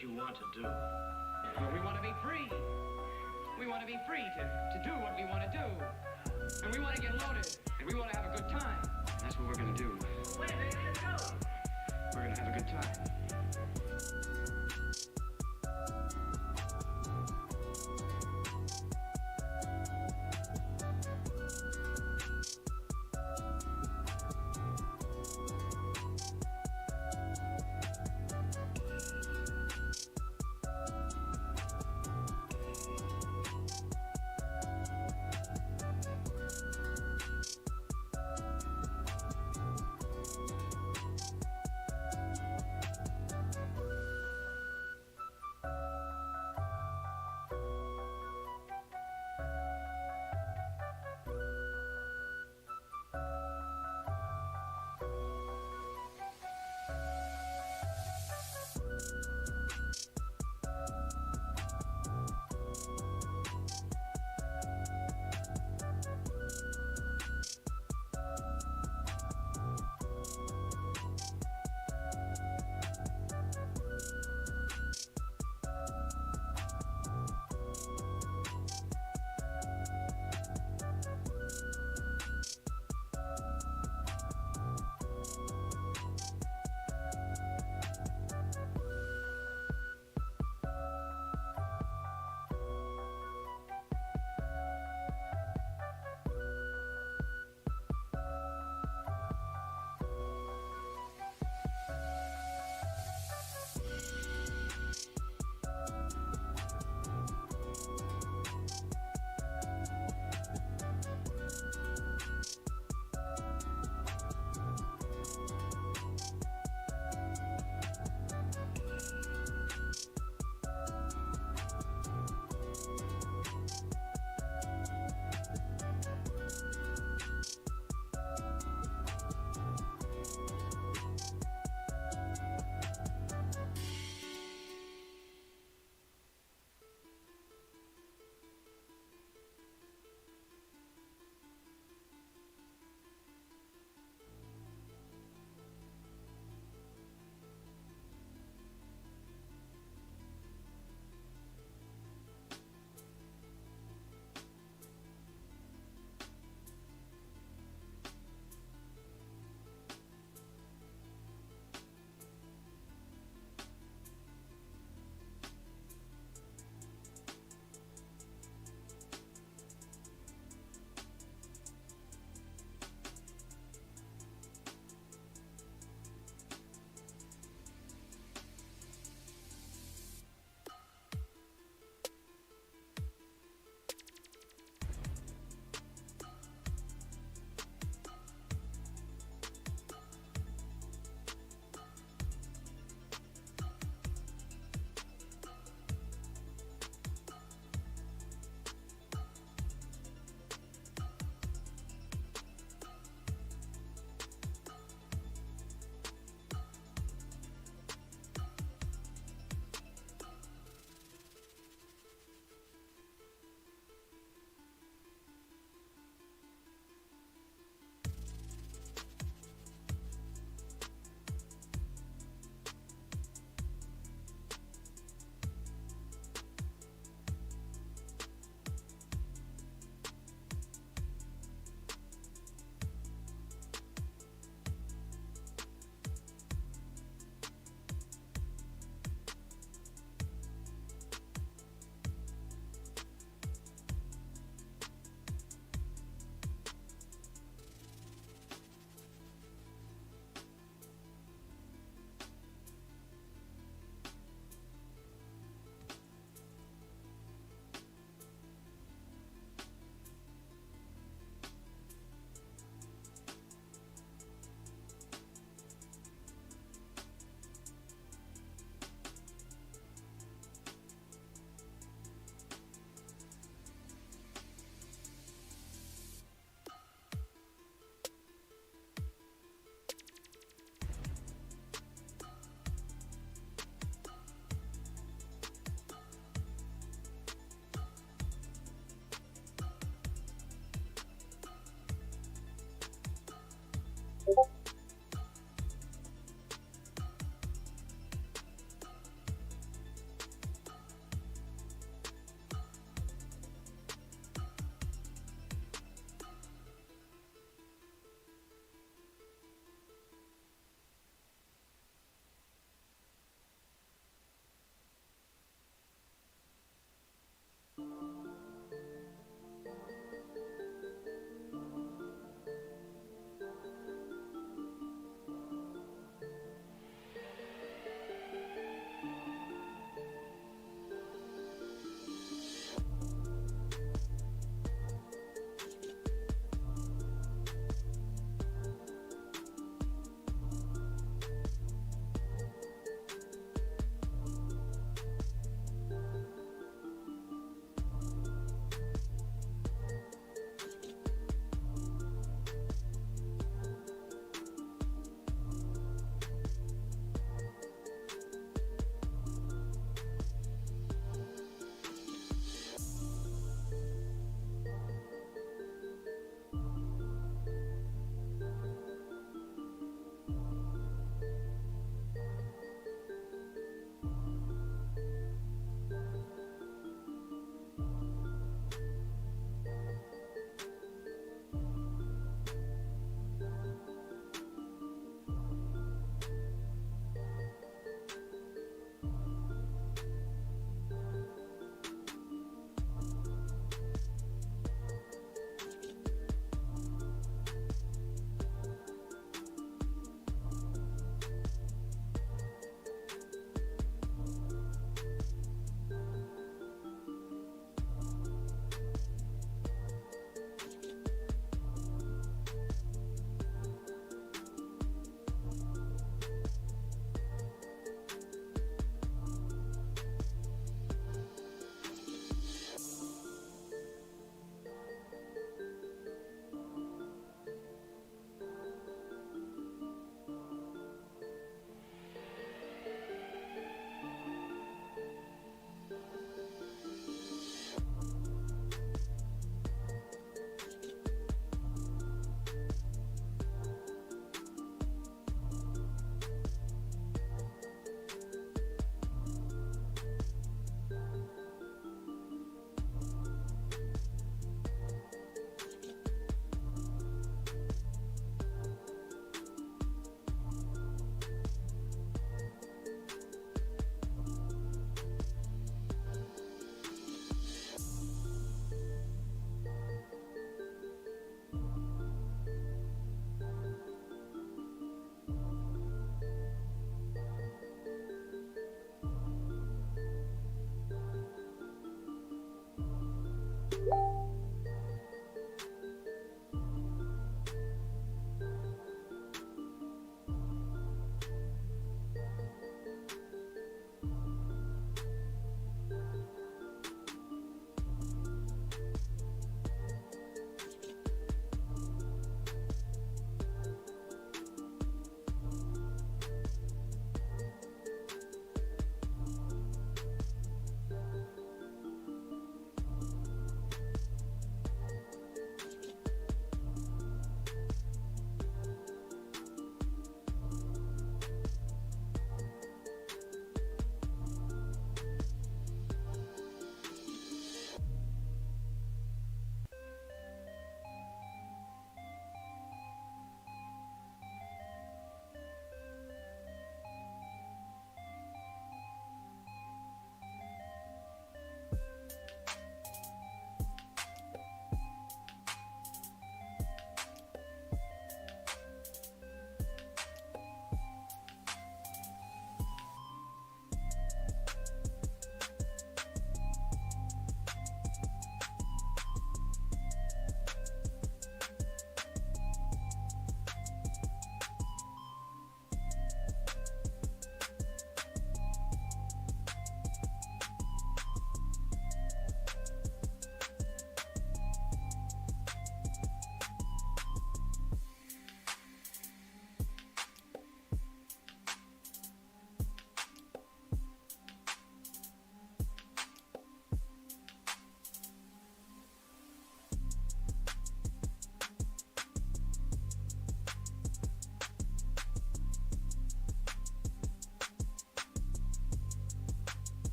what you want to do? Well, we want to be free. We want to be free to do what we want to do. And we want to get loaded. And we want to have a good time. And that's what we're going to do. Wait, baby, let's go. We're going to have a good time.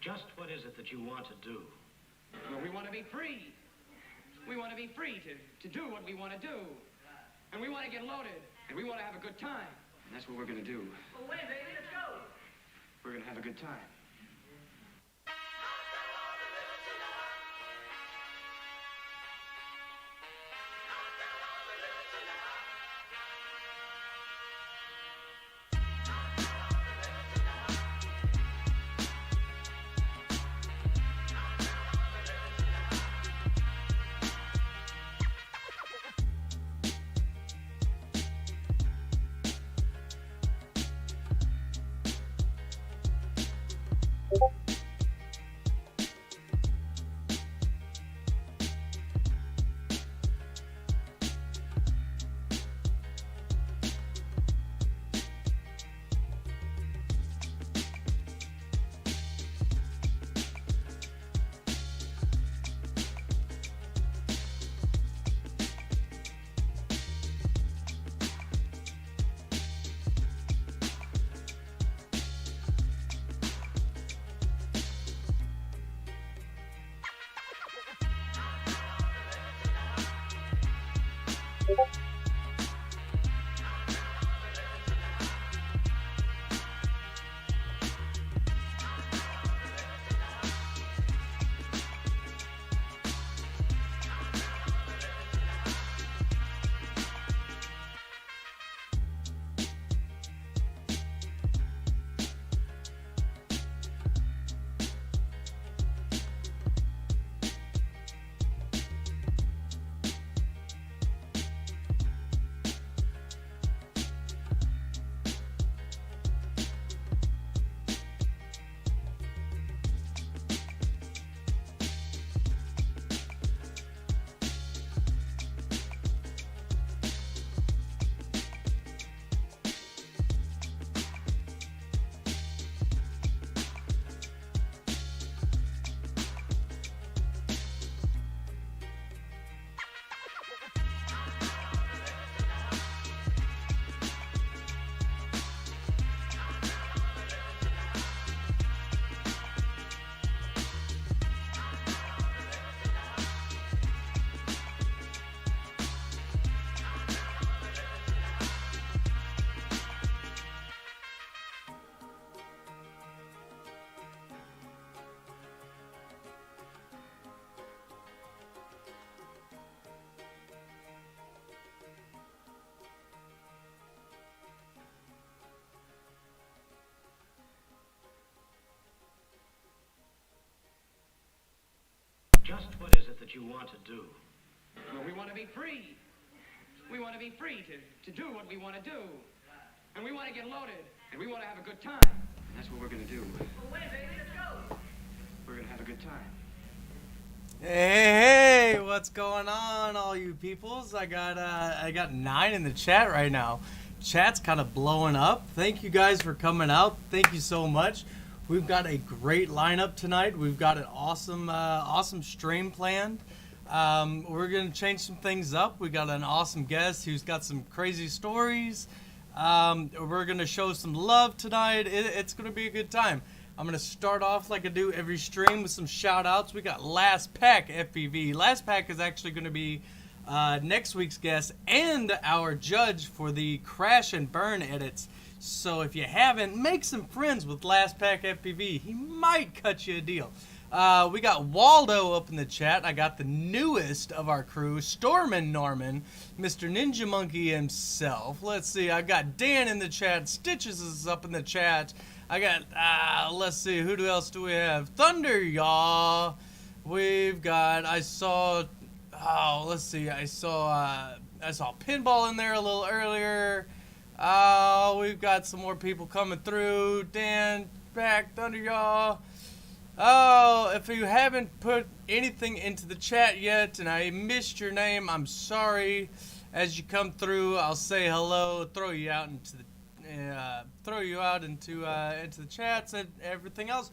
Just what is it that you want to do? Well, we want to be free. We want to be free to do what we want to do. And we want to get loaded. And we want to have a good time. And that's what we're going to do. Well, wait, baby, let's go. We're going to have a good time. Just what is it that you want to do? Well, we want to be free. We want to be free to do what we want to do. And we want to get loaded. And we want to have a good time. And that's what we're going to do. Well, wait, baby, let's go. We're going to have a good time. Hey, what's going on, all you peoples? I got 9 in the chat right now. Chat's kind of blowing up. Thank you guys for coming out. Thank you so much. We've got a great lineup tonight. We've got an awesome stream planned. We're gonna change some things up. We got an awesome guest who's got some crazy stories. We're gonna show some love tonight. It's gonna be a good time. I'm gonna start off like I do every stream with some shout outs. We got Last Pack FPV. Last Pack is actually gonna be next week's guest and our judge for the crash and burn edits. So if you haven't, make some friends with Last Pack FPV. He might cut you a deal. We got Waldo up in the chat. I got the newest of our crew, Stormin Norman, Mr. Ninja Monkey himself. Let's see, I got Dan in the chat. Stitches is up in the chat. I got, let's see, who else do we have? Thunder, y'all. We've got, I saw Pinball in there a little earlier. We've got some more people coming through. Dan, back, Thunder, y'all. Oh, if you haven't put anything into the chat yet and I missed your name, I'm sorry. As you come through, I'll say hello, throw you out into the chats and everything else.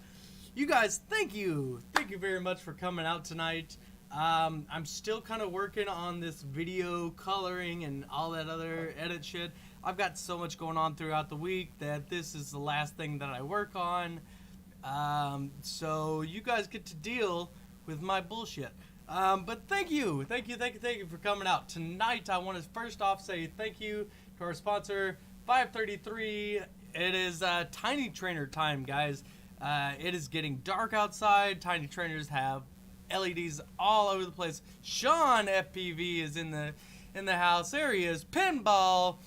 You guys, thank you very much for coming out tonight. I'm still kind of working on this video coloring and all that other edit shit. I've got so much going on throughout the week that this is the last thing that I work on. So you guys get to deal with my bullshit. But thank you for coming out. Tonight I want to first off say thank you to our sponsor, 533. It is Tiny Trainer time, guys. It is getting dark outside. Tiny Trainers have LEDs all over the place. Sean FPV is in the house. There he is. Pinball.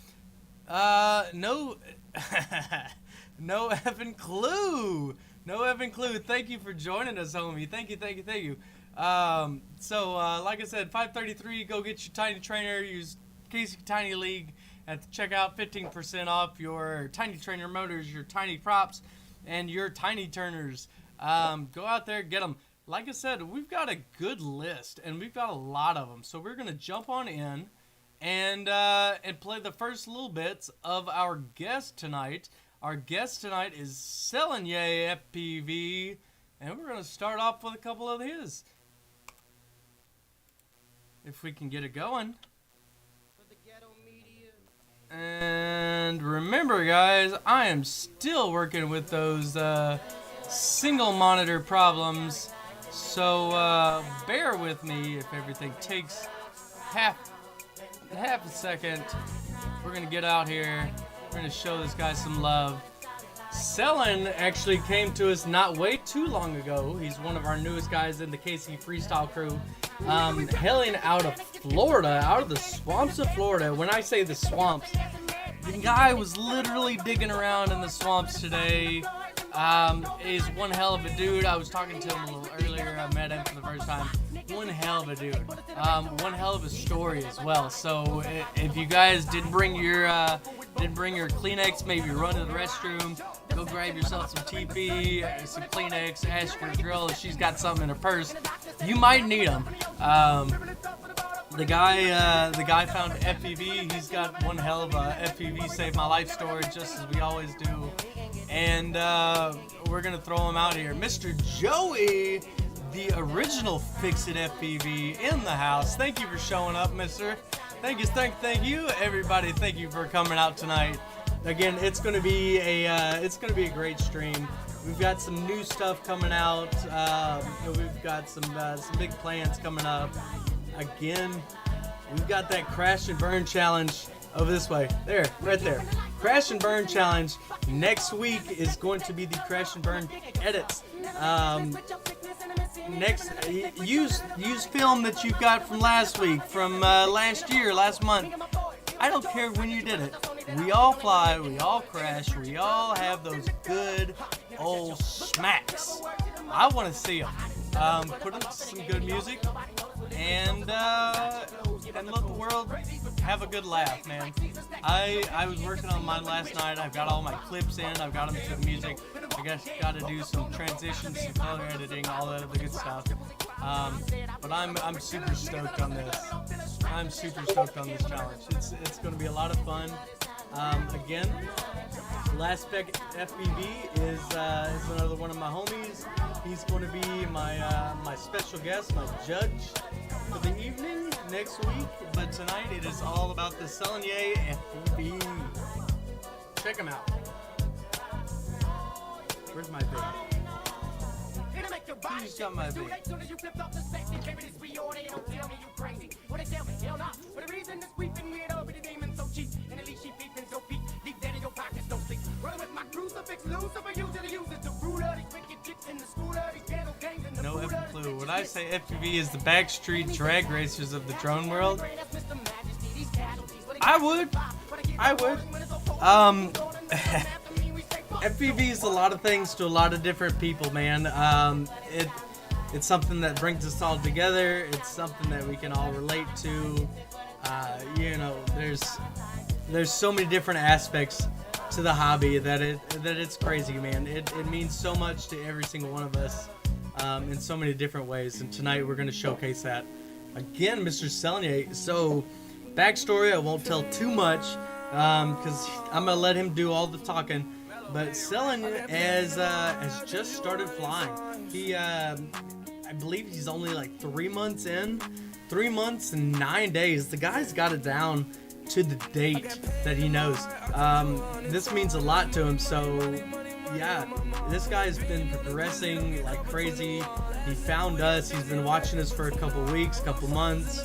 No effing clue. No effing clue. Thank you for joining us, homie. Thank you. Like I said, 533. Go get your Tiny Trainer. Use KC Tiny League at the checkout. 15% off your Tiny Trainer motors, your tiny props, and your tiny turners. Go out there, get them. Like I said, we've got a good list, and we've got a lot of them. So we're gonna jump on in and play the first little bits of our guest tonight. Our guest tonight is Sellinyay FPV, and we're gonna start off with a couple of his. If we can get it going. And remember, guys, I am still working with those single monitor problems. So bear with me if everything takes half a second. We're gonna get out here. We're gonna show this guy some love. Sellin actually came to us not way too long ago. He's one of our newest guys in the KC Freestyle crew. Hailing out of Florida, out of the swamps of Florida. When I say the swamps, the guy was literally digging around in the swamps today. He's one hell of a dude. I was talking to him a little earlier. I met him for the first time. One hell of a dude. One hell of a story as well. So if you guys didn't bring your Kleenex, maybe run to the restroom, go grab yourself some TP, some Kleenex, ask your girl if she's got something in her purse. You might need them. The guy found FPV. He's got one hell of a FPV save my life story, just as we always do. And we're gonna throw him out here. Mr. Joey, the original Fix-It FPV in the house. Thank you for showing up, mister. Thank you, everybody. Thank you for coming out tonight. Again, it's gonna be a great stream. We've got some new stuff coming out. We've got some big plans coming up. Again, we've got that Crash and Burn challenge over this way. There, right there. Crash and Burn challenge. Next week is going to be the Crash and Burn edits. Next, use film that you got from last week, from last year, last month. I don't care when you did it. We all fly, we all crash, we all have those good old smacks. I want to see them. put in some good music, and let the world have a good laugh, man. I was working on mine last night. I've got all my clips in. I've got them to the music. I guess got to do some transitions, some color editing, all that other good stuff. But I'm super stoked on this. I'm super stoked on this challenge. It's going to be a lot of fun. Again, Last Spec FPV is another one of my homies. He's going to be my special guest, my judge for the evening next week. But tonight it is all about the Sellinyay FPV. Check him out. Where's my big? Who's got my big? No effing clue. When I say FPV is the backstreet drag racers of the drone world, I would. FPV is a lot of things to a lot of different people, man. It's something that brings us all together. It's something that we can all relate to. There's so many different aspects to the hobby that it's crazy, man. It means so much to every single one of us in so many different ways. And tonight we're going to showcase that. Again, Mr. Sellinyay. So, backstory, I won't tell too much because I'm going to let him do all the talking. But Sellinyay has just started flying. He, I believe he's only like 3 months in. 3 months and 9 days. The guy's got it down to the date that he knows. This means a lot to him. So, yeah, this guy's been progressing like crazy. He found us. He's been watching us for a couple weeks, couple months.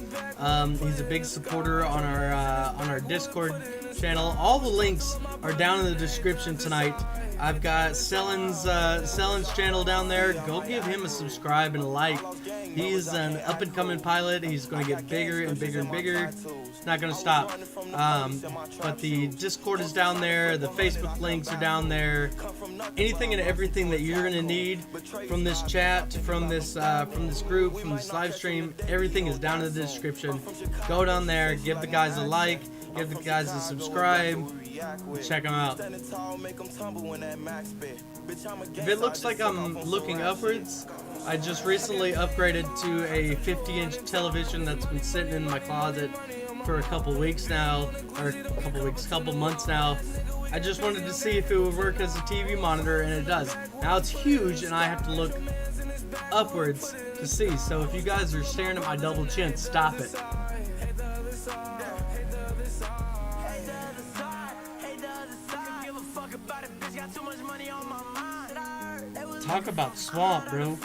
He's a big supporter on our Discord channel. All the links are down in the description tonight. I've got Sellin's channel down there. Go give him a subscribe and a like. He's an up-and-coming pilot. He's going to get bigger and bigger and bigger. It's not going to stop. But the Discord is down there. The Facebook links are down there. Anything and everything that you're going to need from this chat, from this group, from this live stream, everything is down in the description. Go down there. Give the guys a like. Give the guys a subscribe. Check them out. If it looks like I'm looking upwards, I just recently upgraded to a 50-inch television that's been sitting in my closet for a couple weeks now, or couple months now. I just wanted to see if it would work as a TV monitor, and it does. Now it's huge, and I have to look upwards to see. So if you guys are staring at my double chin, stop it. Talk about swamp, bro.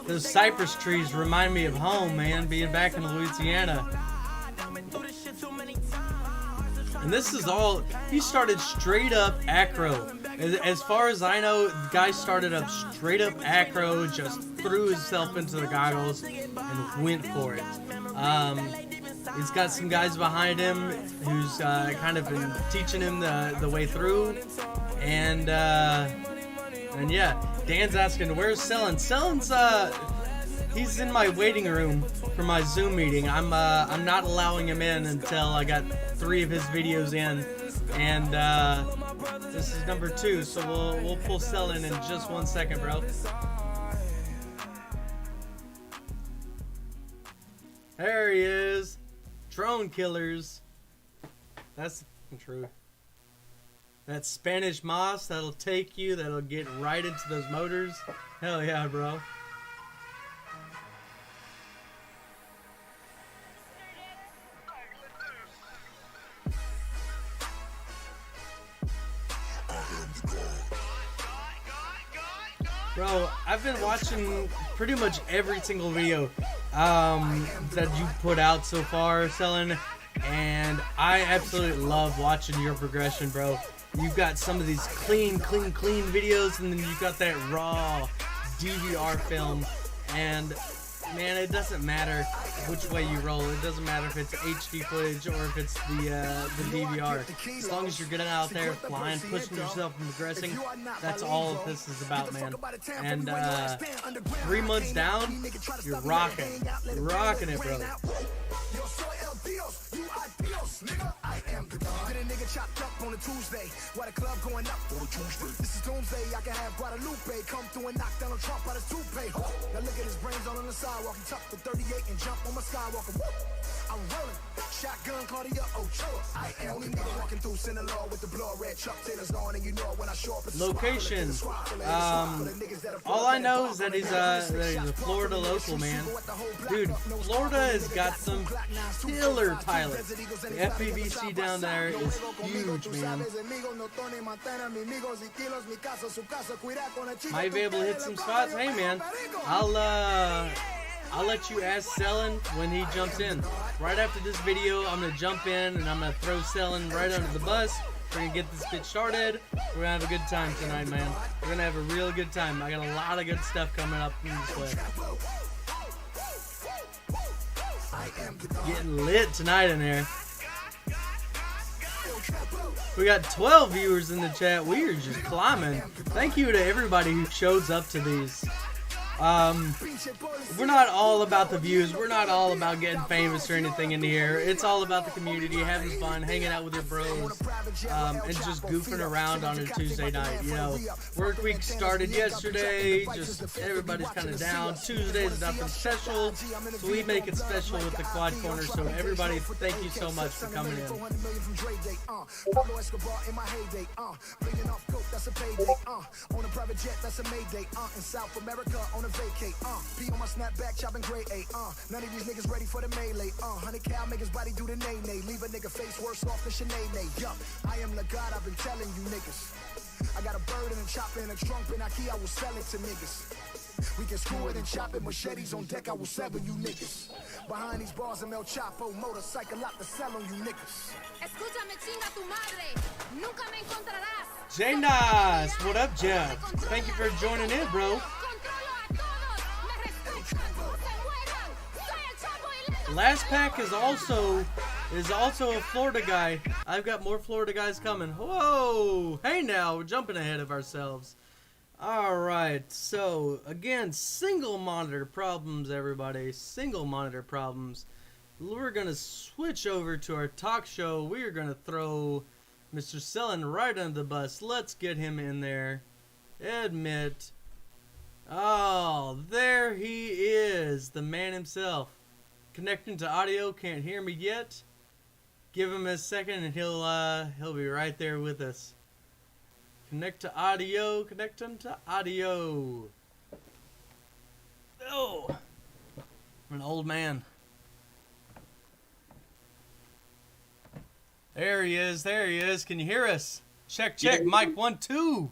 Those cypress trees remind me of home, man, being back in Louisiana. And this is all, he started straight up acro. As far as I know, the guy started up straight up acro, just threw himself into the goggles and went for it. He's got some guys behind him who's kind of been teaching him the way through. And yeah, Dan's asking, where's Sellin? Sellin's, he's in my waiting room for my Zoom meeting. I'm not allowing him in until I got 3 of his videos in. And, this is number 2, so we'll pull Sellin in just 1 second, bro. There he is. Drone killers. That's true. That Spanish moss that'll take you, that'll get right into those motors. Hell yeah, bro. Bro, I've been watching pretty much every single video that you put out so far, Sellin, and I absolutely love watching your progression, bro. You've got some of these clean videos, and then you've got that raw DVR film, and man, it doesn't matter which way you roll. It doesn't matter if it's HD footage or if it's the DVR. As long as you're getting out there, flying, pushing yourself and progressing, that's all this is about, man. And 3 months down, you're rocking. You're rocking it, bro. I am the God. Get a nigga chopped up on a Tuesday. While the club going up on a Tuesday. This is doomsday. I can have Guadalupe come through and knock Donald Trump out his toupee. Now look at his brains all on the sidewalk. He tucked the 38 and jump on my Skywalker. I'm rolling. Shotgun, Claudia Ochoa. I am only nigga walking through Sinaloa with the blood red Chuck Taylors on, and you know when I show up. Location. All I know is that he's a Florida local, man. Dude, Florida has got some killer pilots. The FPVC down there is huge, man. Might be able to hit some spots. Hey, man, I'll let you ask Selin when he jumps in. Right after this video, I'm gonna jump in and I'm gonna throw Selin right under the bus. We're gonna get this bitch started. We're gonna have a good time tonight, man. We're gonna have a real good time. I got a lot of good stuff coming up in this way. Getting lit tonight in there. We got 12 viewers in the chat. We are just climbing. Thank you to everybody who shows up to these. We're not all about the views. We're not all about getting famous or anything in here. It's all about the community, having fun, hanging out with your bros, and just goofing around on a Tuesday night. You know, work week started yesterday. Just everybody's kind of down. Tuesday is nothing special, so we make it special with the Quad Corner. So everybody, thank you so much for coming in. On a private jet, that's a Mayday. In South America, on a vacate. P on my snapback, chopping grade A. None of these niggas ready for the melee. 100 cal make his body do the nay-nay. Leave a nigga face worse off than Sinead. Yup, I am the God, I've been telling you niggas. I got a bird and a chopper and a trunk and I will sell it to niggas. We can screw it and chop it, machetes on deck, I will sever you niggas. Behind these bars, I'm El Chapo, motorcycle lot to sell on you niggas. Escúchame, chinga tu madre. Nunca me encontrarás. J-Nas, what up, Jeff? Thank you for joining in, bro. Last Pack is also a Florida guy. I've got more Florida guys coming. Whoa! Hey now, we're jumping ahead of ourselves. Alright, so again, single monitor problems, everybody. Single monitor problems. We're gonna switch over to our talk show. We're gonna throw Mr. Selin right under the bus. Let's get him in there. Admit. Oh, there he is, the man himself. Connecting to audio, can't hear me yet. Give him a second and he'll be right there with us. Connect to audio, connect him to audio. Oh, I'm an old man. There he is, there he is. Can you hear us? Check, check, yeah. Mic 1, 2.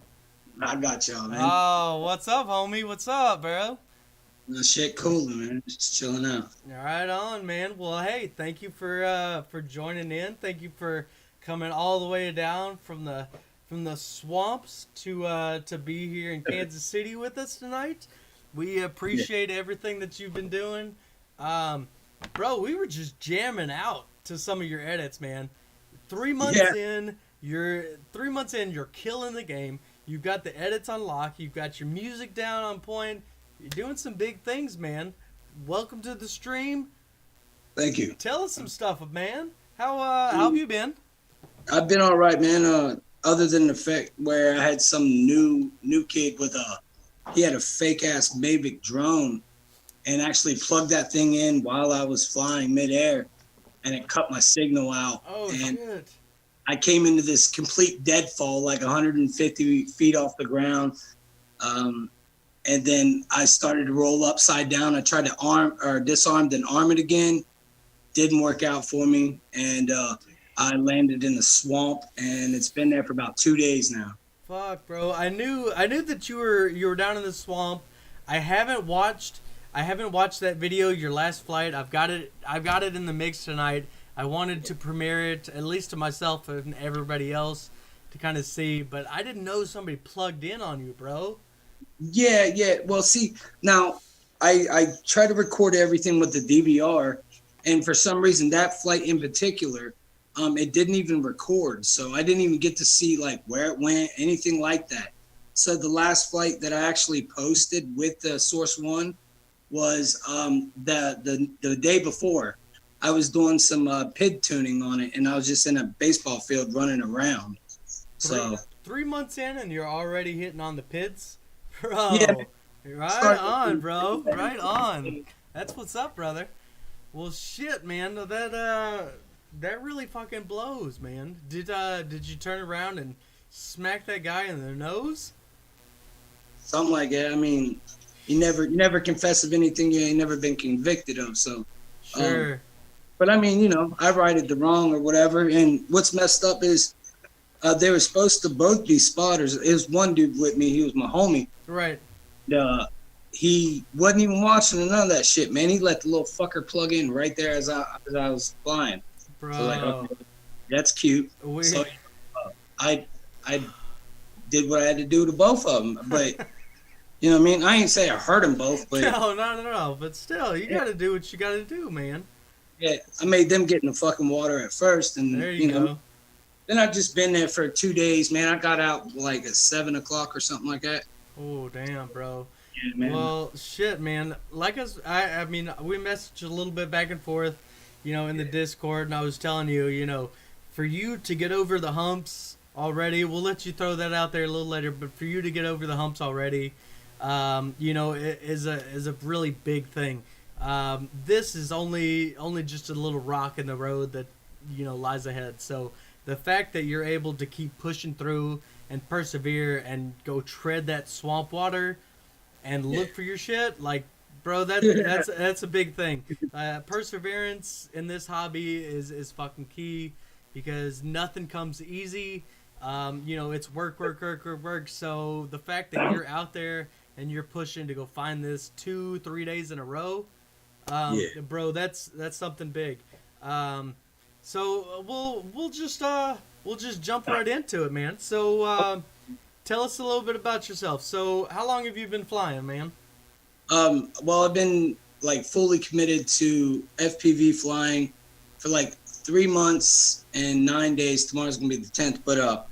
I got y'all, man. Oh, what's up, homie? What's up, bro? No shit, cooling, man. Just chilling out. Right on, man. Well, hey, thank you for joining in. Thank you for coming all the way down from the swamps to be here in Kansas City with us tonight. We appreciate everything that you've been doing, bro. We were just jamming out to some of your edits, man. 3 months in, you're killing the game. You've got the edits on lock. You've got your music down on point. You're doing some big things, man. Welcome to the stream. Thank you. Tell us some stuff, man. How have you been? I've been all right, man. Other than the fact where I had some new kid with he had a fake ass Mavic drone, and actually plugged that thing in while I was flying midair, and it cut my signal out. Oh, and shit. I came into this complete deadfall, like 150 feet off the ground. And then I started to roll upside down. I tried to disarm, then arm it again. Didn't work out for me. And I landed in the swamp, and it's been there for about 2 days now. Fuck, bro. I knew that you were down in the swamp. I haven't watched that video, your last flight. I've got it in the mix tonight. I wanted to premiere it, at least to myself and everybody else, to kind of see, but I didn't know somebody plugged in on you, bro. Yeah. Well, see, now, I try to record everything with the DVR, and for some reason that flight in particular, it didn't even record, so I didn't even get to see like where it went, anything like that. So the last flight that I actually posted with the Source One was the day before. I was doing some PID tuning on it, and I was just in a baseball field running around. So 3 months in, and you're already hitting on the PIDs, bro. Yeah. Right on, bro. Right on. That's what's up, brother. Well, shit, man. That really fucking blows, man. Did you turn around and smack that guy in the nose? Something like that. I mean, you never confess of anything you ain't never been convicted of. So, sure. But I mean, you know, I righted the wrong or whatever. And what's messed up is they were supposed to both be spotters. There was one dude with me. He was my homie. Right. He wasn't even watching none of that shit, man. He let the little fucker plug in right there as I was flying. Bro. So like, okay, that's cute. So I did what I had to do to both of them, but you know what I mean? I ain't say I hurt them both, but no. But still, you gotta do what you gotta do, man. Yeah, I made them get in the fucking water at first, and there you go. know, then I've just been there for 2 days, man. I got out like at 7 o'clock or something like that. Oh damn, bro. Yeah, man. Well, shit, man. Like I mean, we messaged a little bit back and forth, you know, in the Discord, and I was telling you, you know, for you to get over the humps already, we'll let you throw that out there a little later, but for you to get over the humps already, you know, it is a really big thing. This is only just a little rock in the road that, you know, lies ahead. So the fact that you're able to keep pushing through and persevere and go tread that swamp water and look for your shit, like, bro, that's a big thing. Perseverance in this hobby is fucking key, because nothing comes easy. You know, it's work. So the fact that you're out there and you're pushing to go find this 2-3 days in a row, bro, that's something big. So we'll just jump right into it, man. So tell us a little bit about yourself. So how long have you been flying, man? Well, I've been like fully committed to FPV flying for like 3 months and 9 days. Tomorrow's gonna be the 10th, but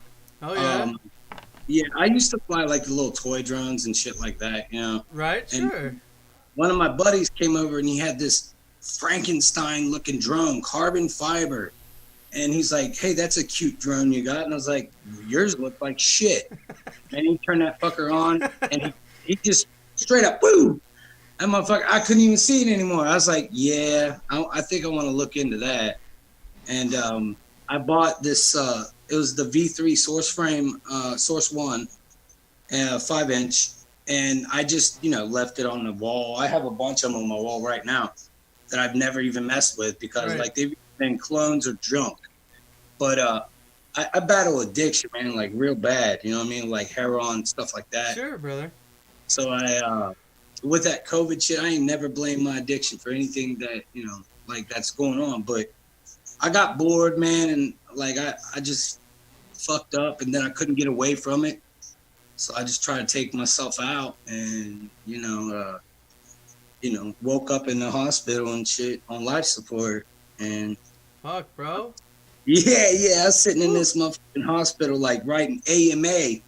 yeah, I used to fly like the little toy drones and shit like that, you know. Right, and sure. One of my buddies came over and he had this Frankenstein looking drone, carbon fiber. And he's like, hey, that's a cute drone you got. And I was like, yours look like shit. And he turned that fucker on and he just straight up, woo! That motherfucker, I couldn't even see it anymore. I was like, yeah, I think I want to look into that. And I bought this, it was the V3 Source frame, Source 1, 5-inch. And I just, you know, left it on the wall. I have a bunch of them on my wall right now that I've never even messed with because like they've been clones or junk. But I battle addiction, man, like real bad. You know what I mean? Like heroin, stuff like that. Sure, brother. So I, with that COVID shit, I ain't never blamed my addiction for anything that, you know, like that's going on. But I got bored, man, and like I just fucked up, and then I couldn't get away from it. So I just tried to take myself out, and you know, woke up in the hospital and shit on life support, and fuck, bro. Yeah, I was sitting in this motherfucking hospital, like writing AMA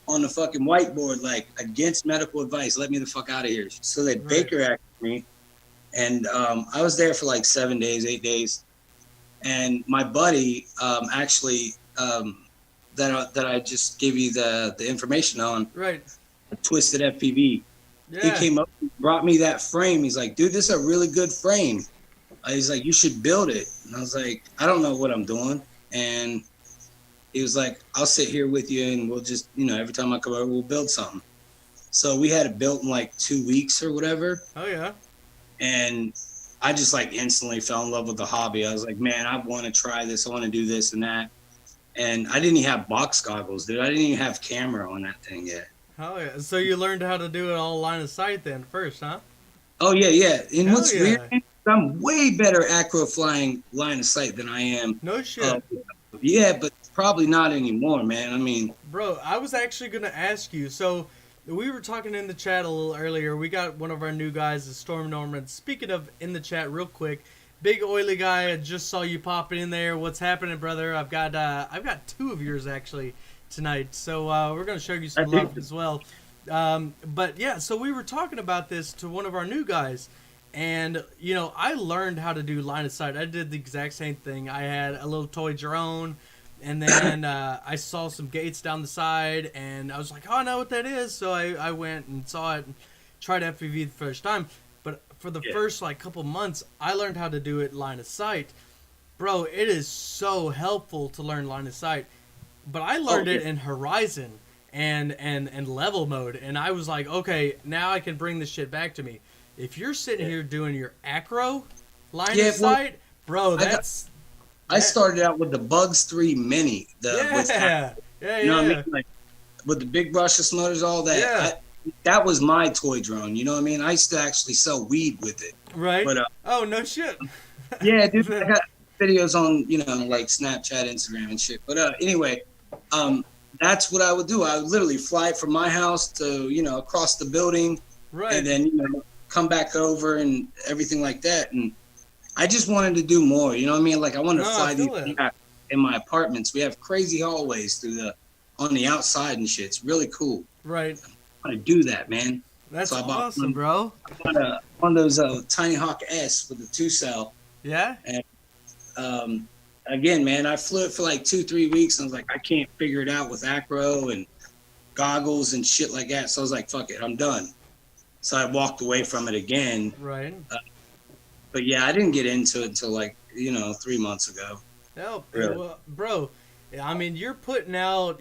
on the fucking whiteboard, like against medical advice. Let me the fuck out of here. So they Baker acted me, and I was there for like 7 days, 8 days, and my buddy actually. That I just gave you the information on. Right. Twisted FPV. Yeah. He came up and brought me that frame. He's like, dude, this is a really good frame. He's like, you should build it. And I was like, I don't know what I'm doing. And he was like, I'll sit here with you and we'll just, you know, every time I come over, we'll build something. So we had it built in like 2 weeks or whatever. Oh, yeah. And I just like instantly fell in love with the hobby. I was like, man, I want to try this. I want to do this and that. And I didn't even have box goggles, dude. I didn't even have camera on that thing yet. Oh, yeah. So you learned how to do it all line of sight then first, huh? Oh, yeah. And what's weird, I'm way better acro flying line of sight than I am. No shit. Yeah, but probably not anymore, man. I mean... Bro, I was actually going to ask you. So we were talking in the chat a little earlier. We got one of our new guys, the Storm Norman. Speaking of in the chat, real quick, big oily guy. I just saw you popping in there. What's happening, brother? I've got 2 of yours actually tonight, so we're gonna show you some love as well. But yeah, so we were talking about this to one of our new guys, and you know, I learned how to do line of sight. I did the exact same thing. I had a little toy drone, and then I saw some gates down the side, and I was like, oh, I know what that is. So I went and saw it and tried FPV the first time. But for the first like couple months, I learned how to do it line of sight. Bro, it is so helpful to learn line of sight. But I learned it in Horizon and level mode, and I was like, okay, now I can bring this shit back to me. If you're sitting here doing your acro line of sight, bro, I started out with the Bugs 3 Mini. You know what I mean? Like, with the big brushless motors, all that. Yeah. That was my toy drone. You know what I mean? I used to actually sell weed with it. Right. But, oh, no shit. Yeah, dude. I got videos on, you know, like Snapchat, Instagram, and shit. But anyway, that's what I would do. I would literally fly from my house to, you know, across the building. Right. And then, you know, come back over and everything like that. And I just wanted to do more. You know what I mean? Like, I wanted to fly these in my apartments. We have crazy hallways on the outside and shit. It's really cool. Right. I want to do that, man. That's awesome, bro. I bought one of those Tiny Hawk S with the 2-cell. Yeah. And again, man, I flew it for like 2-3 weeks. And I was like, I can't figure it out with acro and goggles and shit like that. So I was like, fuck it, I'm done. So I walked away from it again. Right. But yeah, I didn't get into it until like, you know, 3 months ago. No, Really? well, bro. I mean, you're putting out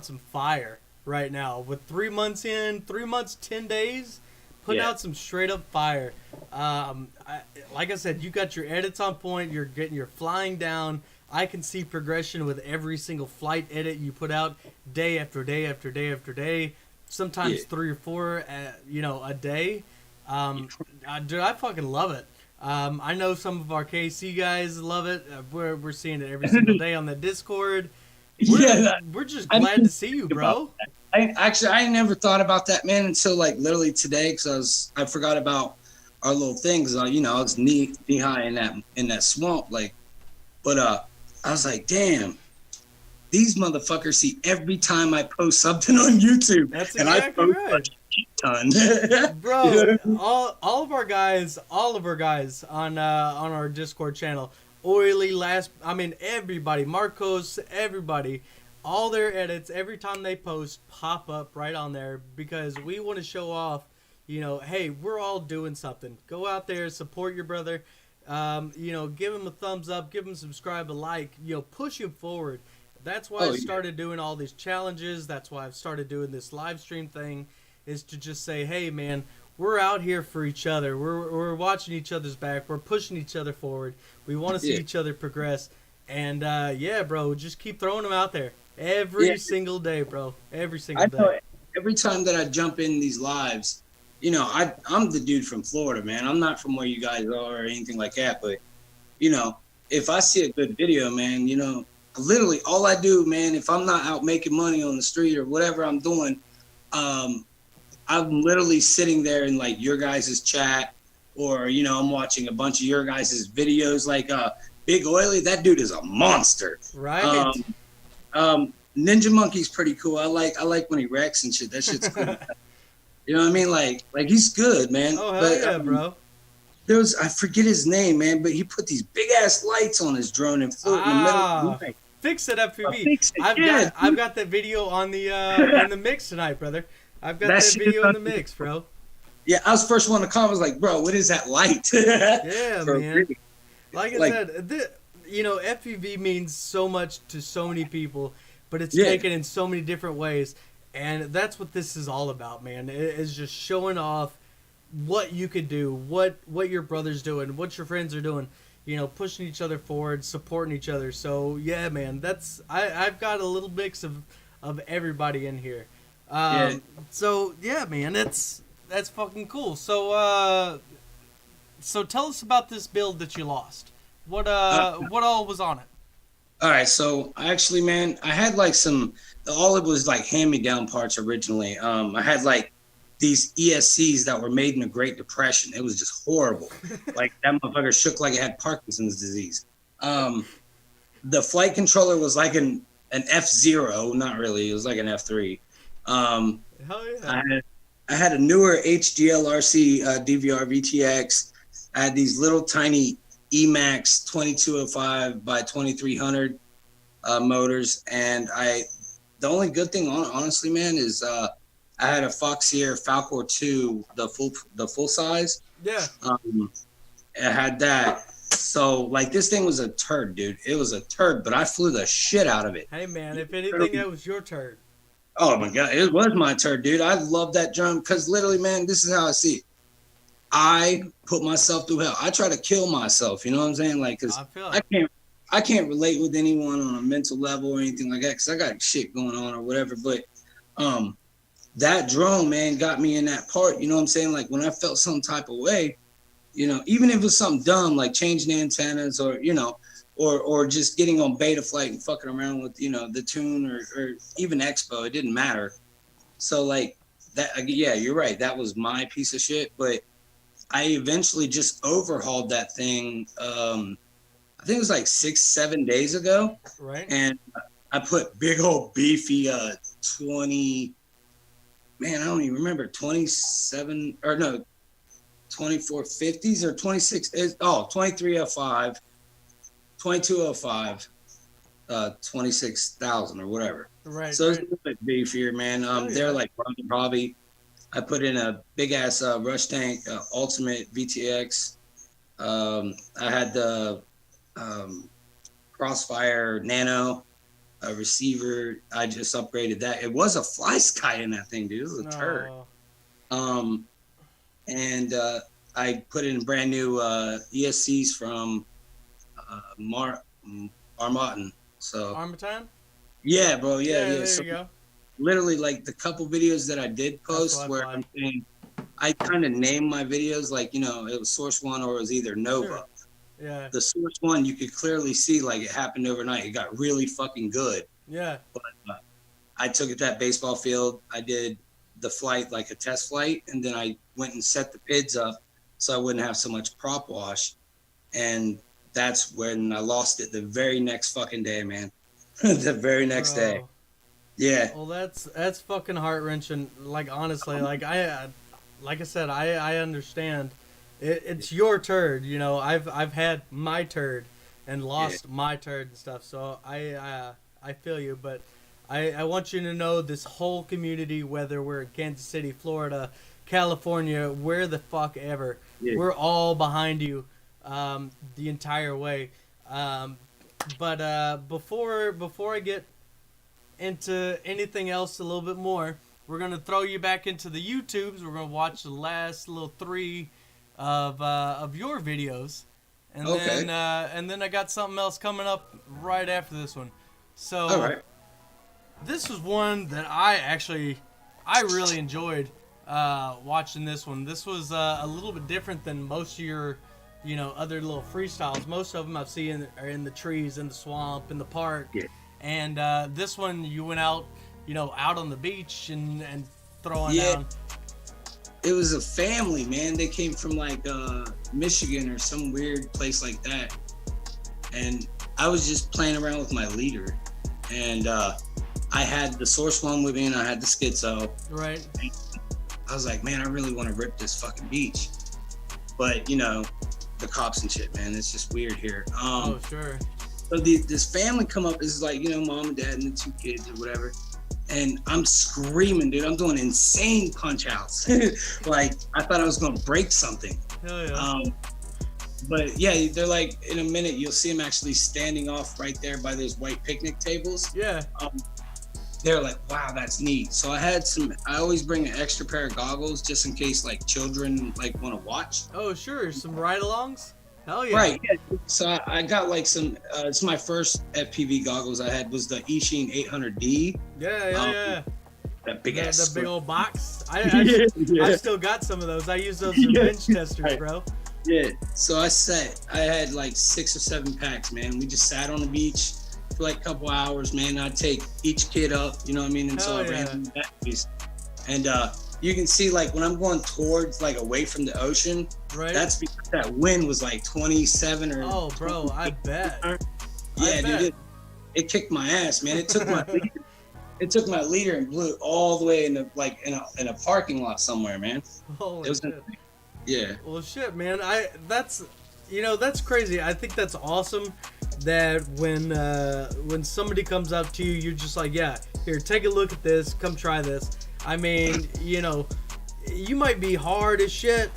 some fire right now with 3 months in, 3 months, 10 days, putting out some straight up fire. Like I said, you got your edits on point. You're flying down. I can see progression with every single flight edit you put out day after day after day after day. Sometimes 3 or 4, you know, a day. Dude, I fucking love it. I know some of our KC guys love it. We're seeing it every single day on the Discord. We're just glad to see you, bro. I never thought about that, man, until like literally today, because I forgot about our little things. You know, I was knee high in that swamp, like. But I was like, damn, these motherfuckers see every time I post something on YouTube. That's and exactly I post right. a ton. Bro, all of our guys on our Discord channel, Oily, everybody, Marcos, everybody, all their edits every time they post pop up right on there, because we want to show off, you know, hey, we're all doing something. Go out there, support your brother, you know, give him a thumbs up, give him subscribe, a like, you know, push him forward. That's why I started doing all these challenges. That's why I've started doing this live stream thing, is to just say, hey, man, we're out here for each other. We're watching each other's back. We're pushing each other forward. We want to see each other progress. And, yeah, bro, just keep throwing them out there every single day, bro. Every single day. Every time that I jump in these lives, you know, I'm the dude from Florida, man. I'm not from where you guys are or anything like that. But, you know, if I see a good video, man, you know, literally all I do, man, if I'm not out making money on the street or whatever I'm doing, I'm literally sitting there in like your guys' chat, or, you know, I'm watching a bunch of your guys' videos. Like Big Oily, that dude is a monster. Right. Ninja Monkey's pretty cool. I like when he wrecks and shit. That shit's cool. You know what I mean? Like he's good, man. Oh, hell yeah, bro. I forget his name, man, but he put these big ass lights on his drone and flew it in the middle of the night. Fix It FPV. I've got that video on the mix tonight, brother. I've got that video in the mix, bro. Yeah, I was the first one to comment. I was like, bro, what is that light? Yeah, man. Like I said, you know, FPV means so much to so many people, but it's taken in so many different ways. And that's what this is all about, man. It is just showing off what you could do, what your brother's doing, what your friends are doing. You know, pushing each other forward, supporting each other. So yeah, man, I've got a little mix of everybody in here. So yeah, man, that's fucking cool. So tell us about this build that you lost. What all was on it? All right, so actually, man, I had like some all it was like hand-me-down parts originally. I had like these ESCs that were made in the Great Depression. It was just horrible. Like that motherfucker shook like it had Parkinson's disease. The flight controller was like an F0, not really. It was like an F3. Hell yeah. I had a newer HDL-RC DVR VTX. I had these little tiny Emax 2205 by 2300 motors, and the only good thing, honestly, man, is I had a Foxeer Falcor 2, the full size. Yeah. I had that. So like this thing was a turd, dude. It was a turd, but I flew the shit out of it. Hey man, if anything, that was your turd. Oh my god, it was my turd, dude. I love that drone because literally, man, this is how I see it. I put myself through hell. I try to kill myself. You know what I'm saying? Like, cause I can't relate with anyone on a mental level or anything like that. Cause I got shit going on or whatever. But that drone, man, got me in that part. You know what I'm saying? Like when I felt some type of way, you know, even if it was something dumb like changing antennas or you know, or just getting on beta flight and fucking around with, you know, the tune or even Expo, it didn't matter. So like that, yeah, you're right. That was my piece of shit. But I eventually just overhauled that thing. I think it was like 6-7 days ago. Right. And I put big old beefy 20, man, I don't even remember, 27 or no, 2450s or 26, 2305. 2205, 26,000 or whatever. Right. So it's a little bit beefier, man. They're like Robbie. I put in a big ass Rush Tank Ultimate VTX. I had the Crossfire Nano receiver. I just upgraded that. It was a Fly Sky in that thing, dude. It was a turd. And I put in brand new ESCs from Armatan. So Armatan? Yeah, bro. Yeah. There So you go. literally, like the couple videos that I did post where I'm saying, I kind of named my videos like, you know, it was Source One or it was either Nova. Sure. Yeah. The Source One, you could clearly see like it happened overnight. It got really fucking good. Yeah. But I took it to that baseball field. I did the flight like a test flight, and then I went and set the PIDs up so I wouldn't have so much prop wash. And that's when I lost it the very next fucking day, man. The very next day. Yeah. Well, that's fucking heart wrenching. Like honestly, like I said, I understand. It's your turd, you know. I've had my turd and lost my turd and stuff. So I feel you, but I want you to know this whole community, whether we're in Kansas City, Florida, California, where the fuck ever, we're all behind you. The entire way. But before I get into anything else a little bit more, we're gonna throw you back into the YouTubes. We're gonna watch the last little 3 of your videos, and then I got something else coming up right after this one. So all right. This was one that I really enjoyed watching this one. This was a little bit different than most of your, you know, other little freestyles. Most of them I've seen are in the trees, in the swamp, in the park. Yeah. And this one, you went out, you know, out on the beach and throwing down. It was a family, man. They came from like Michigan or some weird place like that. And I was just playing around with my leader. And I had the Source One with me and I had the Schizo. Right. And I was like, man, I really want to rip this fucking beach. But, you know, the cops and shit, man, it's just weird here. Oh, sure. So this family come up, this is like, you know, mom and dad and the 2 kids or whatever. And I'm screaming, dude. I'm doing insane punch outs. Like, I thought I was going to break something. Hell yeah. But yeah, they're like, in a minute, you'll see them actually standing off right there by those white picnic tables. Yeah. They're like, wow, that's neat. So I always bring an extra pair of goggles just in case like children like want to watch. Oh, sure. Some ride-alongs? Hell yeah. Right. Yeah. So I got like some, it's my first FPV goggles I had was the Eachine 800D. Yeah. That big ass. The big old box. I still got some of those. I use those for bench testers, bro. Yeah. So I had like 6 or 7 packs, man. We just sat on the beach, for like a couple hours, man. I'd take each kid up, you know what I mean? And so I Hell ran yeah. through that piece. And you can see like when I'm going towards like away from the ocean, Right. that's because that wind was like 27 or Oh, bro, I bet. yeah, bet. dude, it kicked my ass, man. It took my leader, it took my leader and blew it all the way in a parking lot somewhere, man. Holy It was shit. yeah. Well, shit, man. That's crazy. I think that's awesome that when somebody comes up to you, you're just like, yeah, here, take a look at this. Come try this. I mean, you might be hard as shit,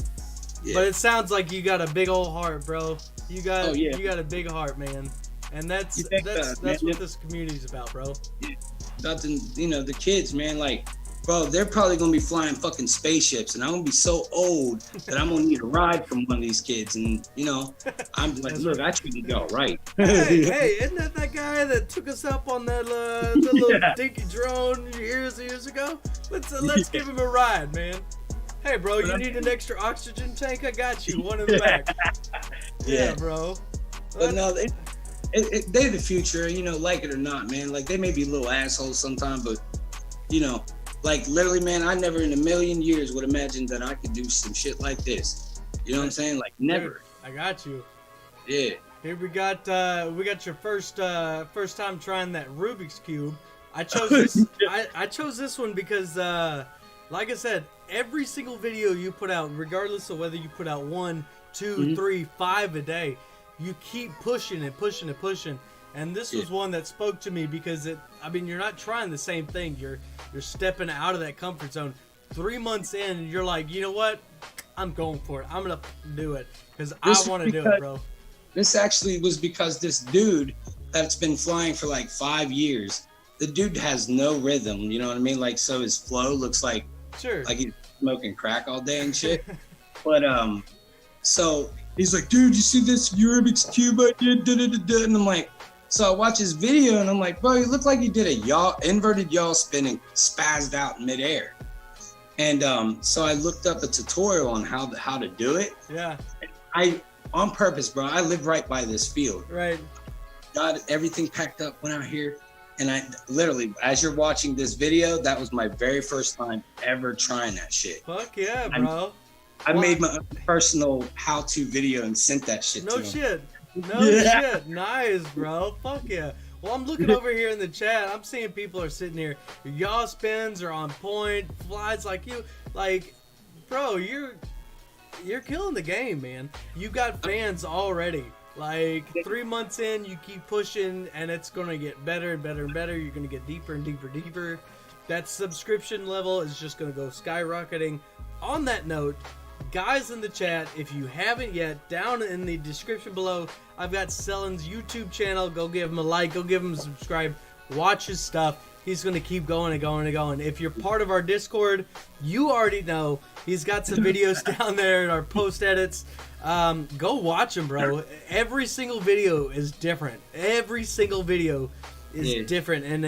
Yeah. but it sounds like you got a big old heart, bro. You got Oh, yeah. you got a big heart, man. And that's You think, that's man, what this community's about, bro. Nothing, the kids, man, like, bro, they're probably gonna be flying fucking spaceships, and I'm gonna be so old that I'm gonna need a ride from one of these kids, and I'm like, look, I treated y'all right. Hey, isn't that guy that took us up on that the little dinky drone years ago? Let's give him a ride, man. Hey, bro, you need an extra oxygen tank? I got you, one in the back. Yeah, bro. But no, they're the future, like it or not, man. Like, they may be little assholes sometimes, but like, literally, man, I never in a million years would imagine that I could do some shit like this. You know what I'm saying? Like, never. Dude, I got you. Yeah. Here we got your first time trying that Rubik's Cube. I chose this. I chose this one because, like I said, every single video you put out, regardless of whether you put out 1, 2, 3, 5 a day, you keep pushing and pushing and pushing. And this was one that spoke to me because you're not trying the same thing. You're stepping out of that comfort zone. 3 months in, and you're like, you know what? I'm going for it. I'm gonna do it because I want to do it, bro. This actually was because this dude that's been flying for like 5 years, the dude has no rhythm. You know what I mean? Like, so his flow looks like he's smoking crack all day and shit. But so he's like, dude, you see this Rubik's Cube I did? And I'm like, so I watch his video and I'm like, bro, you look like you did a inverted yaw spin and spazzed out in midair. And so I looked up a tutorial on how to do it. Yeah. On purpose, bro. I live right by this field. Right. Got everything packed up, went out here, and I literally, as you're watching this video, that was my very first time ever trying that shit. Fuck yeah, bro. I made my own personal how-to video and sent that shit to him. No shit. Nice, bro. Fuck yeah. Well, I'm looking over here in the chat. I'm seeing people are sitting here. Your yaw spins are on point. Flies like you. Like, bro, you're killing the game, man. You got fans already. Like, 3 months in, you keep pushing, and it's going to get better and better and better. You're going to get deeper and deeper and deeper. That subscription level is just going to go skyrocketing. On that note, guys in the chat, if you haven't yet, down in the description below, I've got Selliny's YouTube channel. Go give him a like. Go give him a subscribe. Watch his stuff. He's going to keep going and going and going. If you're part of our Discord, you already know. He's got some videos down there in our post edits. Go watch them, bro. Every single video is different. Every single video is different. And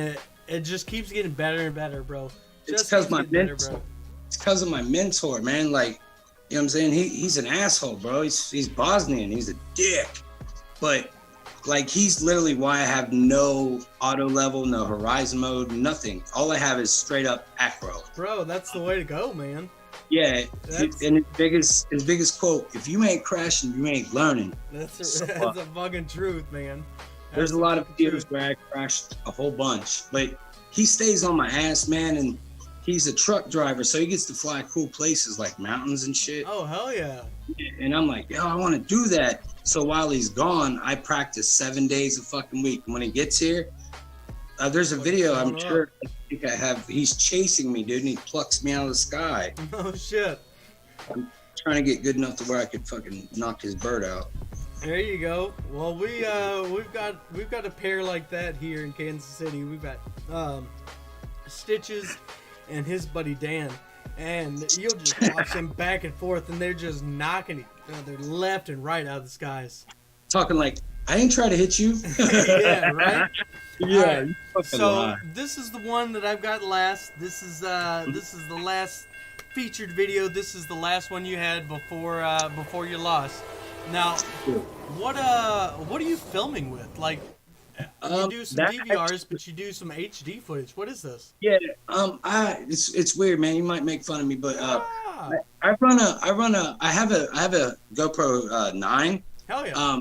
it just keeps getting better and better, bro. It's because it's because of my mentor, man. Like, you know what I'm saying? He's an asshole, bro. He's Bosnian. He's a dick. But like, he's literally why I have no auto level, no horizon mode, nothing. All I have is straight up acro. Bro, that's the way to go, man. Yeah, and his biggest quote: "If you ain't crashing, you ain't learning." That's a fucking truth, man. There's a lot of videos where I crashed a whole bunch, but he stays on my ass, man, and he's a truck driver, so he gets to fly cool places like mountains and shit. Oh, hell yeah. And I'm like, yo, I want to do that. So while he's gone, I practice 7 days a fucking week. And when he gets here, there's a video, I'm sure, I think I have, he's chasing me, dude, and he plucks me out of the sky. Oh, shit. I'm trying to get good enough to where I could fucking knock his bird out. There you go. Well, we've got a pair like that here in Kansas City. We've got Stitches and his buddy Dan, and you'll just watch them back and forth, and they're just knocking their left and right out of the skies. Talking like, I ain't trying to hit you. Yeah, right. Yeah. Right. So this is the one that I've got last. This is the last featured video. This is the last one you had before you lost. Now, what are you filming with? Like, You do some DVRs, but you do some HD footage. What is this? Yeah, it's weird, man. You might make fun of me, but I have a GoPro 9. Hell yeah.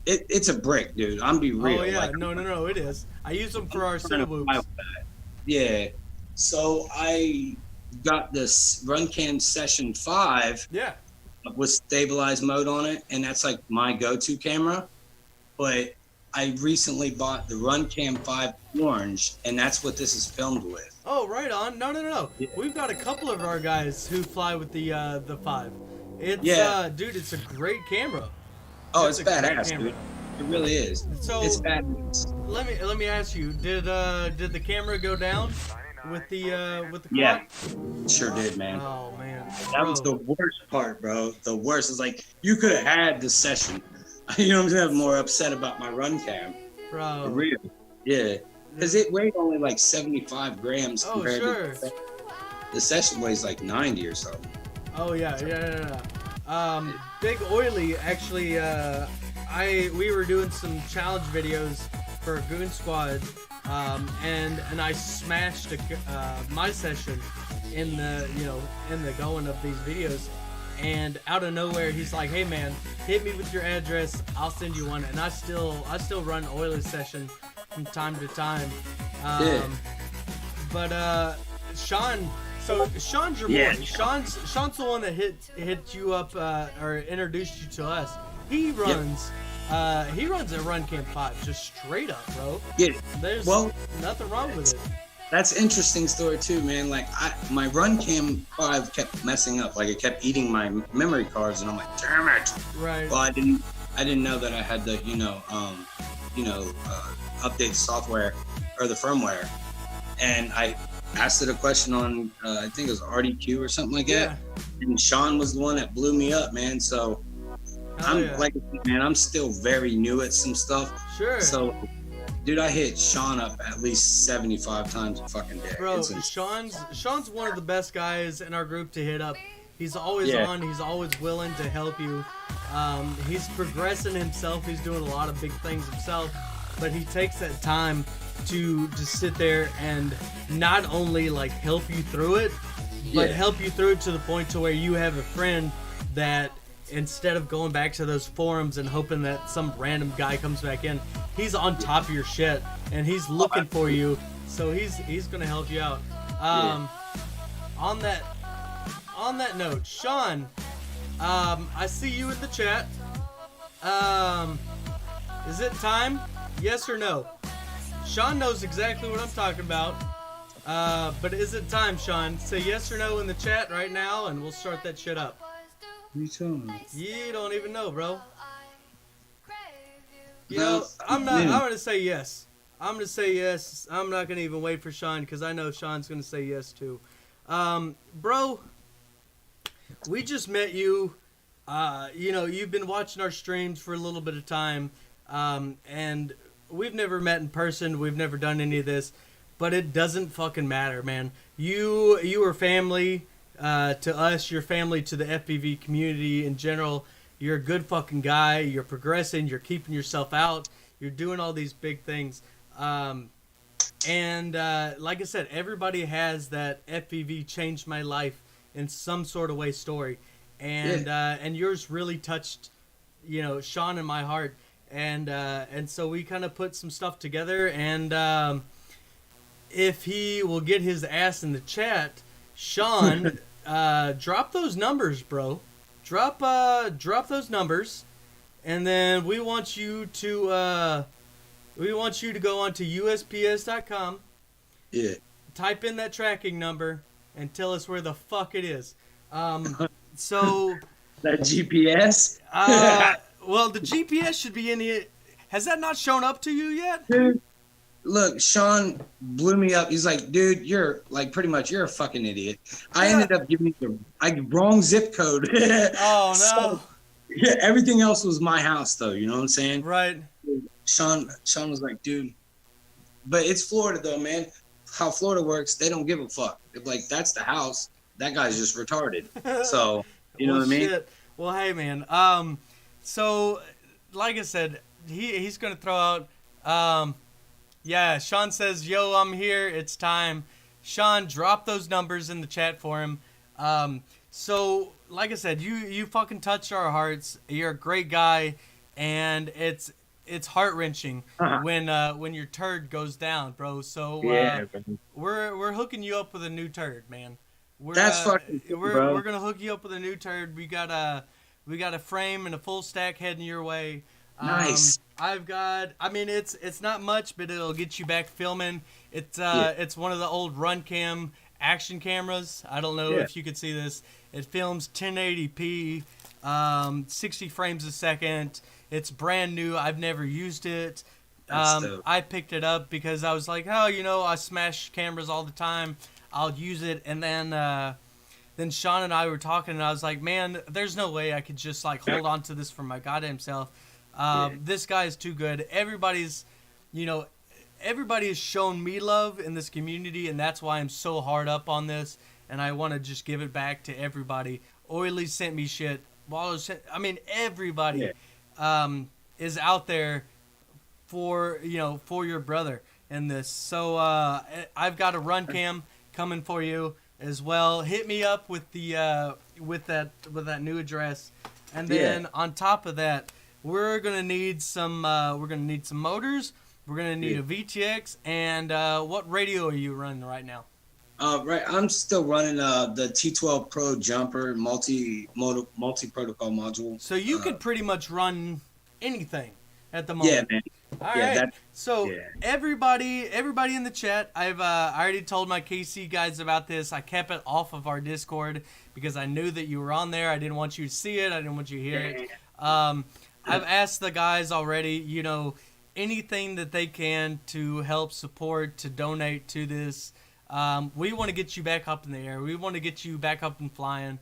It's a brick, dude. I'm be real. Oh yeah, like, no, it is. I use them for our Cinewoops. Yeah. So I got this Runcam Session 5. Yeah. With stabilized mode on it, and that's like my go-to camera. But I recently bought the Runcam 5 Orange, and that's what this is filmed with. Oh, right on. No. Yeah. We've got a couple of our guys who fly with the 5. It's dude, it's a great camera. Oh, it's badass, dude. It really is. So it's badass. Let me ask you, did the camera go down with the quad? Yeah, sure did, man. Oh man, that was the worst part, bro. The worst is like you could have had the session. You know what I'm saying? I'm more upset about my Runcam. Bro. For real. Yeah. Because it weighed only like 75 grams compared to the session weighs like 90 or something. Oh yeah. Big Oily actually we were doing some challenge videos for a Goon Squad, and I smashed my session in the going of these videos. And out of nowhere, he's like, "Hey man, hit me with your address. I'll send you one." And I still run Oily session from time to time. But Sean, so Sean's your boy. Sean's the one that hit you up or introduced you to us. He runs a Runcam 5 just straight up, bro. Yeah. There's nothing wrong with it. That's an interesting story too, man. Like my Runcam 5 kept messing up. Like it kept eating my memory cards, and I'm like, damn it. Right. Well, I didn't know that I had to, update the software or the firmware. And I asked it a question on, I think it was RDQ or something like that. And Sean was the one that blew me up, man. So like, man, I'm still very new at some stuff. Sure. So. Dude, I hit Sean up at least 75 times a fucking day. Bro, Sean's one of the best guys in our group to hit up. He's always on. He's always willing to help you. He's progressing himself. He's doing a lot of big things himself. But he takes that time to just sit there and not only like help you through it, but help you through it to the point to where you have a friend that instead of going back to those forums and hoping that some random guy comes back in, he's on top of your shit and he's looking for you, so he's gonna help you out. On that note, Sean, I see you in the chat. Is it time? Yes or no? Sean knows exactly what I'm talking about. But is it time, Sean? Say yes or no in the chat right now, and we'll start that shit up. You don't even know, bro. You know, I'm gonna say yes. I'm gonna say yes. I'm not gonna even wait for Sean because I know Sean's gonna say yes too. Bro, we just met you. You've been watching our streams for a little bit of time, and we've never met in person. We've never done any of this, but it doesn't fucking matter, man. You are family. To us, you're family to the FPV community in general. You're a good fucking guy. You're progressing. You're keeping yourself out. You're doing all these big things. Like I said, everybody has that FPV changed my life in some sort of way story. And yours really touched, Sean and my heart. And so we kind of put some stuff together. And if he will get his ass in the chat, Sean, drop those numbers, bro. Drop those numbers, and then we want you to go onto USPS.com. Yeah. Type in that tracking number and tell us where the fuck it is. So that GPS. Well, the GPS should be in here. Has that not shown up to you yet? Dude, look, Sean blew me up. He's like, dude, you're like pretty much you're a fucking idiot. I ended up giving you the wrong zip code. Oh no. So, yeah, everything else was my house though, you know what I'm saying? Right. Sean was like, dude, but it's Florida though, man. How Florida works, they don't give a fuck. Like that's the house. That guy's just retarded. So you know what I mean? Shit. Well, hey man. So like I said, he's gonna throw out Yeah, Sean says, yo, I'm here. It's time. Sean, drop those numbers in the chat for him. So, like I said, you fucking touched our hearts. You're a great guy, and it's heart-wrenching when your turd goes down, bro. So, we're hooking you up with a new turd, man. That's fucking cool, bro. We're gonna hook you up with a new turd. We got a frame and a full stack heading your way. Nice. It's not much, but it'll get you back filming. It's one of the old run cam action cameras. I don't know if you could see this. It films 1080p, 60 frames a second. It's brand new. I've never used it. I picked it up because I was like, I smash cameras all the time. I'll use it. And then Sean and I were talking, and I was like, man, there's no way I could just like hold on to this for my goddamn self. This guy is too good. Everybody has shown me love in this community, and that's why I'm so hard up on this, and I want to just give it back to everybody. Oily sent me shit. Everybody is out there for your brother in this. So I've got a run cam coming for you as well. Hit me up with the with that new address, and then on top of that, we're gonna need some motors. We're gonna need a VTX. And what radio are you running right now? Right, I'm still running the T12 Pro jumper multi-protocol module. So you could pretty much run anything at the moment. Yeah, man. All right. Everybody in the chat, I already told my KC guys about this. I kept it off of our Discord because I knew that you were on there. I didn't want you to see it. I didn't want you to hear it. I've asked the guys already, anything that they can to help support, to donate to this. We want to get you back up in the air. We want to get you back up and flying.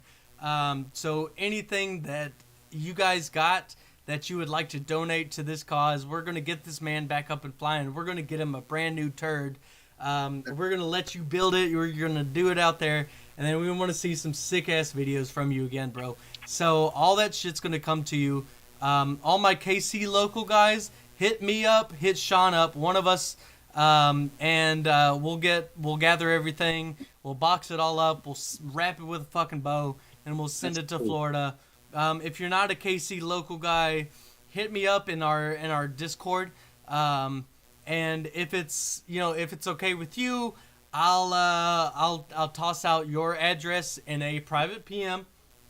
So anything that you guys got that you would like to donate to this cause, we're going to get this man back up and flying. We're going to get him a brand new turd. We're going to let you build it. You're going to do it out there. And then we want to see some sick-ass videos from you again, bro. So all that shit's going to come to you. All my KC local guys, hit me up, hit Sean up, one of us, and we'll gather everything. We'll box it all up. We'll wrap it with a fucking bow, and we'll send it to Florida. If you're not a KC local guy, hit me up in our Discord. And if it's okay with you, I'll toss out your address in a private PM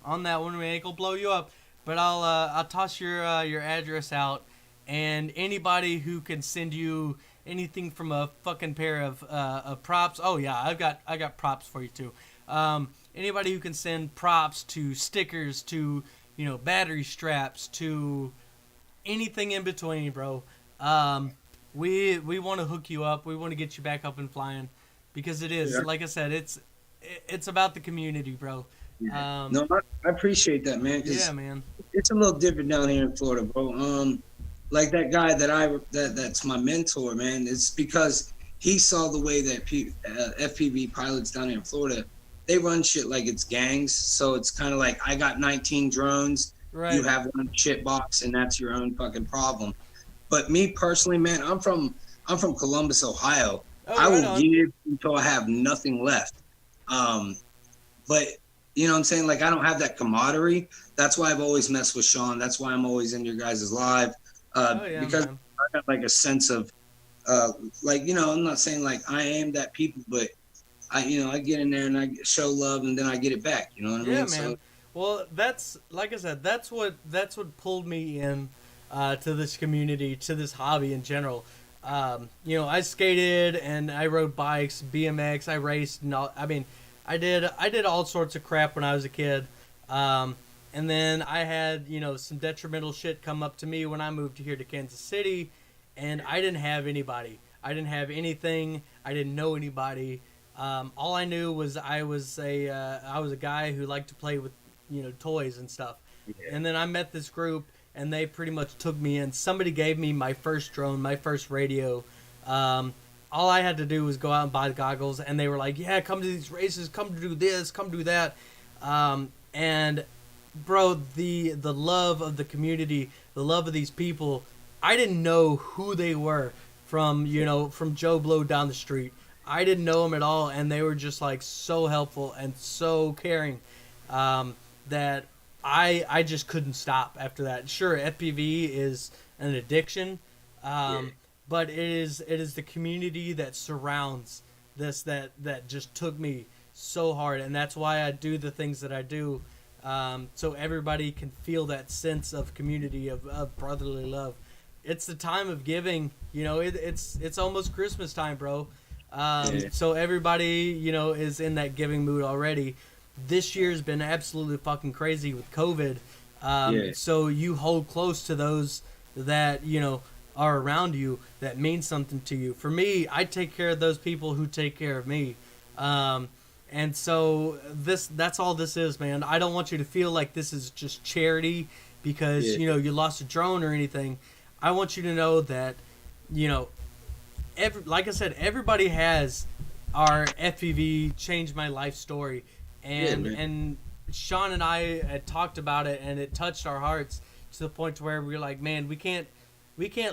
on that one. We ain't gonna blow you up, but I'll toss your address out, and anybody who can send you anything from a fucking pair of props. Oh yeah, I got props for you too. Anybody who can send props, to stickers, to battery straps, to anything in between, bro. We want to hook you up. We want to get you back up and flying, because it is, like I said, it's about the community, bro. No, I appreciate that, man. Yeah, man. It's a little different down here in Florida, bro. Like that guy that's my mentor, man. It's because he saw the way that FPV pilots down here in Florida, they run shit like it's gangs. So it's kind of like, I got 19 drones, you have one shit box, and that's your own fucking problem. But me personally, man, I'm from Columbus, Ohio. I will give until I have nothing left. But you know what I'm saying? Like, I don't have that camaraderie. That's why I've always messed with Sean. That's why I'm always in your guys' live. Because man, I got like a sense of, I'm not saying like I am that people, but I get in there and I show love, and then I get it back. You know what I mean? Yeah, man. So, well, that's, like I said, that's what pulled me in to this community, to this hobby in general. I skated and I rode bikes, BMX, I raced, and all. I mean, I did all sorts of crap when I was a kid. And then I had, some detrimental shit come up to me when I moved here to Kansas City, and I didn't have anybody. I didn't have anything. I didn't know anybody. All I knew was I was a guy who liked to play with, toys and stuff. Yeah. And then I met this group, and they pretty much took me in. Somebody gave me my first drone, my first radio. All I had to do was go out and buy the goggles, and they were like, yeah, come to these races, come do this, come do that. And bro, the love of the community, the love of these people, I didn't know who they were. from, you know, from Joe Blow down the street. I didn't know them at all, and they were just like so helpful and so caring that I just couldn't stop after that. Sure, FPV is an addiction, but it is the community that surrounds this that just took me so hard, and that's why I do the things that I do, so everybody can feel that sense of community, of brotherly love. It's the time of giving, you know. It's almost Christmas time, bro. So everybody, you know, is in that giving mood already. This year's been absolutely fucking crazy with COVID. So you hold close to those that, you know, are around you, that mean something to you. For me, I take care of those people who take care of me. And so that's all this is, man. I don't want you to feel like this is just charity because, you know, you lost a drone or anything. I want you to know that, you know, like I said, everybody has our FPV changed my life story. And Sean and I had talked about it, and it touched our hearts to the point where we were like, man, we can't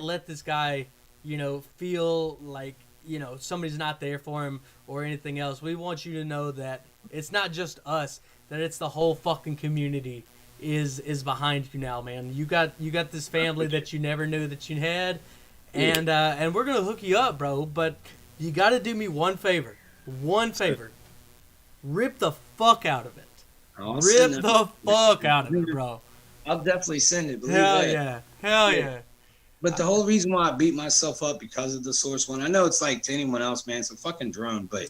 let this guy, you know, feel like, you know, somebody's not there for him or anything else. We want you to know that it's not just us, that it's the whole fucking community is behind you now, man. You got this family that you never knew that you had, and we're gonna hook you up, bro. But you got to do me one favor. Rip the fuck out of it. Rip the fuck out of it, bro. I'll definitely send it. Hell yeah. But the whole reason why I beat myself up because of the Source One, I know it's like to anyone else, man, it's a fucking drone. But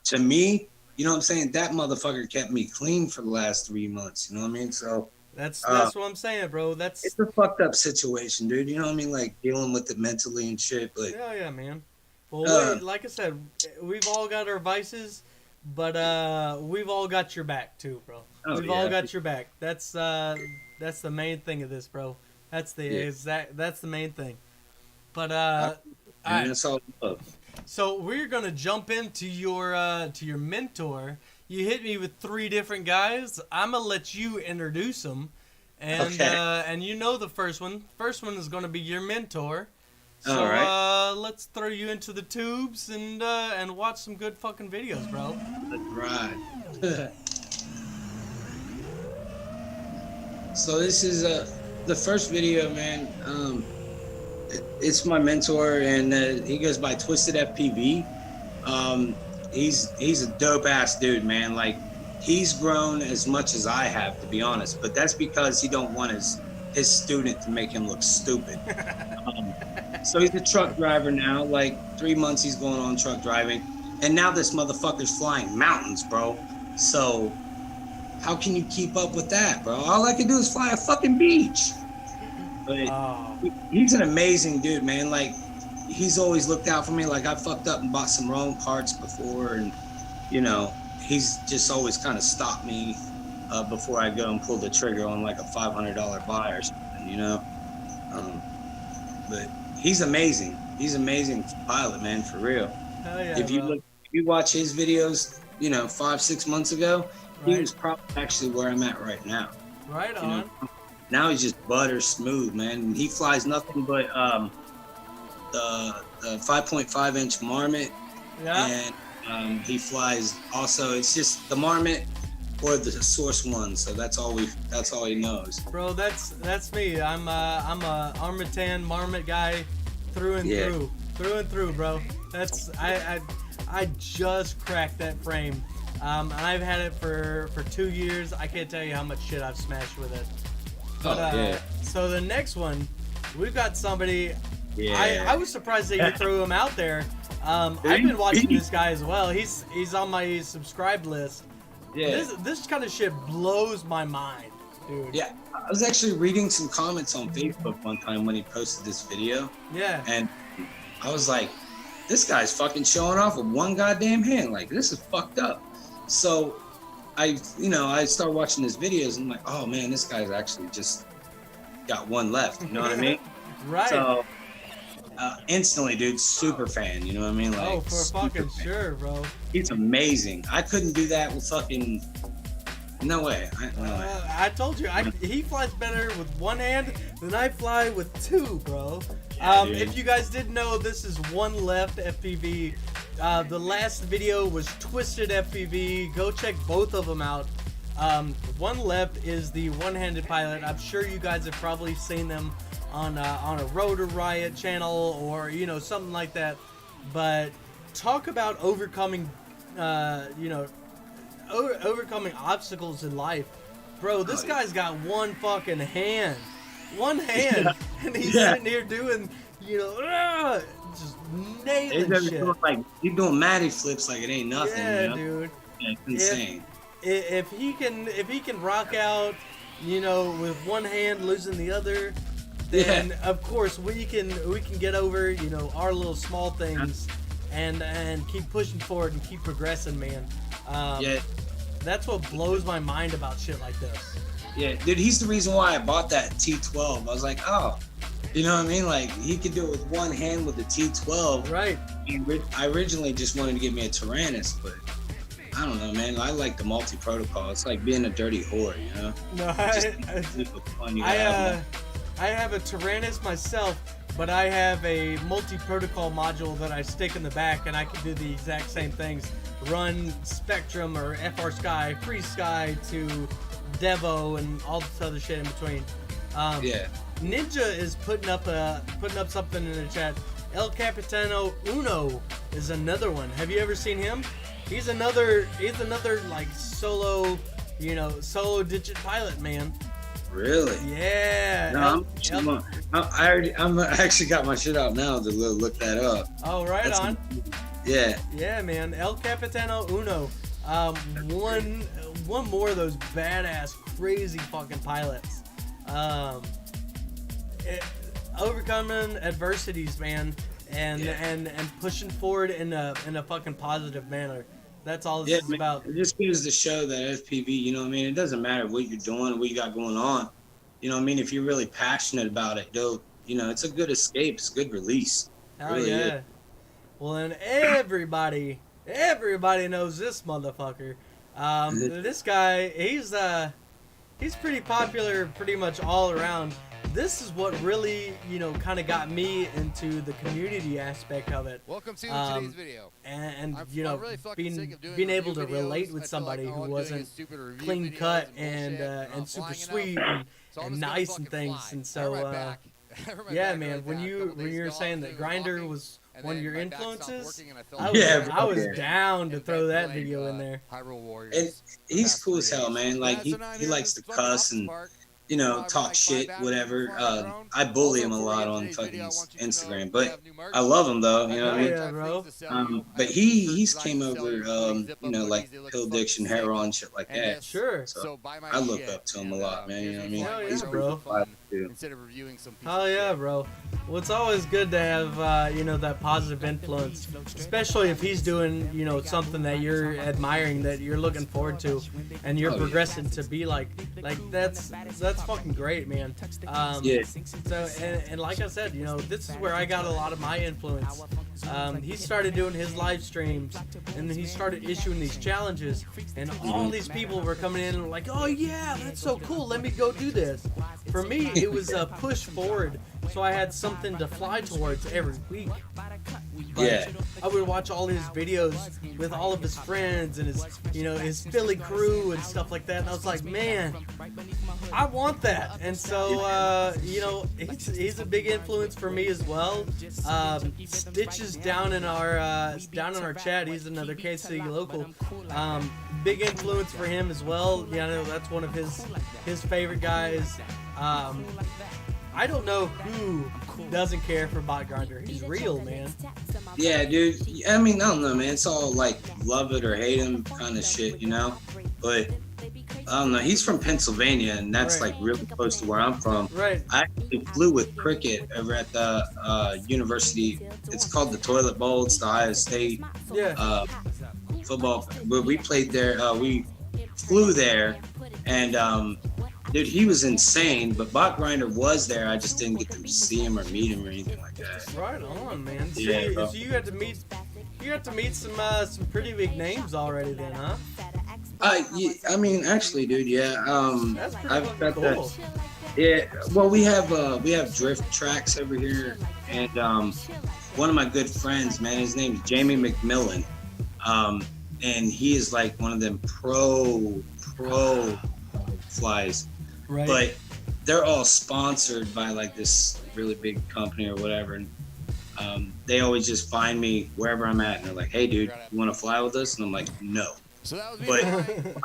to me, you know what I'm saying? That motherfucker kept me clean for the last 3 months. You know what I mean? So that's what I'm saying, bro. It's a fucked up situation, dude. You know what I mean? Like dealing with it mentally and shit. But yeah, man. Well, like I said, we've all got our vices, but we've all got your back too, bro. We've all got your back. That's the main thing of this, bro. That's the main thing. But that's all love. So we're gonna jump into your mentor. You hit me with 3 different guys. I'm gonna let you introduce them, and you know the first one. First one is gonna be your mentor. So all right. Let's throw you into the tubes and watch some good fucking videos, bro. Let's ride. So this is the first video, man. It's my mentor, and he goes by Twisted FPV. He's a dope ass dude, man. Like, he's grown as much as I have, to be honest. But that's because he don't want his student to make him look stupid. So he's a truck driver now. Like 3 months he's going on truck driving, and now this motherfucker's flying mountains, bro. So how can you keep up with that, bro? All I can do is fly a fucking beach. But he's an amazing dude, man. Like, he's always looked out for me. Like, I fucked up and bought some wrong parts before, and, you know, he's just always kind of stopped me before I go and pull the trigger on like a $500 buy or something, you know. But he's amazing. He's an amazing pilot, man, for real. Hell yeah, if you watch his videos, you know, 5-6 months ago, he was probably actually where I'm at right now. Right on. You know? Now he's just butter smooth, man. He flies nothing but the 5.5 inch Marmot, and he flies also. It's just the Marmot or the Source One. So that's all he knows. Bro, that's me. I'm a Armatan Marmot guy through and through, bro. That's I just cracked that frame. And I've had it for 2 years. I can't tell you how much shit I've smashed with it. But, so the next one, we've got somebody. I was surprised that you threw him out there. I've been watching this guy as well. He's on my subscribed list. Yeah. This kind of shit blows my mind, dude. Yeah, I was actually reading some comments on Facebook one time when he posted this video. Yeah. And I was like, this guy's fucking showing off with one goddamn hand. Like, this is fucked up. So I started watching his videos, and I'm like, oh man, this guy's actually just got one left. You know what I mean? Right. So instantly, dude, super fan. You know what I mean? Like, for fucking sure, bro. He's amazing. I couldn't do that with fucking. No way. I told you, he flies better with one hand than I fly with two, bro. If you guys didn't know, this is One Left FPV. The last video was Twisted FPV. Go check both of them out. One Left is the one-handed pilot. I'm sure you guys have probably seen them on a Rotor Riot channel or something like that. But talk about overcoming overcoming obstacles in life, bro. This guy's got one fucking hand, and he's sitting here doing just nailing shit. He's doing Matty flips like it ain't nothing. Yeah, dude. Yeah, it's insane. If he can rock out, with one hand losing the other, then of course we can get over our little small things and keep pushing forward and keep progressing, man. That's what blows my mind about shit like this. Yeah, dude, he's the reason why I bought that T12. I was like, oh, you know what I mean? Like, he could do it with one hand with the T12. Right. I originally just wanted to get me a Tyrannus, but I don't know, man. I like the multi-protocol. It's like being a dirty whore, No, I have a Tyrannus myself, but I have a multi-protocol module that I stick in the back, and I can do the exact same things. Run Spectrum or FR Sky, Free Sky to Devo and all this other shit in between. Ninja is putting up something in the chat. El Capitano Uno is another one. Have you ever seen him? He's another like solo digit pilot, man. Really? Yeah. No, I'm actually got my shit out now to look that up. Oh, right. That's on. Yeah. Yeah, man. El Capitano Uno. One more of those badass, crazy fucking pilots. Overcoming adversities, man, and pushing forward in a fucking positive manner. That's all this is about. It just goes to show that FPV, it doesn't matter what you're doing, what you got going on. If you're really passionate about it, it's a good escape. It's a good release. Oh, really yeah. Is. Well, and everybody knows this motherfucker. This guy, he's pretty popular pretty much all around. This is what really, kind of got me into the community aspect of it. Welcome to today's video. And really being able to relate with somebody who wasn't clean cut and super sweet and nice and things. And so, yeah, man, when you were saying that Grindr was one of your influences, I was down to throw that video in there. And he's cool as hell, man. Like he likes to cuss and talk shit, whatever. I bully him a lot on fucking Instagram, but I love him though. You know what I mean? Yeah, bro. But he's came over, like pill addiction, heroin, shit like that. Sure. So I look up to him a lot, man. You know what I mean? Hell yeah, he's bro. Instead of reviewing some. Oh yeah, bro. Well, it's always good to have that positive influence, especially if he's doing something that you're admiring, that you're looking forward to, and you're progressing to be like that's fucking great, man. So and like I said, this is where I got a lot of my influence. He started doing his live streams, and then he started issuing these challenges, and all these people were coming in and like, oh yeah, that's so cool, let me go do this. For me, it was a push forward, so I had something to fly towards every week. But I would watch all his videos with all of his friends and his Philly crew and stuff like that, and I was like, man, I want that. And so he's a big influence for me as well. Stitches down in our chat, he's another KC local. Big influence for him as well. I know that's one of his favorite guys. I don't know who doesn't care for Bot Grinder. He's real, man. Yeah, dude. I mean, I don't know, man. It's all like love it or hate him kind of shit, But I don't know. He's from Pennsylvania, and that's like really close to where I'm from. Right. I actually flew with Cricket over at the university. It's called the Toilet Bowl. It's the Ohio State football. But we played there. We flew there, and dude, he was insane. But Bot Grinder was there. I just didn't get to see him or meet him or anything like that. Right on, man. So, Yeah, so you got to meet some pretty big names already, then, huh? I mean, actually, dude, yeah. That's pretty I've got cool. Yeah, well, we have drift tracks over here And one of my good friends, man, his name is Jamie McMillan. And he is like one of them pro flies. Right. But they're all sponsored by like this really big company or whatever. And they always just find me wherever I'm at. And they're like, hey, dude, you want to fly with us? And I'm like, no. So that was me. But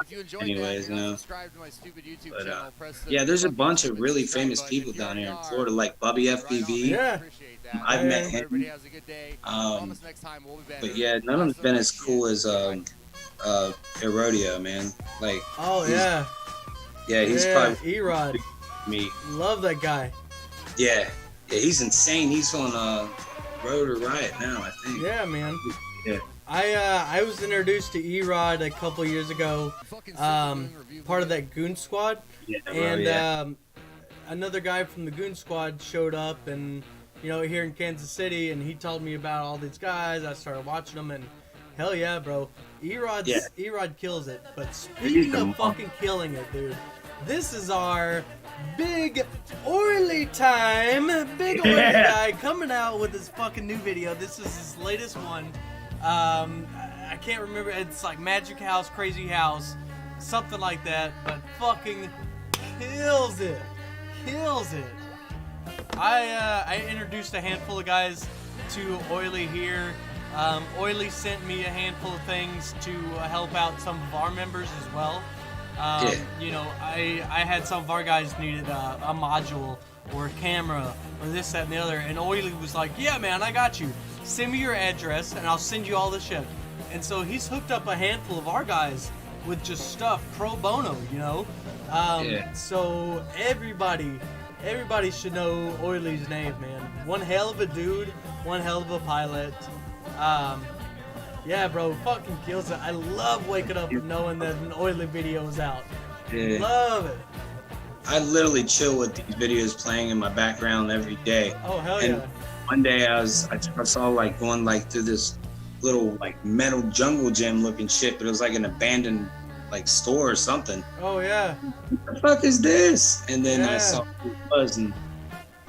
If you enjoyed anyways, that, you know. subscribe to my stupid YouTube But, channel. Press the yeah, there's a button bunch with of the really subscribe famous button people if you're down here in not. Florida, like Bubby FPV. Yeah. Appreciate that. I've met him. Everybody has a good day. Promise next time we'll be better. But yeah, none of them's been as cool as Erodia, man. Like, Oh yeah. yeah, he's Yeah, probably Erod. me. Love that guy. Yeah, he's insane. He's on Rotor Riot now, I think. Yeah, man. Yeah. I was introduced to Erod a couple years ago, part of that Goon Squad, Yeah, bro, and yeah. another guy from the Goon Squad showed up, and here in Kansas City, and he told me about all these guys. I started watching them, and hell yeah, bro, Erod kills it. But speaking of fucking killing it, dude, this is our big oily time. Big oily guy coming out with his fucking new video. This is his latest one. I can't remember. It's like Magic House, Crazy House, something like that. But fucking kills it. Kills it. I introduced a handful of guys to Oily here. Oily sent me a handful of things to help out some of our members as well. I had some of our guys needed a module or a camera or this, that, and the other, and Oily was like, yeah, man, I got you. Send me your address, and I'll send you all the shit. And so he's hooked up a handful of our guys with just stuff pro bono, So everybody should know Oily's name, man. One hell of a dude, one hell of a pilot. Yeah, bro, fucking kills it. I love waking up and knowing that an Oily video is out. Yeah. Love it. I literally chill with these videos playing in my background every day. Oh, hell And yeah. one day I saw like going like through this little like metal jungle gym looking shit, but it was like an abandoned like store or something. Oh, yeah. What the fuck is this? And then I Yeah. saw who it was, and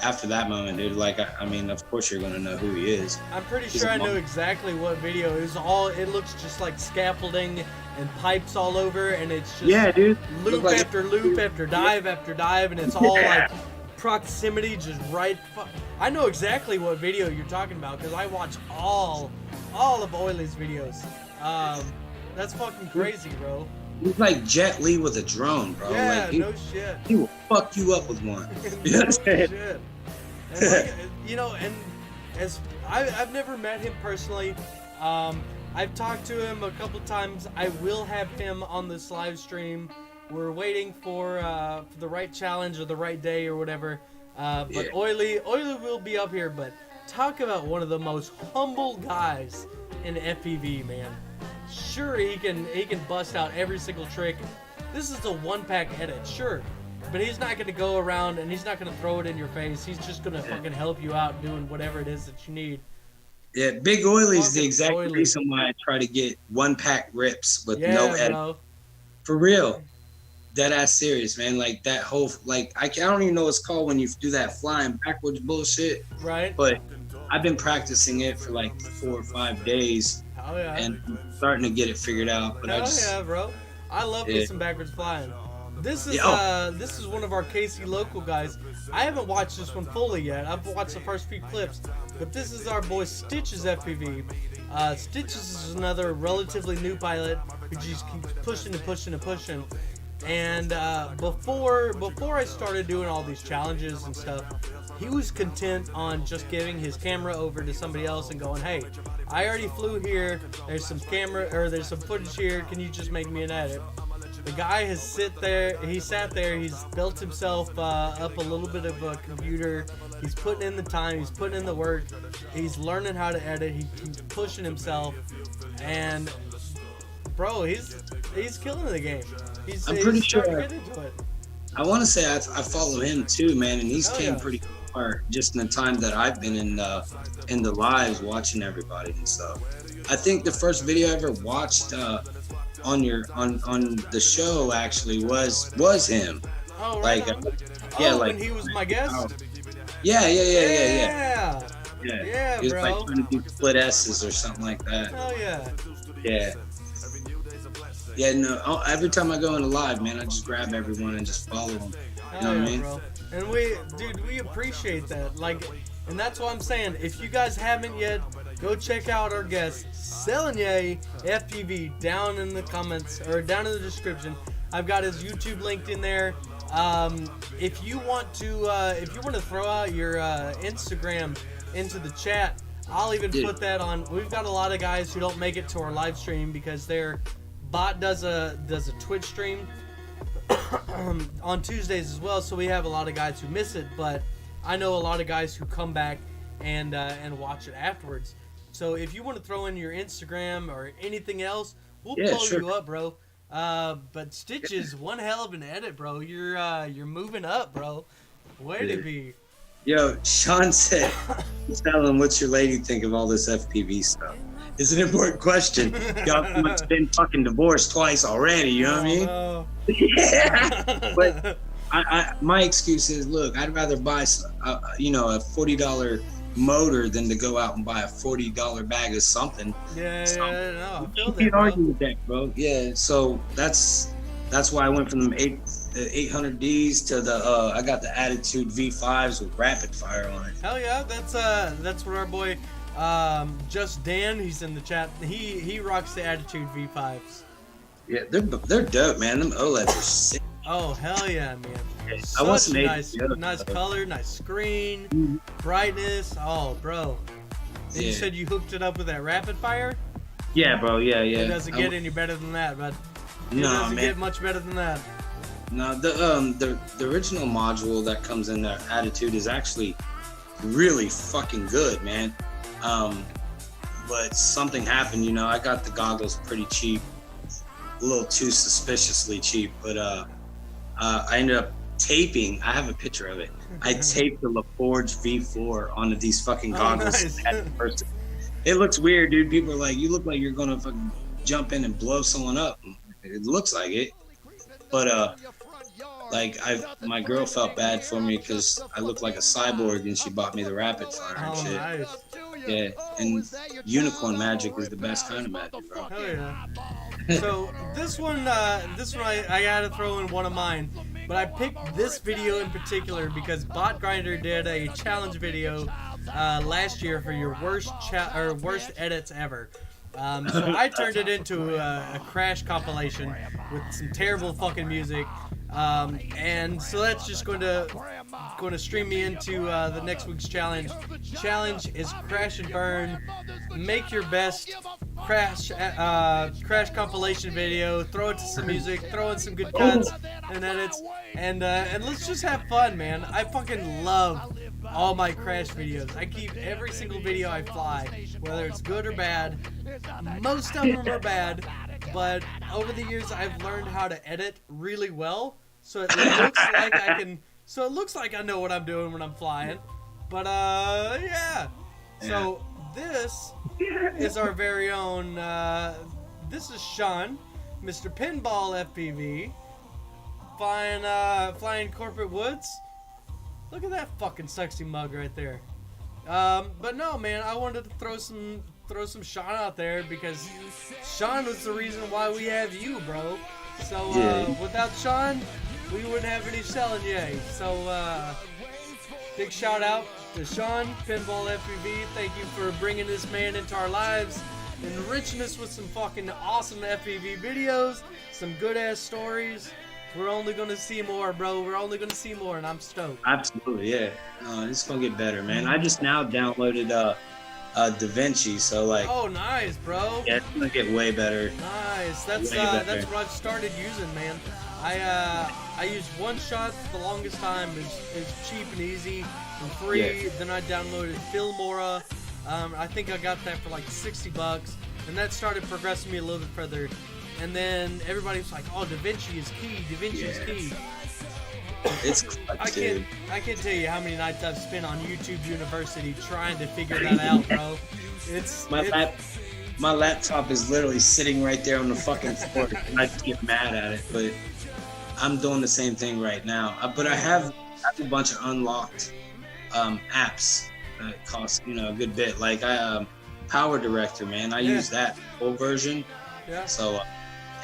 after that moment, dude, like I mean, of course you're gonna know who he is. I'm pretty He's sure a I know monk. exactly what video. It looks just like scaffolding and pipes all over, and it's just Yeah, dude. loop Look like after loop after dive, and it's all like proximity, just right. I know exactly what video you're talking about because I watch all of Oily's videos. That's fucking crazy, bro. He's like Jet Li with a drone, bro. Yeah, like, no shit. he will fuck you up with one. You know what I'm No saying? shit. And like, and as I've never met him personally. I've talked to him a couple times. I will have him on this live stream. We're waiting for the right challenge or the right day or whatever. But Yeah. Oily will be up here. But talk about one of the most humble guys in FPV, man. Sure, he can bust out every single trick. This is a one-pack edit, sure. But he's not going to go around and he's not going to throw it in your face. He's just going to fucking help you out doing whatever it is that you need. Yeah, Big Oily's the Fucking exact Oily. reason why I try to get one-pack rips with Yeah, no edit. bro. For real. Dead ass serious, man. Like that whole, like, I don't even know what it's called when you do that flying backwards bullshit. Right? But I've been practicing it for like 4 or 5 days Oh, yeah. and I'm starting to get it figured out. But I Hell just, yeah, bro. I love me Yeah. some backwards flying. This is Yeah. this is one of our KC local guys. I haven't watched this one fully yet. I've watched the first few clips, but this is our boy Stitches FPV. Stitches is another relatively new pilot who just keeps pushing and pushing and pushing. And before I started doing all these challenges and stuff, he was content on just giving his camera over to somebody else and going, "Hey, I already flew here. There's some footage here. Can you just make me an edit?" The guy has sat there. He's built himself up a little bit of a computer. He's putting in the time. He's putting in the work. He's learning how to edit. He's pushing himself, and bro, he's killing the game. I'm pretty sure- starting to get into it. I want to say I follow him too, man, and he's Oh, came yeah. pretty far just in the time that I've been in the lives watching everybody and stuff. I think the first video I ever watched on the show actually was him. Oh, Like, right on. yeah, Oh, like when he was my guest. yeah. Yeah, He was bro. like trying to do split S's or something like that. Hell yeah. Yeah. Yeah, no. Every time I go into live, man, I just grab everyone and just follow them. You know what I mean? Bro. And we appreciate that. Like, and that's what I'm saying. If you guys haven't yet, go check out our guest, Sellinyay FPV, down in the comments or down in the description. I've got his YouTube linked in there. If you want to throw out your Instagram into the chat, I'll even put that on. We've got a lot of guys who don't make it to our live stream because their bot does a Twitch stream on Tuesdays as well, so we have a lot of guys who miss it, but I know a lot of guys who come back and watch it afterwards. So if you want to throw in your Instagram or anything else, we'll blow you up, bro. But Stitch is one hell of an edit, bro. You're moving up, bro. Way to be. Yo, Sean said, tell him what's your lady think of all this FPV stuff. It's an important question. Y'all must have been fucking divorced twice already, you know what I mean? Yeah. But my excuse is, look, I'd rather buy, a $40 motor than to go out and buy a $40 bag of something. Yeah, no, I feel You that, can't bro. argue with that, bro. Yeah, so that's why I went from them 800Ds to the I got the Attitude V5s with rapid fire on it. Hell yeah, that's what our boy Just Dan, he's in the chat. He rocks the Attitude V5s. Yeah, they're dope, man. Them OLEDs are sick. Oh hell yeah, man! I Such want some nice HBO, color, nice screen, brightness. Oh, bro. And you Yeah. said you hooked it up with that rapid fire? Yeah, bro. Yeah. It doesn't get any better than that, but it doesn't get much better than that. No, the original module that comes in the Attitude is actually really fucking good, man. But something happened, you know. I got the goggles pretty cheap, a little too suspiciously cheap, but I ended up taping. I have a picture of it. I taped the LaForge V4 onto these fucking goggles. Nice. It looks weird, dude. People are like, "You look like you're gonna fucking jump in and blow someone up." It looks like it, but my girl felt bad for me because I look like a cyborg, and she bought me the rapid fire and shit. Nice. Yeah, and unicorn magic is the best kind of magic, bro. Hell yeah. So this one I gotta throw in one of mine, but I picked this video in particular because Bot Grinder did a challenge video last year for your worst edits ever. So I turned it into a crash compilation with some terrible fucking music, and so that's just going to stream me into the next week's challenge. Challenge is crash and burn. Make your best crash compilation video. Throw it to some music. Throw in some good cuts and edits, and let's just have fun, man. I fucking love all my crash videos. I keep every single video I fly, whether it's good or bad. Most of them are bad, but over the years I've learned how to edit really well, so it looks like I can. So it looks like I know what I'm doing when I'm flying. But yeah. So this is our very own. This is Sean, Mr. Pinball FPV, flying corporate woods. Look at that fucking sexy mug right there. But no, man, I wanted to throw some Sean out there because Sean was the reason why we have you, bro. So without Sean, we wouldn't have any Sellinyay. So big shout out to Sean, Pinball FPV. Thank you for bringing this man into our lives, enriching us with some fucking awesome FPV videos, some good ass stories. We're only gonna see more, bro. We're only gonna see more, and I'm stoked. Absolutely, yeah. No, it's gonna get better, man. I just now downloaded DaVinci, so like. Oh, nice, bro. Yeah, it's gonna get way better. Nice. That's better. what I've started using, man. I used One Shot for the longest time. It's cheap and easy and free. Yeah. Then I downloaded Filmora. I think I got that for like $60, and that started progressing me a little bit further. And then everybody was like, "Oh, DaVinci is key. DaVinci is key." It's clutch, dude. I can't tell you how many nights I've spent on YouTube University trying to figure that out, bro. My laptop is literally sitting right there on the fucking floor. I get mad at it, but I'm doing the same thing right now. But I have a bunch of unlocked apps that cost, you know, a good bit. Like I Power Director, man, I use that full version. Yeah. So,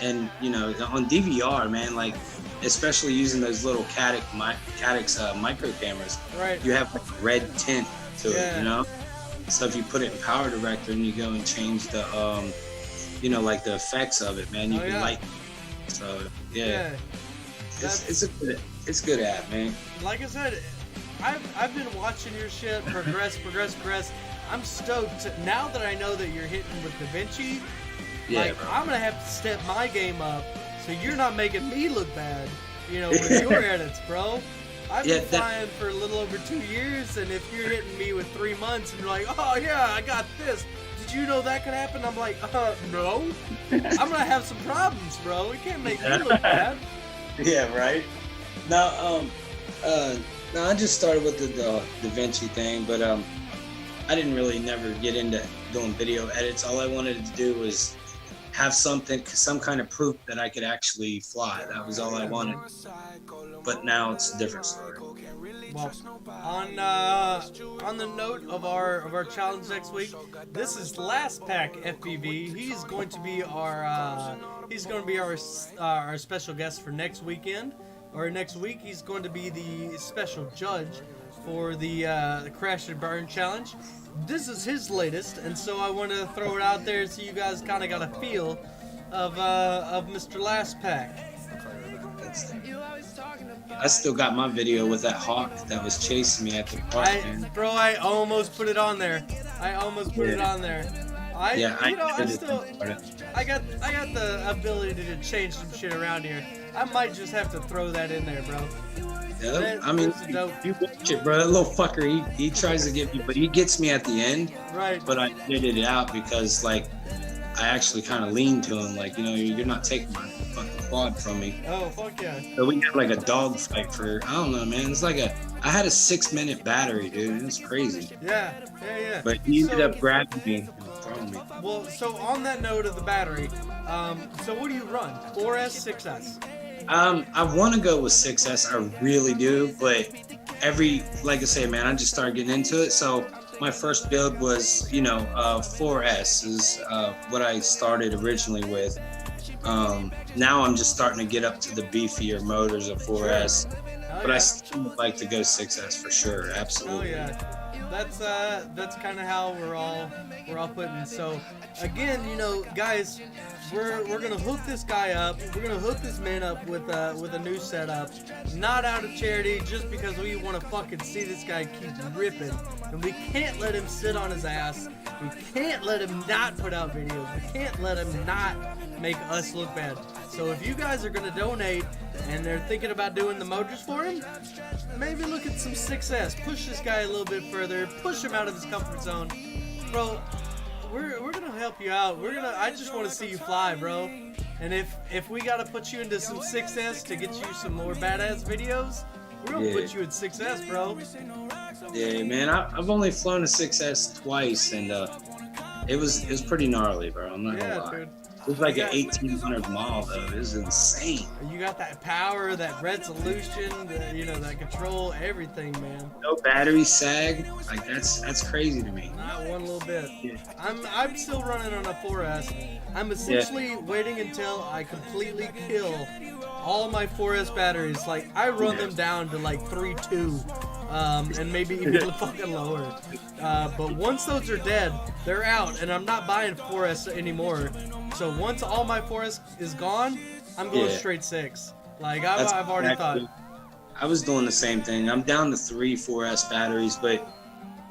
and you know, on DVR, man, like especially using those little Cadix micro cameras, Right. you have like a red tint to it, you know. So if you put it in Power Director and you go and change the, you know, like the effects of it, man, you can light. So yeah. It's good app, man. Like I said, I've been watching your shit progress. I'm stoked now that I know that you're hitting with DaVinci. Yeah, like, bro. I'm gonna have to step my game up so you're not making me look bad, you know, with your edits, bro. I've been flying for a little over 2 years, and if you're hitting me with 3 months and you're like, oh yeah, I got this. Did you know that could happen? I'm like, no. I'm gonna have some problems, bro. You can't make me look bad. Yeah, right. No, I just started with the DaVinci thing, but I didn't really never get into doing video edits. All I wanted to do was have some kind of proof that I could actually fly. That was all I wanted. But now it's a different story. Well, on the note of our challenge next week, this is Last Pack FPV. He's going to be our special guest for next weekend, or next week. He's going to be the special judge for the Crash and Burn challenge. This is his latest, and so I want to throw it out there so you guys kind of got a feel of Mr. Last Pack. I still got my video with that hawk that was chasing me at the park, man. Bro, I almost put it on there. I got the ability to change some shit around here. I might just have to throw that in there, bro. Yeah, I mean, you watch it, bro. That little fucker, he tries to get me, but he gets me at the end. Right. But I edited it out because, like, I actually kind of leaned to him, like, you know, you're not taking my fucking quad from me. Oh, fuck yeah. So we had like a dog fight for, I don't know, man. It's like I had a 6-minute battery, dude. It was crazy. Yeah. But he ended up grabbing me and throwing me. Well, so on that note of the battery, so what do you run? 4S, 6S? I want to go with 6S, I really do, but like I say, man, I just started getting into it. So my first build was, you know, 4S is what I started originally with. Now I'm just starting to get up to the beefier motors of 4S, but I still would like to go 6S for sure, absolutely. Oh yeah. That's kind of how we're all putting. So again, you know, guys, we're gonna hook this guy up. We're gonna hook this man up with a new setup, not out of charity, just because we want to fucking see this guy keep ripping, and we can't let him sit on his ass. We can't let him not put out videos. We can't let him not make us look bad. So if you guys are gonna donate and they're thinking about doing the motors for him, maybe look at some 6S. Push this guy a little bit further. Push him out of his comfort zone, bro. We're gonna help you out. I just want to see you fly, bro. And if we gotta put you into some 6S to get you some more badass videos, we're gonna put you in 6S, bro. Yeah, man. I've only flown a 6S twice, and it was pretty gnarly, bro. I'm not gonna lie. Dude. It was like an 1,800 mile though. It was insane. You got that power, that resolution, that control, everything, man. No battery sag. Like that's crazy to me. Not one little bit. Yeah. I'm still running on a 4S. I'm essentially waiting until I completely kill all my 4S batteries. Like I run them down to like 3.2, and maybe even fucking lower. But once those are dead, they're out, and I'm not buying 4S anymore. So once all my 4S is gone, I'm going straight 6. Like I've already thought. I was doing the same thing. I'm down to 3 4S batteries, but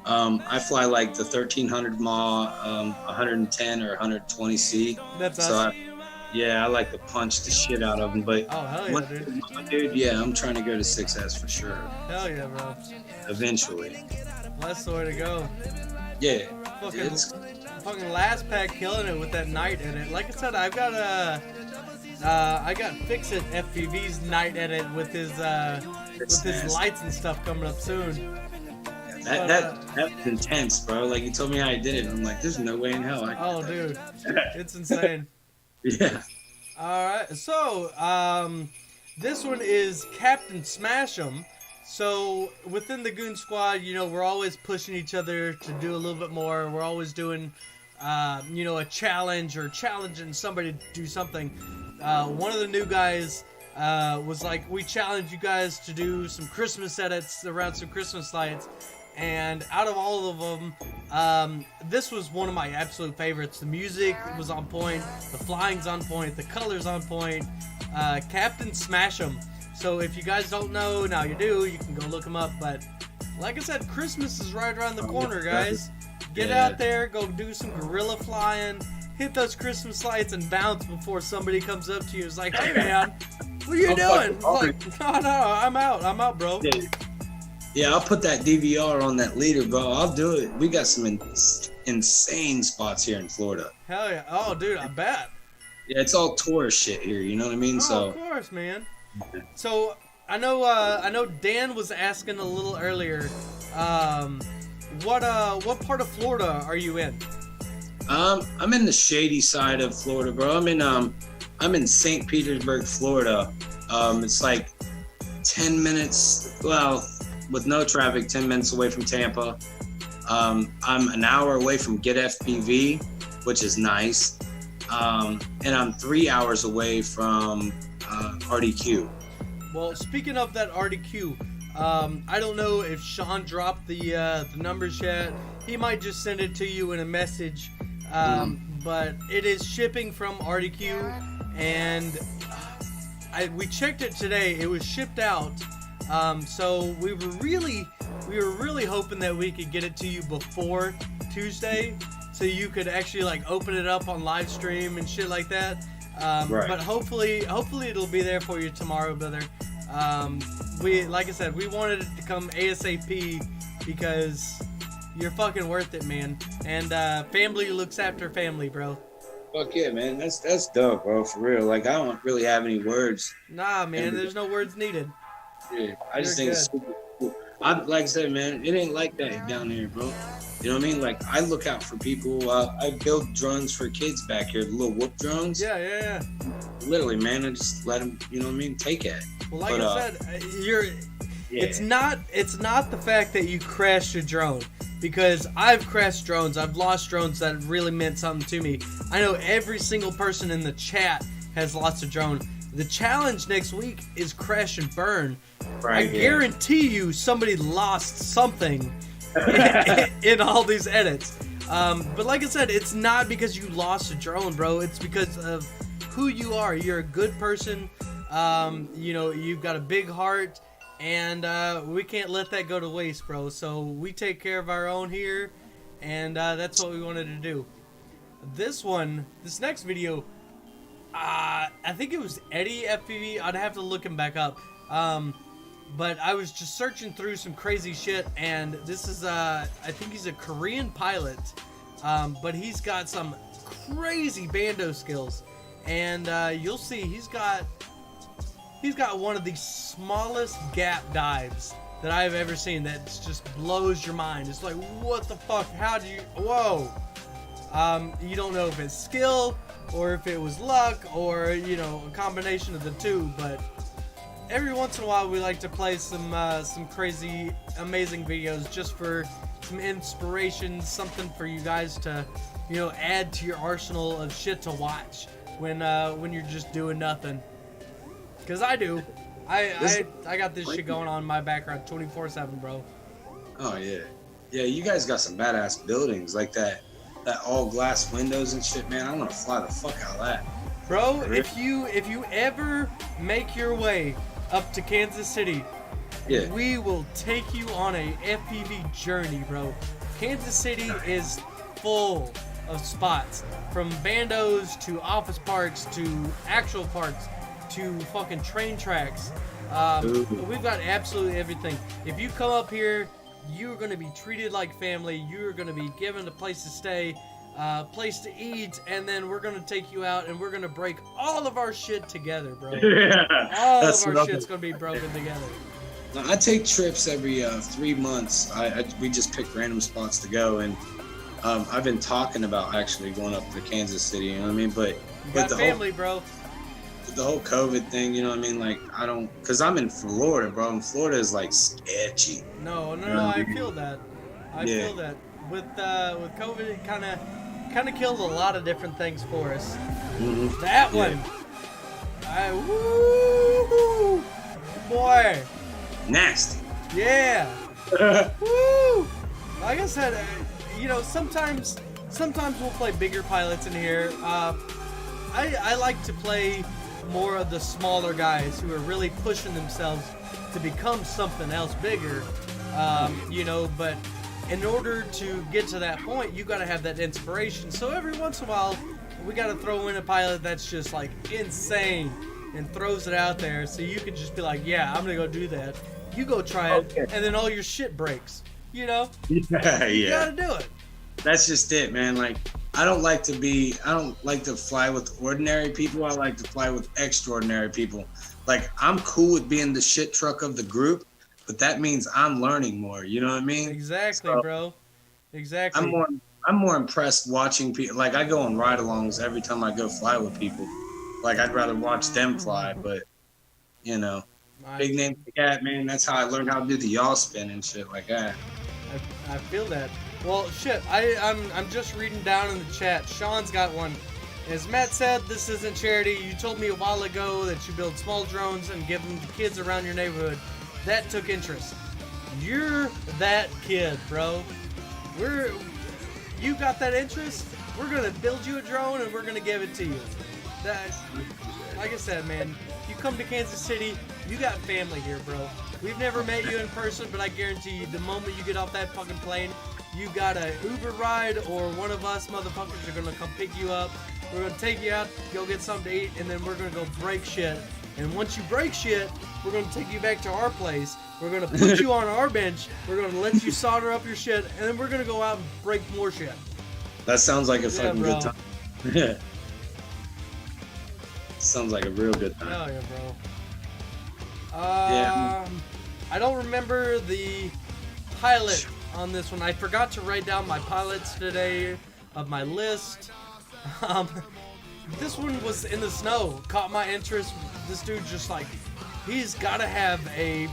I fly like the 1,300 mAh, 110 or 120C. That's so us. I like to punch the shit out of them. But oh hell yeah, dude, yeah, I'm trying to go to 6S for sure. Hell yeah, bro. Eventually. That's the way to go. Yeah. Fucking Last Pack killing it with that night edit. Like I said, I got Fix-It FPV's night edit with his lights and stuff coming up soon. That was intense, bro. Like he told me how I did it. I'm like, there's no way in hell I can. Oh, dude, it's insane. Yeah. All right, so this one is Captain Smash'em. So within the Goon Squad, you know, we're always pushing each other to do a little bit more. We're always doing, you know, a challenge or challenging somebody to do something. One of the new guys was like, we challenge you guys to do some Christmas edits around some Christmas lights. And out of all of them, this was one of my absolute favorites. The music was on point, the flying's on point, the color's on point. Captain Smash 'em. So if you guys don't know, now you do, you can go look them up. But like I said, Christmas is right around the corner, guys. Get out there, go do some gorilla flying, hit those Christmas lights and bounce before somebody comes up to you and is like, hey man, what are you doing? Like, no, I'm out, bro. Yeah, I'll put that DVR on that leader, bro. I'll do it. We got some insane spots here in Florida. Hell yeah. Oh, dude, I bet. Yeah, it's all tourist shit here, you know what I mean? Oh, of course, man. So I know Dan was asking a little earlier, what part of Florida are you in? I'm in the shady side of Florida, bro. I'm in St. Petersburg, Florida. It's like 10 minutes, well, with no traffic, 10 minutes away from Tampa. I'm an hour away from Get FPV, which is nice. And I'm 3 hours away from RDQ. Well, speaking of that RDQ, I don't know if Sean dropped the numbers yet. He might just send it to you in a message. But it is shipping from RDQ, and we checked it today. It was shipped out. So we were really hoping that we could get it to you before Tuesday, so you could actually like open it up on live stream and shit like that. Right. But hopefully it'll be there for you tomorrow, brother. Like I said, we wanted it to come ASAP because you're fucking worth it, man. And family looks after family, bro. Fuck yeah, man. That's dope, bro. For real. Like, I don't really have any words. Nah, man. There's no words needed. Yeah, I just think it's super cool. Like I said, man, it ain't like that down here, bro. You know what I mean? Like, I look out for people. I build drones for kids back here, the little whoop drones. Yeah. Literally, man, I just let them, you know what I mean, take it. Well, like I said, it's not the fact that you crashed a drone, because I've crashed drones. I've lost drones that really meant something to me. I know every single person in the chat has lost a drone. The challenge next week is crash and burn. Right, I guarantee you somebody lost something in all these edits. But like I said, it's not because you lost a drone, bro. It's because of who you are. You're a good person. You know, you've got a big heart, and we can't let that go to waste, bro. So we take care of our own here, and that's what we wanted to do. This next video, I think it was Eddie FPV. I'd have to look him back up. But I was just searching through some crazy shit, and this is I think he's a Korean pilot, but he's got some crazy bando skills, and you'll see he's got one of the smallest gap dives that I've ever seen. That just blows your mind. It's like, what the fuck? How do you? Whoa! You don't know if it's skill or if it was luck or, you know, a combination of the two, but every once in a while we like to play some crazy, amazing videos just for some inspiration, something for you guys to, you know, add to your arsenal of shit to watch when you're just doing nothing. Cause I do. I got this shit going on in my background 24/7, bro. Oh yeah. Yeah, you guys got some badass buildings like that all glass windows and shit, man. I want to fly the fuck out of that. Bro, if you ever make your way up to Kansas City, yeah, we will take you on a FPV journey, bro. Kansas City is full of spots, from bandos to office parks to actual parks to fucking train tracks. We've got absolutely everything. If you come up here, you're going to be treated like family. You're going to be given a place to stay, place to eat, and then we're going to take you out and we're going to break all of our shit together, bro. All of our shit's going to be broken together. I take trips every 3 months. We just pick random spots to go, and I've been talking about actually going up to Kansas City, you know what I mean? But you got family, bro. the whole COVID thing, you know what I mean? Like, I don't, cause I'm in Florida, bro, and Florida is like sketchy. No, You know what I I mean? feel that. I Yeah. feel that. With COVID, it kind of killed a lot of different things for us. Mhm. That one, woo, boy, Nasty. yeah, woo. Like I said, you know, sometimes we'll play bigger pilots in here. I like to play more of the smaller guys who are really pushing themselves to become something else bigger. You know, but in order to get to that point, you got to have that inspiration. So every once in a while, we got to throw in a pilot that's just like insane and throws it out there, so you can just be like, yeah, I'm gonna go do that. You go try it, and then all your shit breaks. You know, Yeah, you yeah. gotta do it. That's just it, man. Like, I don't like to fly with ordinary people. I like to fly with extraordinary people. Like, I'm cool with being the shit truck of the group, but that means I'm learning more. You know what I mean? Exactly, So, bro. Exactly. I'm more impressed watching people. Like, I go on ride-alongs every time I go fly with people. Like, I'd rather watch them fly, but you know, big name like that, man. That's how I learned how to do the yaw spin and shit like that. I feel that. Well, shit, I'm just reading down in the chat. Sean's got one. As Matt said, this isn't charity. You told me a while ago that you build small drones and give them to kids around your neighborhood. That took interest. You're that kid, bro. You got that interest? We're gonna build you a drone and we're gonna give it to you. That, like I said, man, you come to Kansas City, you got family here, bro. We've never met you in person, but I guarantee you, the moment you get off that fucking plane, you got a Uber ride, or one of us motherfuckers are gonna come pick you up. We're gonna take you out, go get something to eat, and then we're gonna go break shit. And once you break shit, we're gonna take you back to our place. We're gonna put you on our bench. We're gonna let you solder up your shit, and then we're gonna go out and break more shit. That sounds like a fucking bro. good time. Yeah. Sounds like a real good time. Hell yeah, bro. Yeah. I don't remember the pilot on this one. I forgot to write down my pilots today of my list. This one was in the snow. Caught my interest. This dude just like, he's got to have a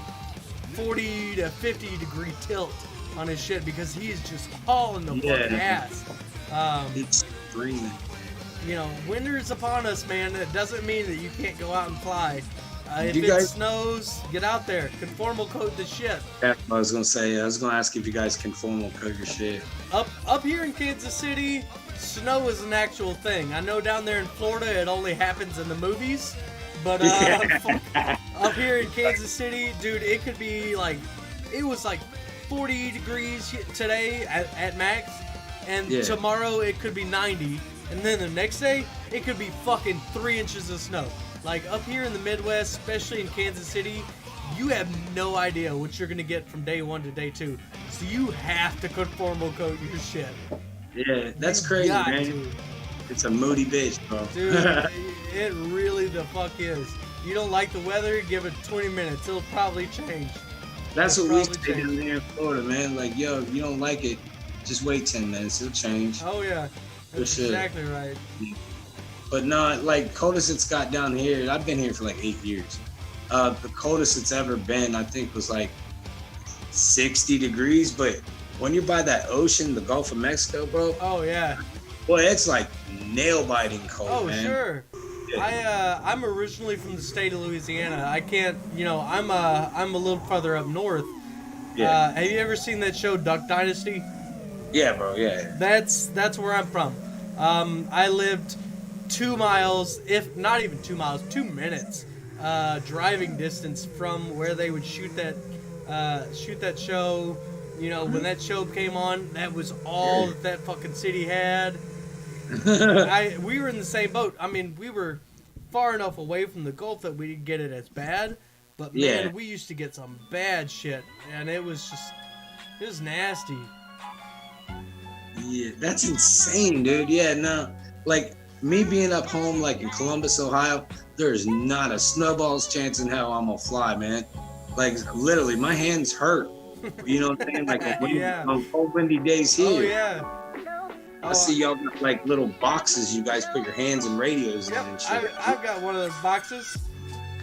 40 to 50 degree tilt on his shit because he's just hauling the fucking ass. It's freezing. You know, winter's upon us, man. It doesn't mean that you can't go out and fly. If You it guys- snows, get out there. Conformal coat the shit. That's what I was gonna say. I was gonna ask if you guys can formal coat your shit. Up here in Kansas City, snow is an actual thing. I know down there in Florida it only happens in the movies, but up here in Kansas City, dude, it could be like, it was like 40 degrees today at max, and tomorrow it could be 90, and then the next day it could be fucking 3 inches of snow. Like up here in the Midwest, especially in Kansas City, you have no idea what you're gonna get from day 1 to day 2. So you have to conformal coat your shit. Yeah, that's You crazy, got man. to. It's a moody bitch, bro. Dude, it really the fuck is. You don't like the weather, give it 20 minutes. It'll probably change. That's It'll what we probably say change. down there in Florida, man. Like, yo, if you don't like it, just wait 10 minutes. It'll change. Oh yeah, that's For sure. exactly right. But no, like, coldest it's got down here, I've been here for like 8 years. The coldest it's ever been, I think, was like 60 degrees. But when you're by that ocean, the Gulf of Mexico, bro, Oh yeah. boy, it's like nail-biting cold, Oh man. sure. I'm originally from the state of Louisiana. I can't, you know, I'm a little further up north. Yeah. Have you ever seen that show Duck Dynasty? Yeah, bro, yeah. That's where I'm from. I lived 2 miles, if not even 2 miles, 2 minutes driving distance from where they would shoot that show. You know, when that show came on, that was all that fucking city had. We were in the same boat. I mean, we were far enough away from the Gulf that we didn't get it as bad. But man, Yeah. we used to get some bad shit, and it was nasty. Yeah, that's insane, dude. Yeah, no, like me being up home, like in Columbus, Ohio, there's not a snowball's chance in hell I'm gonna fly, man. Like literally, my hands hurt. You know what I'm saying? Like Yeah. on cold, windy days here. Oh yeah. I see y'all got like little boxes you guys put your hands and radios in Yep, and shit. I've got one of those boxes.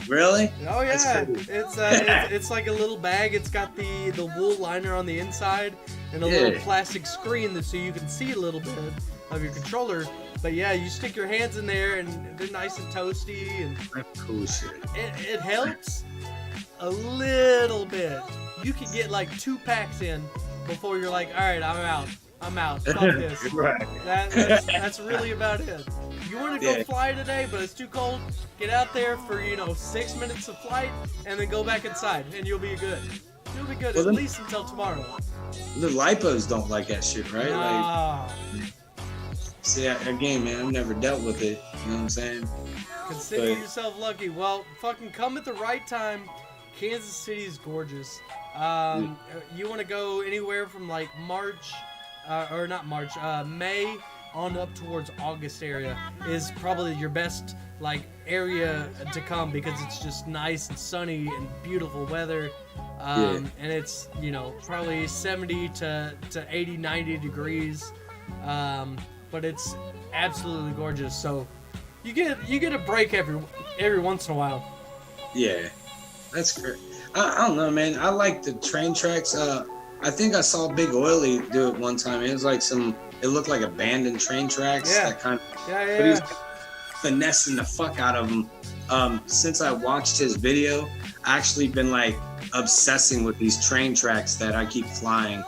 Really? Oh That's yeah, cool. it's like a little bag. It's got the wool liner on the inside and a little plastic screen so you can see a little bit of your controller. But yeah, you stick your hands in there and they're nice and toasty, and That's cool shit. it helps a little bit. You can get like 2 packs in before you're like, all right, I'm out. Fuck this. Right. That's really about it. You want to go Yeah. fly today, but it's too cold, get out there for 6 minutes of flight, and then go back inside, and you'll be good. You'll be good Well, at then- least until tomorrow. The lipos don't like that shit, right? Like, Nah, see, again, man, I've never dealt with it. You know what I'm saying? consider but- yourself lucky. Well, fucking come at the right time. Kansas City is gorgeous. You want to go anywhere from like March, or not March, May on up towards August area is probably your best like area to come, because it's just nice and sunny and beautiful weather. And it's probably 70 to 80, 90 degrees, but it's absolutely gorgeous. So you get a break every once in a while. Yeah, that's great. I don't know, man. I like the train tracks. I think I saw Big Oily do it one time. It was like it looked like abandoned train tracks. Yeah. That kind of, Yeah, but he's yeah. finessing the fuck out of them. Since I watched his video, I actually been like obsessing with these train tracks that I keep flying,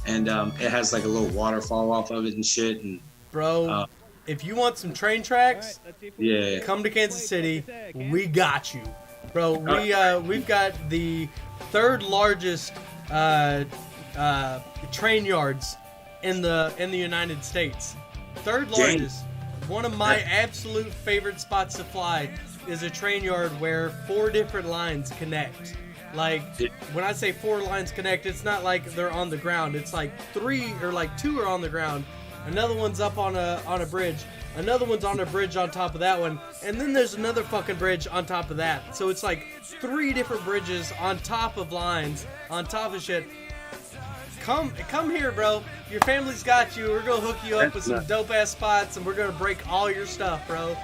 and it has like a little waterfall off of it and shit. And Bro, if you want some train tracks, yeah, come to Kansas City. We got you, bro. We've got the 3rd largest train yards in the United States. 3rd largest. One of my absolute favorite spots to fly is a train yard where 4 different lines connect. Like, when I say 4 lines connect, it's not like they're on the ground. It's like 3 or like 2 are on the ground. Another one's up on a bridge. Another one's on a bridge on top of that one. And then there's another fucking bridge on top of that. So it's like 3 different bridges on top of lines, on top of shit. Come here, bro. Your family's got you. We're gonna hook you up with some dope ass spots, and we're gonna break all your stuff, bro.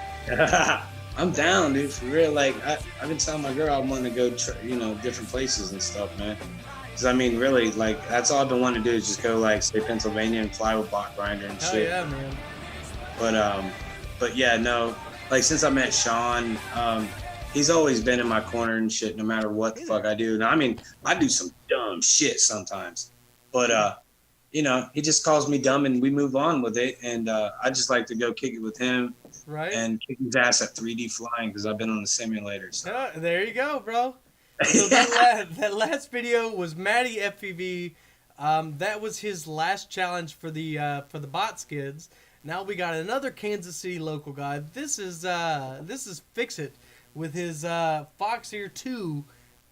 I'm down, dude, for real. Like, I've been telling my girl I want to go, different places and stuff, man. Because, I mean, really, like, that's all I've been wanting to do is just go, like, say, Pennsylvania and fly with Bot Grinder and Hell shit. yeah, man. But yeah, no, like, since I met Sean, he's always been in my corner and shit, no matter what the fuck I do. Now, I mean, I do some dumb shit sometimes, but, he just calls me dumb and we move on with it. And I just like to go kick it with him. Right? And kick his ass at 3D flying because I've been on the simulators. There you go, bro. So that last video was Matty FPV. That was his last challenge for the bot skids. Now we got another Kansas City local guy. This is Fix It with his Fox Ear 2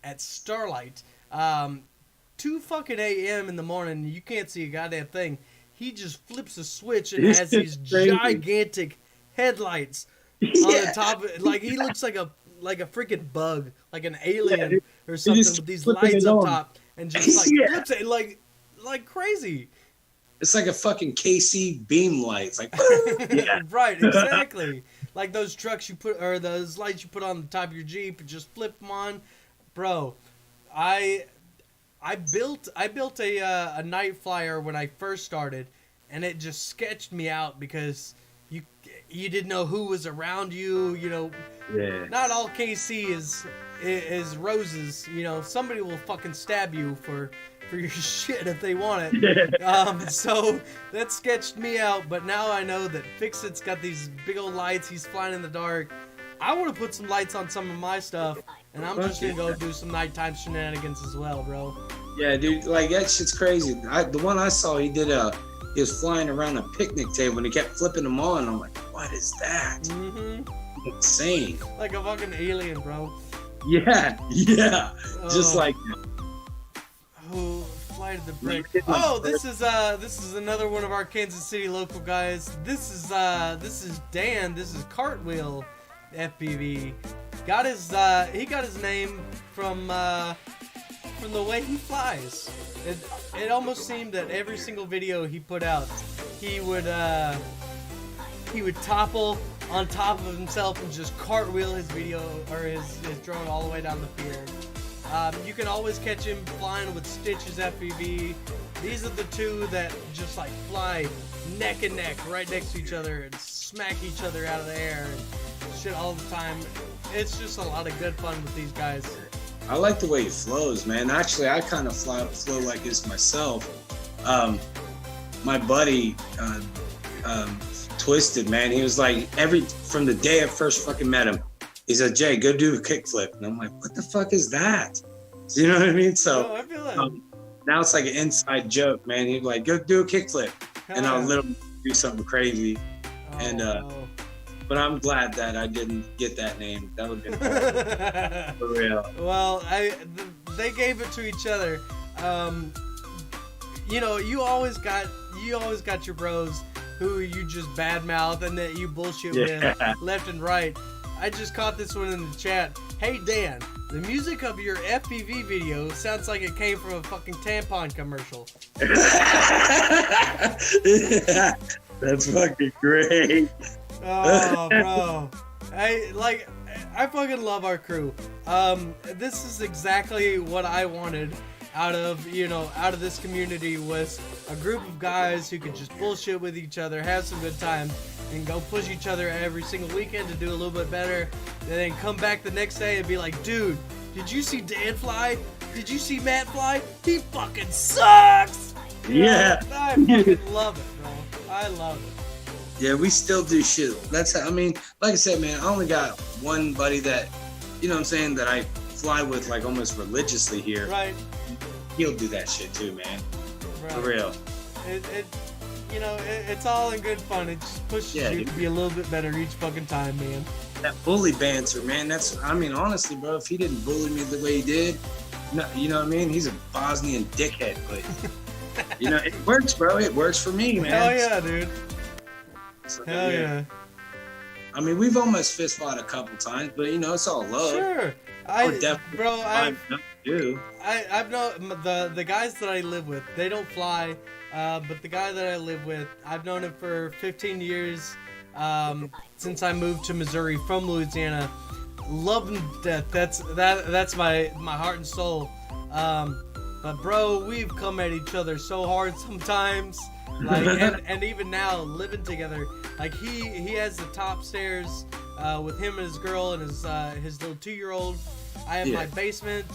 at Starlight. 2 fucking a.m. in the morning. You can't see a goddamn thing. He just flips a switch and has these gigantic headlights on the top of it. Like, he looks like a freaking bug, like an alien or something, with these lights up top, and just like flips it like crazy. It's like a fucking KC beam light. It's like, Right, exactly. Like those trucks you put, or those lights you put on the top of your Jeep and just flip them on. Bro, I built a night flyer when I first started, and it just sketched me out because you didn't know who was around you. Not all KC is roses. Somebody will fucking stab you for your shit if they want it. So that sketched me out, but now I know that Fix It's got these big old lights. He's flying in the dark. I want to put some lights on some of my stuff, and I'm just gonna go do some nighttime shenanigans as well, bro. Yeah, dude, like that shit's crazy. The one I saw, he was flying around a picnic table and he kept flipping them on. I'm like, what is that? Mm-hmm. Insane. Like a fucking alien, bro. Yeah. Just like. Oh, fly to the brick. Oh, this is another one of our Kansas City local guys. This is Dan. This is Cartwheel FPV. He got his name from from the way he flies. It almost seemed that every single video he put out, he would topple on top of himself and just cartwheel his video or his drone all the way down the field. You can always catch him flying with Stitch's FPV. These are the two that just like fly neck and neck right next to each other and smack each other out of the air and shit all the time. It's just a lot of good fun with these guys. I like the way he flows, man. Actually, I kind of flow like this myself. My buddy, Twisted, man, he was like, from the day I first fucking met him, he said, Jay, go do a kickflip. And I'm like, what the fuck is that? You know what I mean? So I feel that. now it's like an inside joke, man. He'd like, go do a kickflip. And I'll literally do something crazy. But I'm glad that I didn't get that name. That would have been for real. Well, they gave it to each other. You know, you always got your bros who you just badmouth and that you bullshit with left and right. I just caught this one in the chat. Hey Dan, the music of your FPV video sounds like it came from a fucking tampon commercial. That's fucking great. Oh, bro. I fucking love our crew. This is exactly what I wanted out of this community, was a group of guys who could just bullshit with each other, have some good time, and go push each other every single weekend to do a little bit better, and then come back the next day and be like, dude, did you see Dan fly? Did you see Matt fly? He fucking sucks! Yeah. I fucking love it, bro. I love it. Yeah, we still do shit. Like I said, man, I only got one buddy that, you know what I'm saying, that I fly with like almost religiously here. Right. He'll do that shit too, man. Right. For real. It's all in good fun. It just pushes you to be a little bit better each fucking time, man. That bully banter, man, honestly, bro, if he didn't bully me the way he did, you know what I mean? He's a Bosnian dickhead, but, you know, it works, bro. It works for me, man. Hell yeah, dude. So, Hell yeah. I mean, we've almost fist fought a couple times, but, you know, it's all love. Sure. I've known the guys that I live with, they don't fly, but the guy that I live with, I've known him for 15 years, since I moved to Missouri from Louisiana. Love him to death. That's my heart and soul. But bro, we've come at each other so hard sometimes. Like, and even now, living together, like he has the top stairs with him and his girl and his little 2-year-old. I have my basement,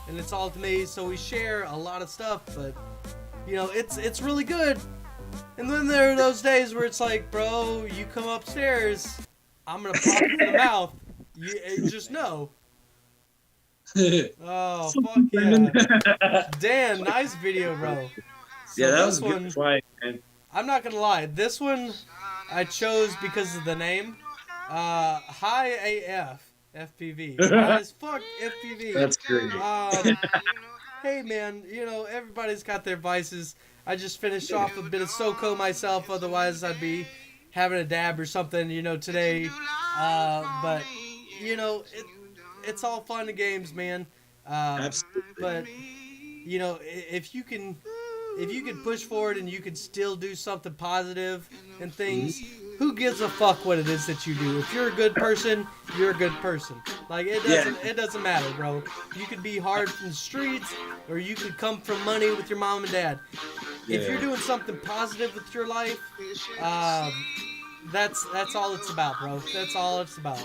and it's all to me. So we share a lot of stuff, but you know, it's really good. And then there are those days where it's like, bro, you come upstairs, I'm gonna pop you in the mouth. You just know. Oh fuck yeah, Dan, nice video, bro. So yeah, that was a good fight, man. I'm not gonna lie, this one I chose because of the name. High AF FPV. High as fuck FPV. That's great. Hey man, you know, everybody's got their vices. I just finished off a bit of SoCo myself, otherwise I'd be having a dab or something, you know, today. But you know, it's all fun and games, man. Absolutely. But you know, if you can push forward and you can still do something positive and things, who gives a fuck what it is that you do? If you're a good person, you're a good person. Like, it doesn't matter, bro. You could be hard from the streets, or you could come from money with your mom and dad. Yeah. If you're doing something positive with your life, that's all it's about, bro. That's all it's about.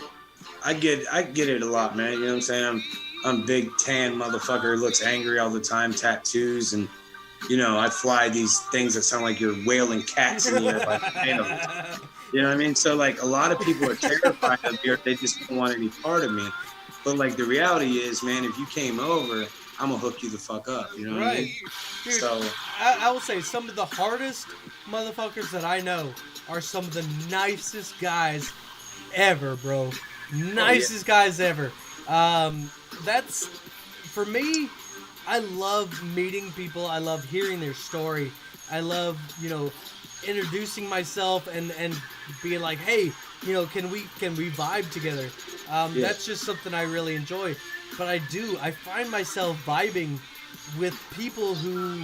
I get it a lot, man. You know what I'm saying? I'm a big tan motherfucker who looks angry all the time, tattoos, and you know, I fly these things that sound like you're wailing cats in the air like animals. You know what I mean? So like a lot of people are terrified of me, or they just don't want any part of me. But like the reality is, man, if you came over, I'm gonna hook you the fuck up. You know what I mean? Dude, so I will say some of the hardest motherfuckers that I know are some of the nicest guys ever, bro. Nicest guys ever. That's, for me, I love meeting people. I love hearing their story. I love, you know, introducing myself and being like, hey, you know, can we vibe together? That's just something I really enjoy. But I find myself vibing with people who,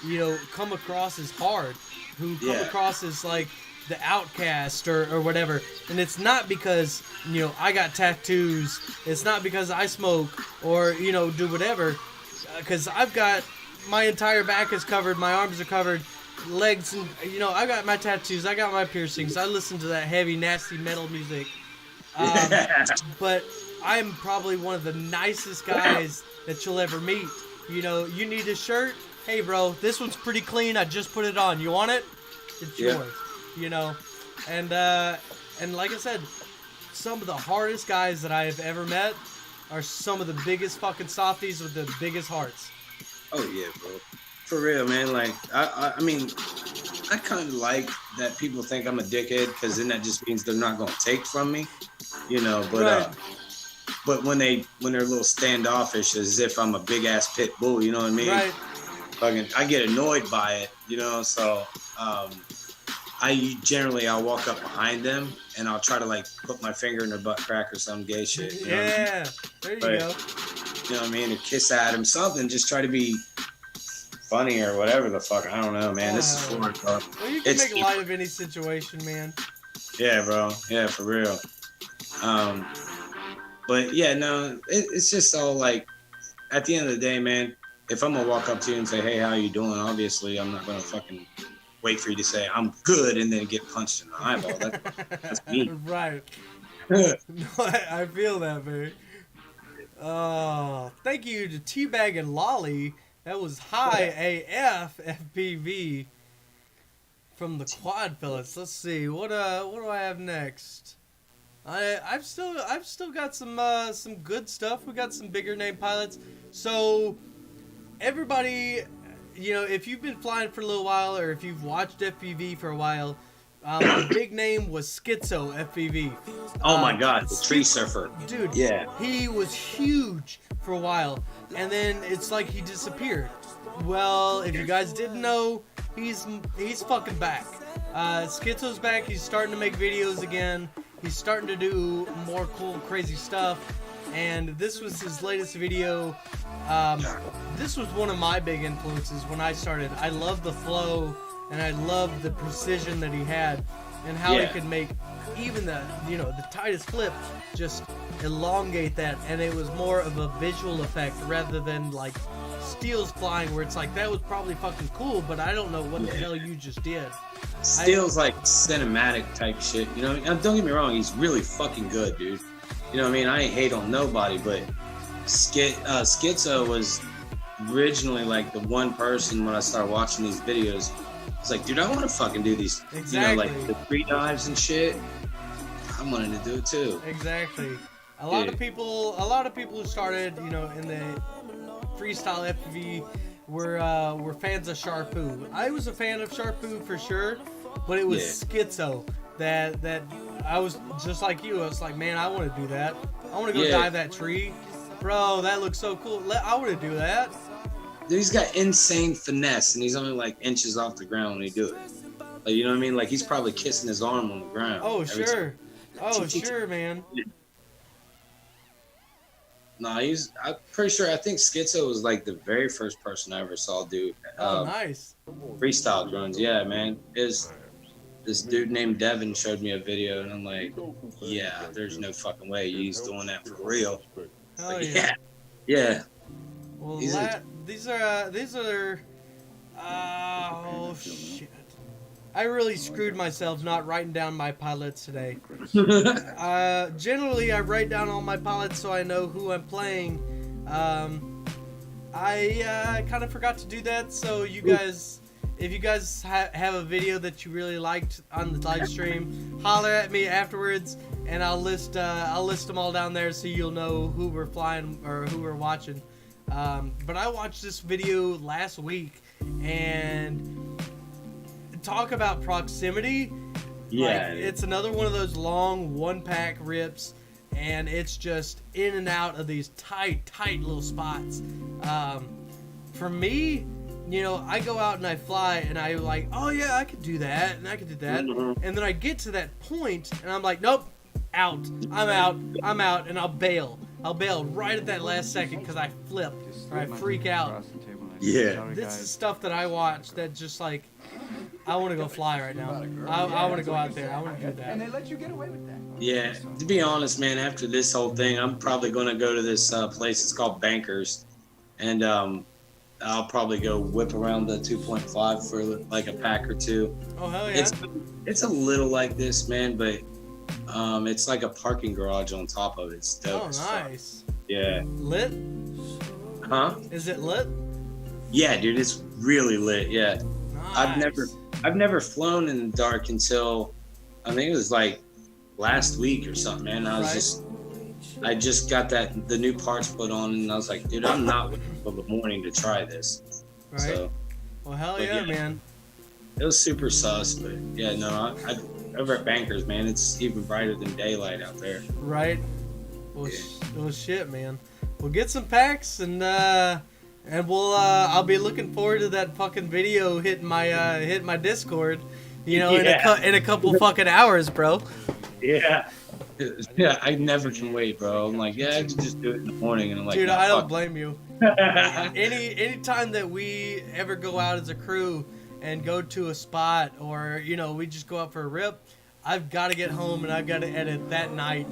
you know, come across as hard, who come across as like the outcast or whatever. And it's not because, you know, I got tattoos. It's not because I smoke or, you know, do whatever. Because I've got my entire back is covered, my arms are covered, legs, and, you know, I got my tattoos, I got my piercings. I listen to that heavy, nasty metal music. But I'm probably one of the nicest guys that you'll ever meet. You know, you need a shirt? Hey, bro, this one's pretty clean. I just put it on. You want it? It's yours. You know, and like I said, some of the hardest guys that I have ever met are some of the biggest fucking softies with the biggest hearts. Oh yeah, bro. For real, man. Like, I mean, I kind of like that people think I'm a dickhead, because then that just means they're not gonna take from me, you know. But but when they're a little standoffish, as if I'm a big ass pit bull, you know what I mean? Right. Fucking, I get annoyed by it, you know. So I'll walk up behind them and I'll try to like put my finger in their butt crack or some gay shit. You know? Yeah, there you go. You know what I mean? Or kiss at him, something. Just try to be funny or whatever the fuck. I don't know, man. This is fun, bro. Well, you can make light of any situation, man. Yeah, bro. Yeah, for real. But yeah, no, it's just all like, at the end of the day, man, if I'm gonna walk up to you and say, hey, how you doing? Obviously, I'm not gonna fucking wait for you to say I'm good and then get punched in the eyeball. That's me. Right. No, I feel that, man. Thank you to Teabag and Lolly. That was High AF FPV from the Quad Fellas. Let's see, what do I have next? I've still got some good stuff. We got some bigger name pilots. So everybody, you know, if you've been flying for a little while or if you've watched FPV for a while, the big name was Schizo FPV. Oh my God, the tree surfer. Dude, yeah. He was huge for a while, and then it's like he disappeared. Well, if you guys didn't know, he's fucking back. Schizo's back. He's starting to make videos again. He's starting to do more cool, crazy stuff. And this was his latest video. This was one of my big influences when I started. I loved the flow, and I loved the precision that he had, and how he could make even the tightest flip just elongate that, and it was more of a visual effect rather than like Steel's flying, where it's like, that was probably fucking cool, but I don't know what the hell you just did. Steel's like cinematic type shit, you know. And don't get me wrong, he's really fucking good, dude. You know what I mean? I ain't hate on nobody, but Schizo was originally like the one person when I started watching these videos. It's like, dude, I want to fucking do these, you know, like the free dives and shit. I wanted to do it too. Exactly. A lot of people who started, you know, in the freestyle FPV were fans of Sharpoo. I was a fan of Sharpoo for sure, but it was Schizo that I was just like you. I was like, man, I want to do that. I want to go dive that tree, bro. That looks so cool. I want to do that. Dude, he's got insane finesse, and he's only like inches off the ground when he do it. Like, you know what I mean? Like, he's probably kissing his arm on the ground. Oh, sure. Oh, sure, man. Nah, I'm pretty sure. I think Schizo was like the very first person I ever saw do nice freestyle drones. Yeah, man. This dude named Devin showed me a video, and I'm like, yeah, there's no fucking way he's doing that for real. Oh, like, yeah. Yeah. Well, these are. Oh shit! I really screwed myself not writing down my pilots today. Generally, I write down all my pilots so I know who I'm playing. I kind of forgot to do that, so you guys, if you guys have a video that you really liked on the live stream, holler at me afterwards, and I'll list them all down there so you'll know who we're flying or who we're watching. But I watched this video last week, and talk about proximity. Yeah, like, it's another one of those long one-pack rips, and it's just in and out of these tight little spots. For me, you know, I go out and I fly, and I like, oh yeah, I could do that, and I could do that, and then I get to that point, and I'm like, nope, out, I'm out, and I'll bail right at that last second because I flip or I freak out. Yeah. This is stuff that I watch that just like, I want to go fly right now. I want to go out there. I want to do that. And they let you get away with that. Yeah. To be honest, man, after this whole thing, I'm probably going to go to this place. It's called Bankers. And I'll probably go whip around the 2.5 for like a pack or two. Oh, hell yeah. It's a little like this, man, but it's like a parking garage on top of it. It's dope. Oh, nice. Yeah. Lit? Huh? Is it lit? Yeah, dude, it's really lit. Yeah. Nice. I've never flown in the dark until I think it was like last week or something, man. I just got the new parts put on, and I was like, dude, I'm not waiting till the morning to try this. Right. So, Well, hell yeah, man. it was super sus, but yeah, no, I over at Bankers, man, it's even brighter than daylight out there. Right. Well, well, shit, man. We'll get some packs, and we'll I'll be looking forward to that fucking video hitting my Discord, you know, in a couple fucking hours, bro. Yeah. Yeah, I never can wait, bro. I'm like, yeah, I can just do it in the morning, and I'm like, Dude, nah, I don't fuck. blame you. Any time that we ever go out as a crew and go to a spot, or you know, we just go out for a rip, I've got to get home and I've got to edit that night.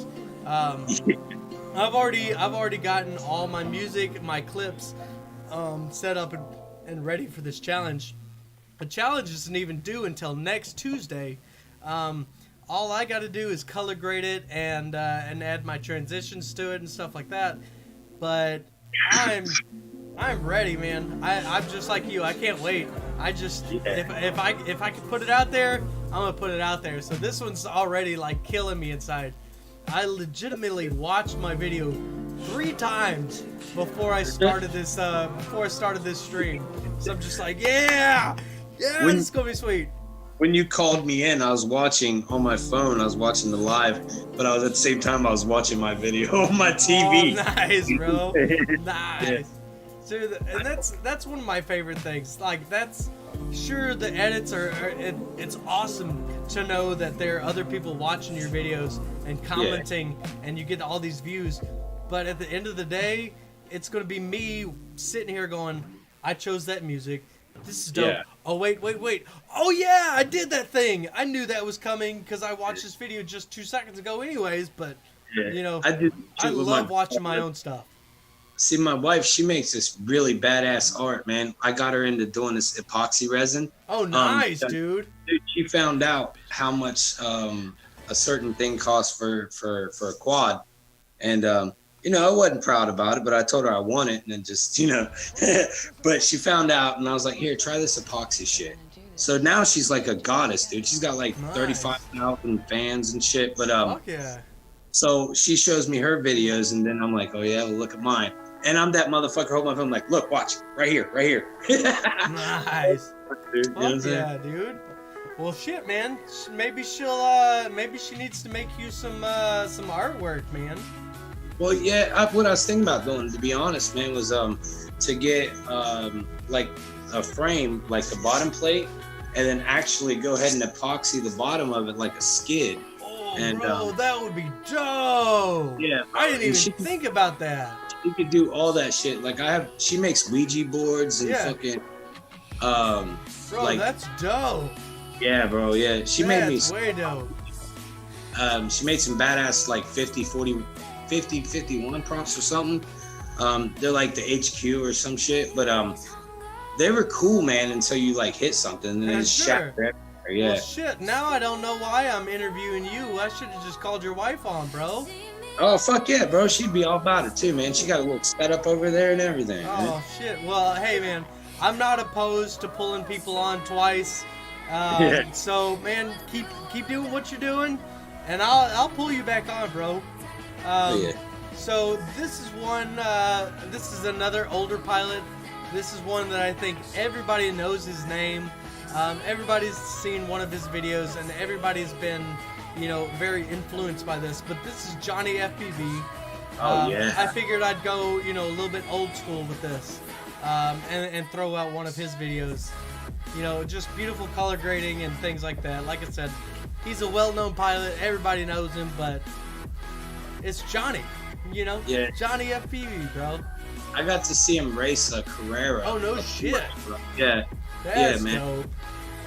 I've already gotten all my music, my clips, set up and ready for this challenge. The challenge isn't even due until next Tuesday. All I got to do is color grade it and add my transitions to it and stuff like that. But I'm ready, man. I'm just like you. I can't wait. I just if I can put it out there, I'm gonna put it out there. So this one's already like killing me inside. I legitimately watched my video 3 times before I started this stream. So I'm just like, yeah, this is gonna be sweet. When you called me in, I was watching on my phone. I was watching the live, but I was at the same time I was watching my video on my TV. Oh, nice, bro. Nice. Yeah. So, and that's one of my favorite things. Like, that's sure the edits it's awesome to know that there are other people watching your videos and commenting, and you get all these views. But at the end of the day, it's gonna be me sitting here going, I chose that music. This is dope. Yeah. Oh, wait. Oh, yeah, I did that thing. I knew that was coming because I watched this video just 2 seconds ago anyways, but, you know, I love watching my own stuff. See, my wife, she makes this really badass art, man. I got her into doing this epoxy resin. Oh, nice, dude. She found out how much a certain thing costs for a quad. And, you know, I wasn't proud about it, but I told her I want it, and then just, you know, but she found out, and I was like, here, try this epoxy shit. So now she's like a goddess, dude. She's got like 35,000 fans and shit. But fuck yeah. So she shows me her videos, and then I'm like, oh yeah, well, look at mine. And I'm that motherfucker holding my phone, like, look, watch, right here. Nice. Dude, Fuck yeah, dude. Well, shit, man. Maybe she needs to make you some artwork, man. Well, yeah, what I was thinking about doing, to be honest, man, was to get like a frame, like the bottom plate, and then actually go ahead and epoxy the bottom of it like a skid. Oh, and, bro, that would be dope. Yeah, I didn't even think about that. She could do all that shit. Like she makes Ouija boards and fucking, bro, like, that's dope. Yeah, bro, yeah. She made me. That's way dope. She made some badass like 51 props or something. They're like the HQ or some shit, but they were cool, man, until you like hit something and then it shattered everywhere. Yeah. Well, shit, now I don't know why I'm interviewing you. I should have just called your wife on, bro. Oh, fuck yeah, bro. She'd be all about it too, man. She got a little setup over there and everything. Oh, man. shit. Well, hey, man, I'm not opposed to pulling people on twice. So, man, keep doing what you're doing, and I'll pull you back on, bro. So this is one. This is another older pilot. This is one that I think everybody knows his name. Everybody's seen one of his videos, and everybody's been, you know, very influenced by this. But this is Johnny FPV. I figured I'd go, you know, a little bit old school with this, and throw out one of his videos. You know, just beautiful color grading and things like that. Like I said, he's a well-known pilot. Everybody knows him, but it's Johnny. You know, Johnny FPV, bro. I got to see him race a Carrera. Oh, no shit. Yeah. That's man. dope.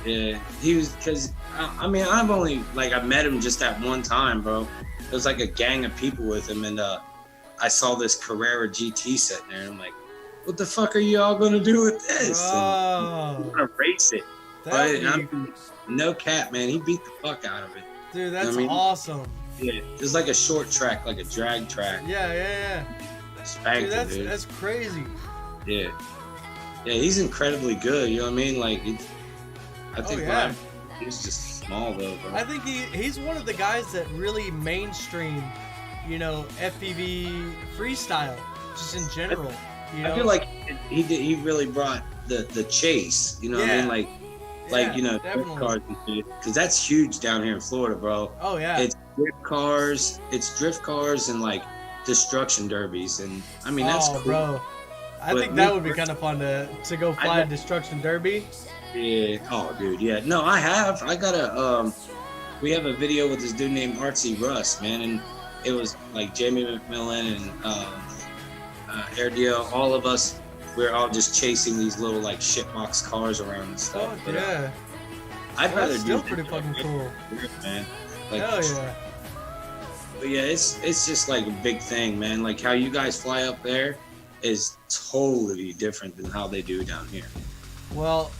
Yeah, he was, because I mean, I've only, like, I met him just that one time, bro. There was like a gang of people with him, and I saw this Carrera GT sitting there, and I'm like, what the fuck are you all gonna do with this? Oh, I'm gonna race it. No cap, man. He beat the fuck out of it. Dude, that's I mean, awesome. Yeah, it's like a short track, like a drag track. Yeah. Spanked Dude, that's crazy. Yeah, he's incredibly good. You know what I mean? Like, I think he's just small though, bro. I think he's one of the guys that really mainstream, you know, FPV freestyle, just in general. You know? I feel like he really brought the chase. You know what I mean? Like you know, drift cars and shit. Because that's huge down here in Florida, bro. Oh yeah. It's drift cars and like destruction derbies, and I mean that's cool. Bro. I think that would be kind of fun to go fly a destruction derby. Yeah. Oh, dude. Yeah. No, I got a. We have a video with this dude named Artsy Russ, man, and it was like Jamie McMillan and Air Deal. All of us, we're all just chasing these little like shitbox cars around and stuff. Oh but, yeah. I'd rather That's do still pretty fucking cool. Man. Like, hell yeah. But yeah, it's just like a big thing, man. Like how you guys fly up there is totally different than how they do down here. Well,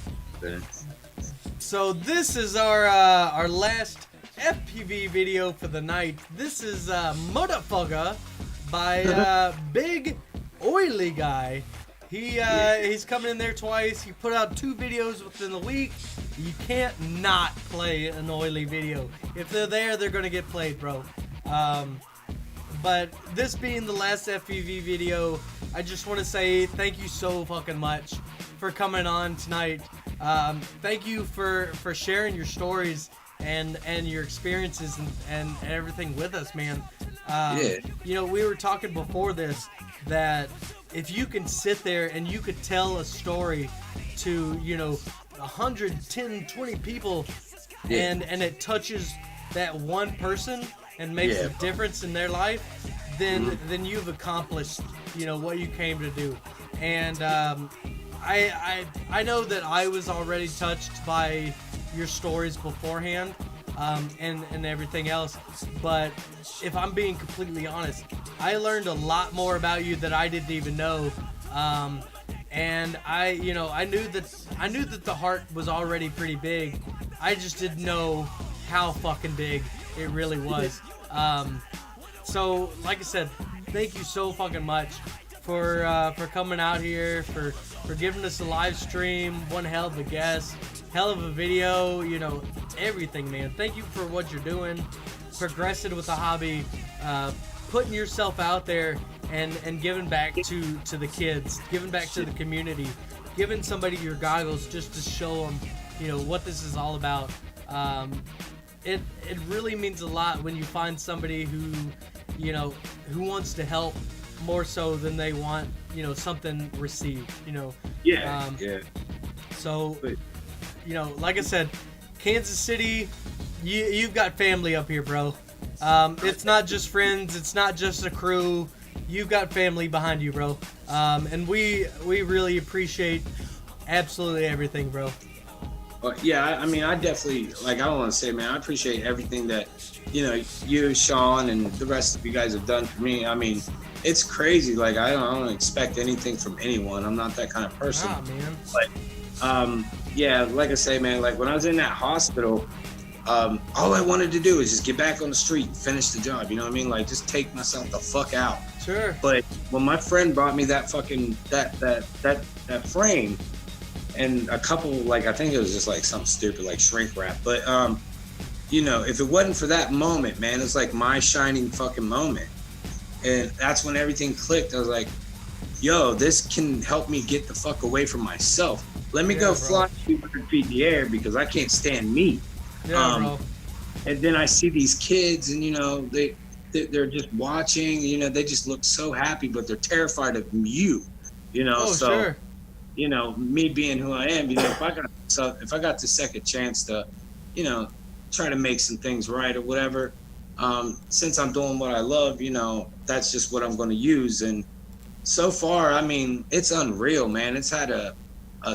so this is our last FPV video for the night. This is Motherfucker by Big Oily Guy. He's coming in there twice. He put out 2 videos within the week. You can't not play an oily video. If they're there, they're gonna get played, bro. But this being the last FPV video, I just want to say thank you so fucking much for coming on tonight. Thank you for sharing your stories and your experiences and everything with us, man. You know, we were talking before this that if you can sit there and you could tell a story to, you know, 110, 20 people and it touches that one person and makes a difference in their life, then you've accomplished, you know, what you came to do. And I know that I was already touched by your stories beforehand, and everything else, but if I'm being completely honest, I learned a lot more about you that I didn't even know. And I knew that the heart was already pretty big. I just didn't know how fucking big it really was. So like I said, thank you so fucking much for coming out here, for giving us a live stream. One hell of a guest, hell of a video, you know, everything, man. Thank you for what you're doing, progressing with the hobby, putting yourself out there and giving back to the kids, giving back to the community, giving somebody your goggles just to show them, you know, what this is all about. It really means a lot when you find somebody who, you know, who wants to help more so than they want, you know, something received, you know. So, you know, like I said, Kansas City, you've got family up here, bro. It's not just friends, it's not just a crew. You've got family behind you, bro. And we really appreciate absolutely everything, bro. Well, yeah, I mean, I definitely, like, I don't want to say, man, I appreciate everything that, you know, you, Sean, and the rest of you guys have done for me. I mean, it's crazy. Like, I don't expect anything from anyone. I'm not that kind of person. Nah, man. But, yeah, like I say, man, like, when I was in that hospital, all I wanted to do is just get back on the street and finish the job. You know what I mean? Like, just take myself the fuck out. Sure. But when my friend brought me that fucking, that frame, and a couple, like, I think it was just like something stupid like shrink wrap, but you know, if it wasn't for that moment, man, it's like my shining fucking moment. And that's when everything clicked. I was like, yo, this can help me get the fuck away from myself. Let me go fly 200 feet in the air because I can't stand me. Bro. And then I see these kids, and you know, they're just watching, you know, they just look so happy, but they're terrified of you, you know. Sure. You know, me being who I am, you know, if I got the second chance to, you know, try to make some things right or whatever, since I'm doing what I love, you know, that's just what I'm going to use. And So far, I mean, it's unreal, man. It's had a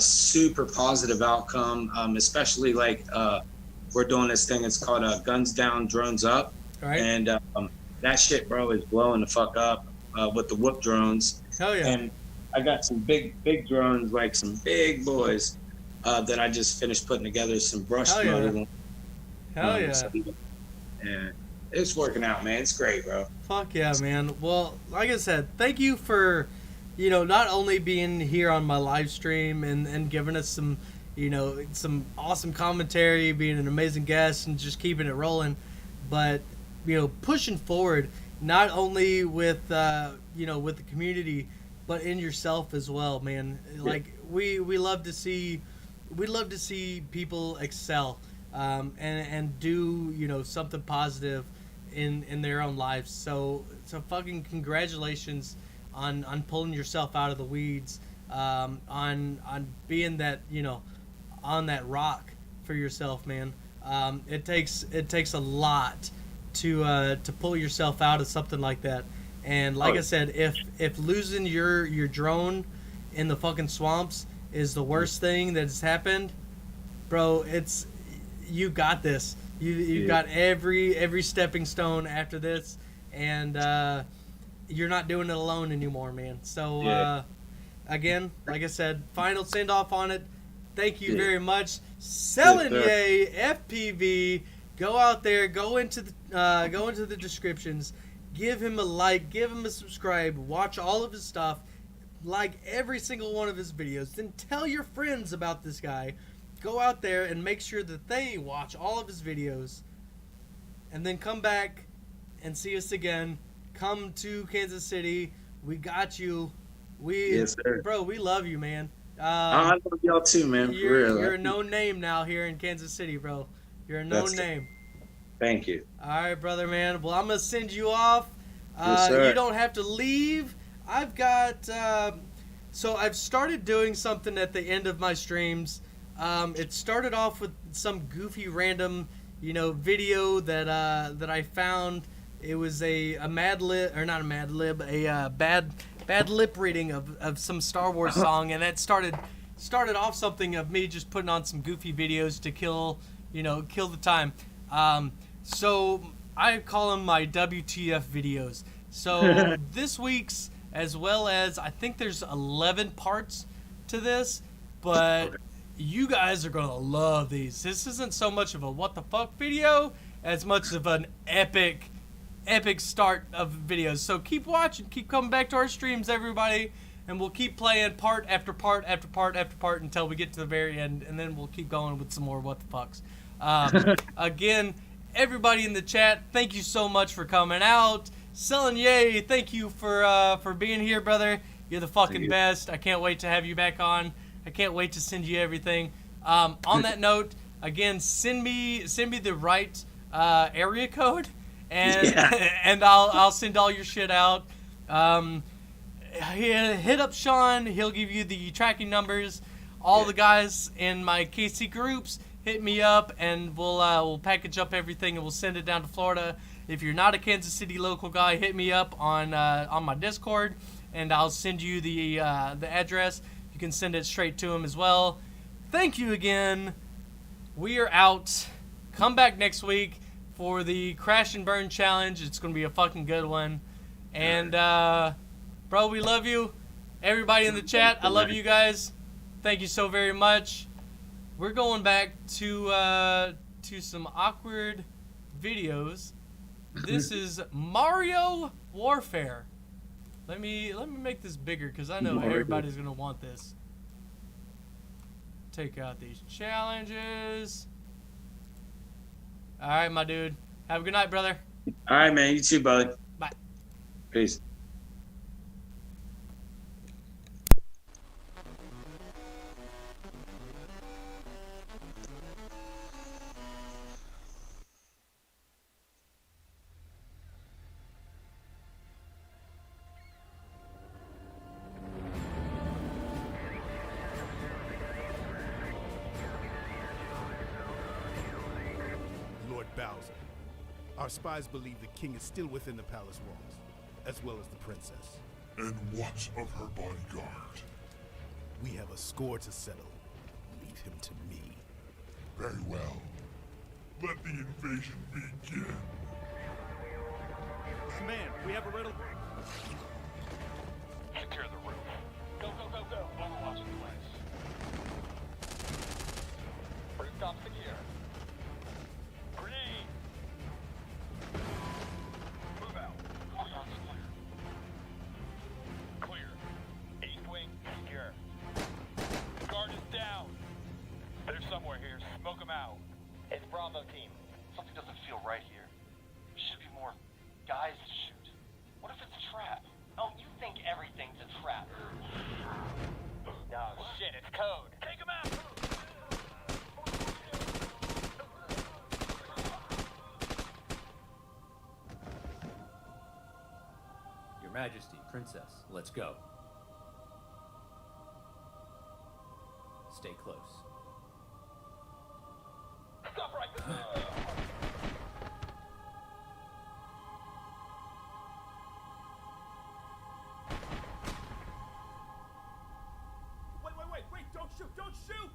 super positive outcome, especially like we're doing this thing. It's called Guns Down, Drones Up. All right. And that shit, bro, is blowing the fuck up with the whoop drones. Hell yeah. And I got some big drones, like some big boys that I just finished putting together, some brush Hell yeah. motor ones. Hell yeah. So, yeah, it's working out, man. It's great, bro. Fuck yeah, man. Well, like I said, thank you for, you know, not only being here on my live stream and giving us some, you know, some awesome commentary, being an amazing guest, and just keeping it rolling, but, you know, pushing forward, not only with, you know, with the community, but in yourself as well, man. Like, we love to see people excel, and do, you know, something positive in their own lives. So fucking congratulations on pulling yourself out of the weeds, on being that, you know, on that rock for yourself, man. It takes a lot to pull yourself out of something like that. And like I said, if losing your drone in the fucking swamps is the worst thing that's happened, bro, you got this. You got every stepping stone after this, and you're not doing it alone anymore, man. So again, like I said, final send off on it. Thank you very much, Sellinyay FPV. Go out there, go into the descriptions, give him a like, give him a subscribe, watch all of his stuff, like every single one of his videos. Then tell your friends about this guy. Go out there and make sure that they watch all of his videos, and then come back and see us again. Come to Kansas City. We got you. Yes, sir. Bro, we love you, man. I love y'all too, man. For real. You're a known name now here in Kansas City, bro. You're a known name. Thank you. All right, brother, man. Well, I'm going to send you off. Yes, sir. You don't have to leave. I've got... so I've started doing something at the end of my streams. It started off with some goofy random, you know, video that I found. It was a Mad Lib, or not a Mad Lib, a bad lip reading of some Star Wars song, and that started off something of me just putting on some goofy videos to kill the time. So I call them my WTF videos. So this week's, as well as, I think there's 11 parts to this, but you guys are gonna love these. This isn't so much of a what the fuck video as much of an epic start of videos. So keep watching, keep coming back to our streams, everybody, and we'll keep playing part after part after part after part until we get to the very end, and then we'll keep going with some more what the fucks. Again, everybody in the chat, thank you so much for coming out. Sellinyay, thank you for being here, brother. You're the fucking best. I can't wait to have you back on. I can't wait to send you everything. On that note, again, send me the right area code, and and I'll send all your shit out. Hit up Sean. He'll give you the tracking numbers. All the guys in my KC groups, hit me up, and we'll package up everything and we'll send it down to Florida. If you're not a Kansas City local guy, hit me up on my Discord, and I'll send you the address. You can send it straight to him as well. Thank you again. We are out. Come back next week for the Crash and Burn Challenge. It's going to be a fucking good one. And, bro, we love you. Everybody in the chat, I love you guys. Thank you so very much. We're going back to some awkward videos. This is Mario Warfare. Let me make this bigger because I know everybody's gonna want this. Take out these challenges. All right, my dude. Have a good night, brother. All right, man. You too, bud. Bye. Peace. Bowser. Our spies believe the king is still within the palace walls, as well as the princess. and what of her bodyguard? We have a score to settle. Leave him to me. Very well. Let the invasion begin. Command, we have a riddle. Secure the roof. Go, go, go, go. Overwatch in place. Rooftop secure. Grenade. Move out. Courtyard's clear. Clear. East wing secure. Guard is down. They're somewhere here. Smoke them out. It's Bravo team. Something doesn't feel right here. Should be more guys to shoot. What if it's a trap? Oh, you think everything's a trap. Oh, shit, it's code. Take him out! Your Majesty, Princess, let's go. Stay close. Stop right there! Wait, don't shoot, don't shoot!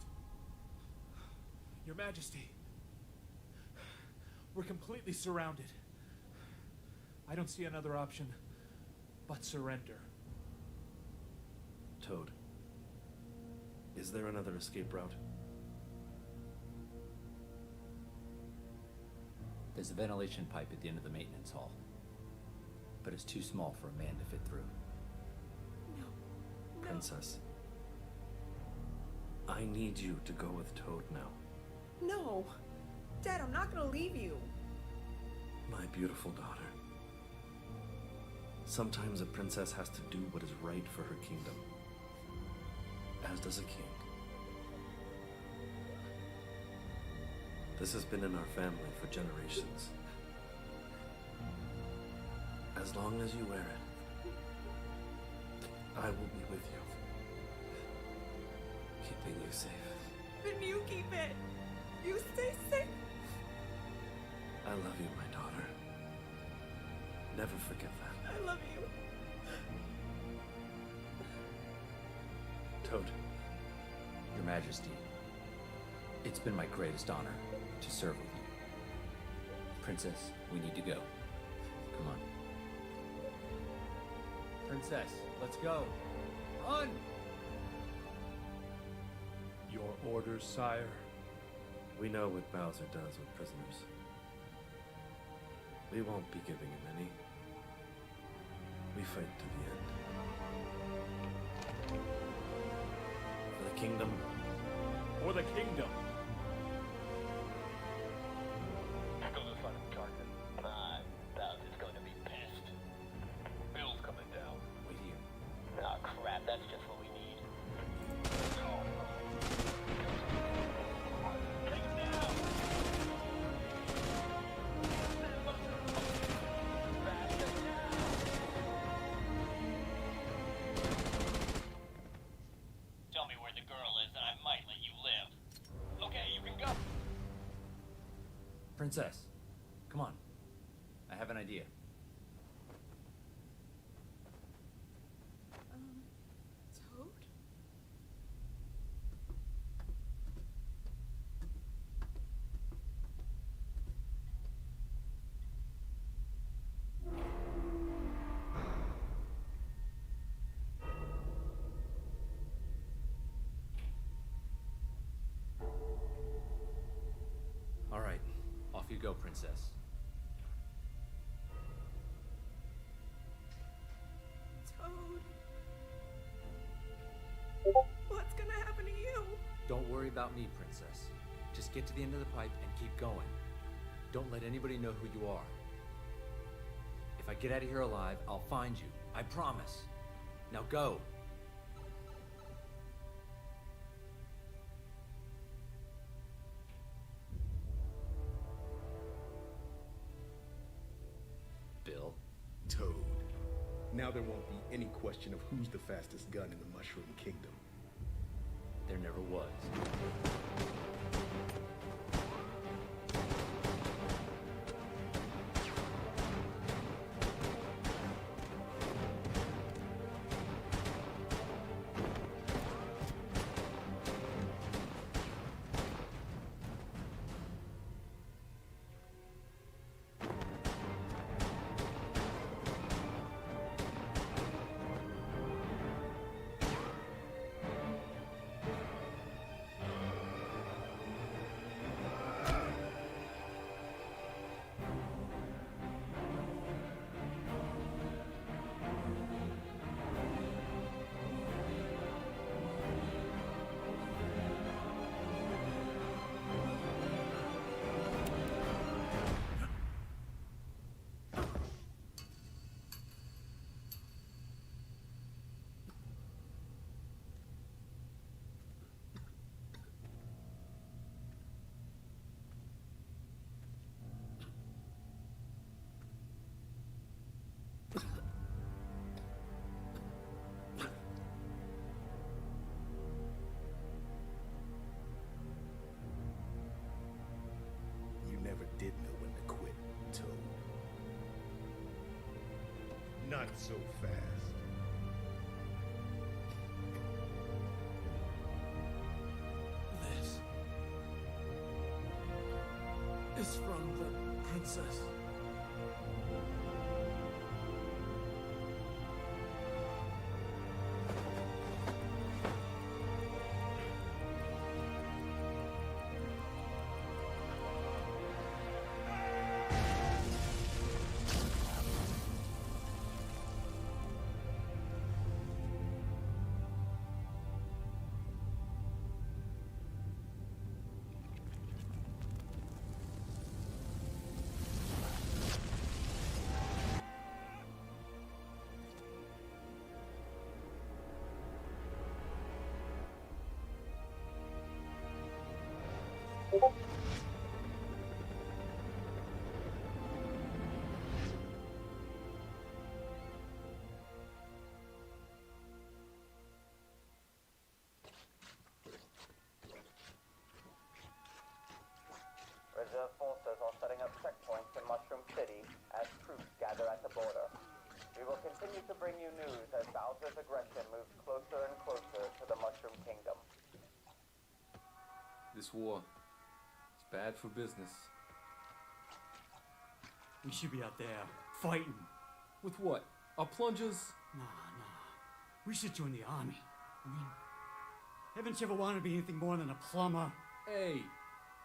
Your Majesty, we're completely surrounded. I don't see another option but surrender. Toad, is there another escape route? There's a ventilation pipe at the end of the maintenance hall, but it's too small for a man to fit through. No. Princess, I need you to go with Toad now. No. Dad, I'm not gonna leave you. My beautiful daughter. Sometimes a princess has to do what is right for her kingdom, as does a king. This has been in our family for generations. As long as you wear it, I will be with you, keeping you safe. Then you keep it. You stay safe. I love you, my daughter. Never forget that. I love you. Toad. Your Majesty, it's been my greatest honor to serve with you. Princess, we need to go. Come on. Princess, let's go. Run! Your orders, sire. We know what Bowser does with prisoners. We won't be giving him any. We fight to the end. For the kingdom. For the kingdom. Go to the side of the carpet. Bowser's going to be pissed. Bill's coming down. Wait here. Oh crap, that's just what we need. Take him down! Tell me where the girl is and I might let you live. Okay, you can go. Princess, come on. I have an idea. Toad? All right, off you go, Princess. Toad. What's gonna happen to you? Don't worry about me, Princess. Just get to the end of the pipe and keep going. Don't let anybody know who you are. If I get out of here alive, I'll find you. I promise. Now go. Bill? Toad. Now there won't be any question of who's the fastest gun in the Mushroom Kingdom. There never was. Not so fast. This is from the princess. Reserve forces are setting up checkpoints in Mushroom City as troops gather at the border. We will continue to bring you news as Bowser's aggression moves closer and closer to the Mushroom Kingdom. This war, it's bad for business. We should be out there, fighting. With what? Our plungers? Nah. We should join the army. I mean, haven't you ever wanted to be anything more than a plumber? Hey,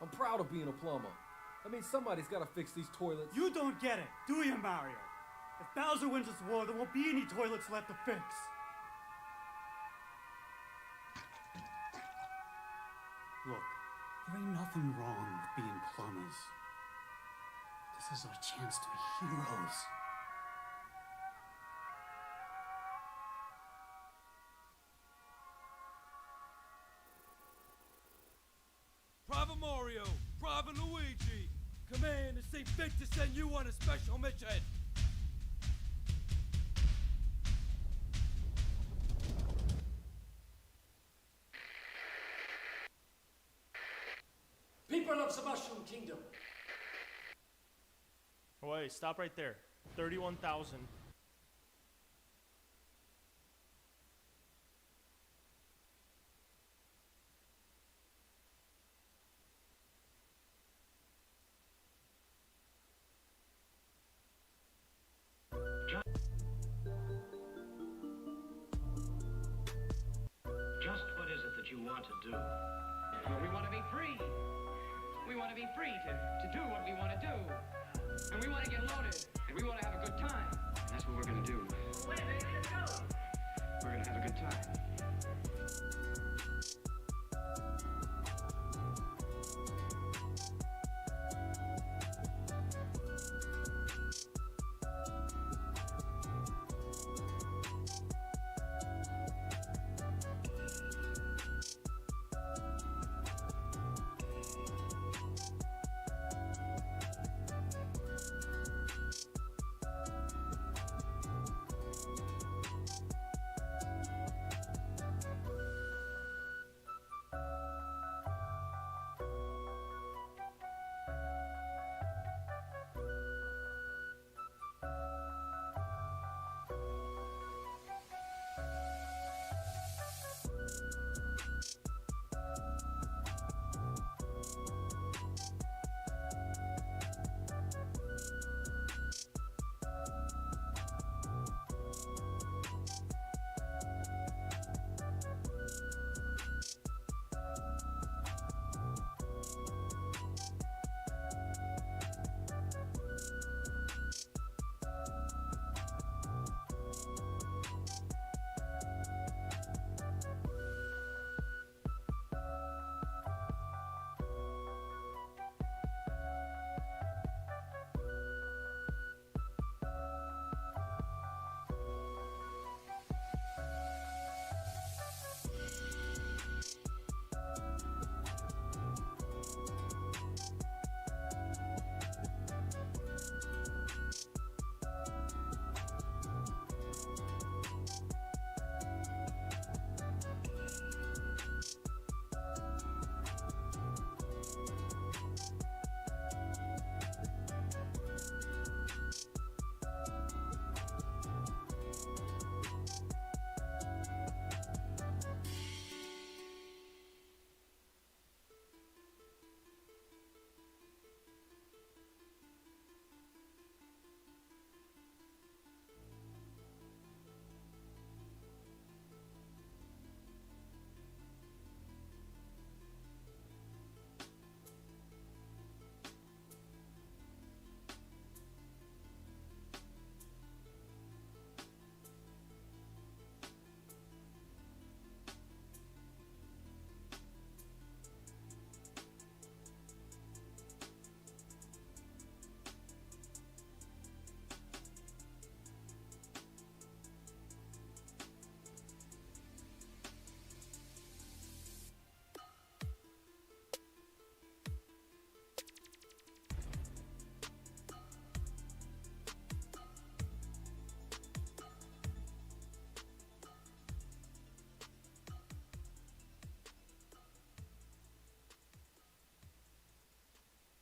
I'm proud of being a plumber. I mean, somebody's gotta fix these toilets. You don't get it, do you, Mario? If Bowser wins this war, there won't be any toilets left to fix. Look, there ain't nothing wrong with being plumbers. This is our chance to be heroes. Private Mario, Private Luigi, Command is see fit to send you on a special mission. People of the Mushroom Kingdom. Oh, wait, stop right there. 31,000. Just what is it that you want to do? Well, we want to be free. We want to be free to do what we want to do. And we want to get loaded. And we want to have a good time. And that's what we're going to do. We're going to have a good time.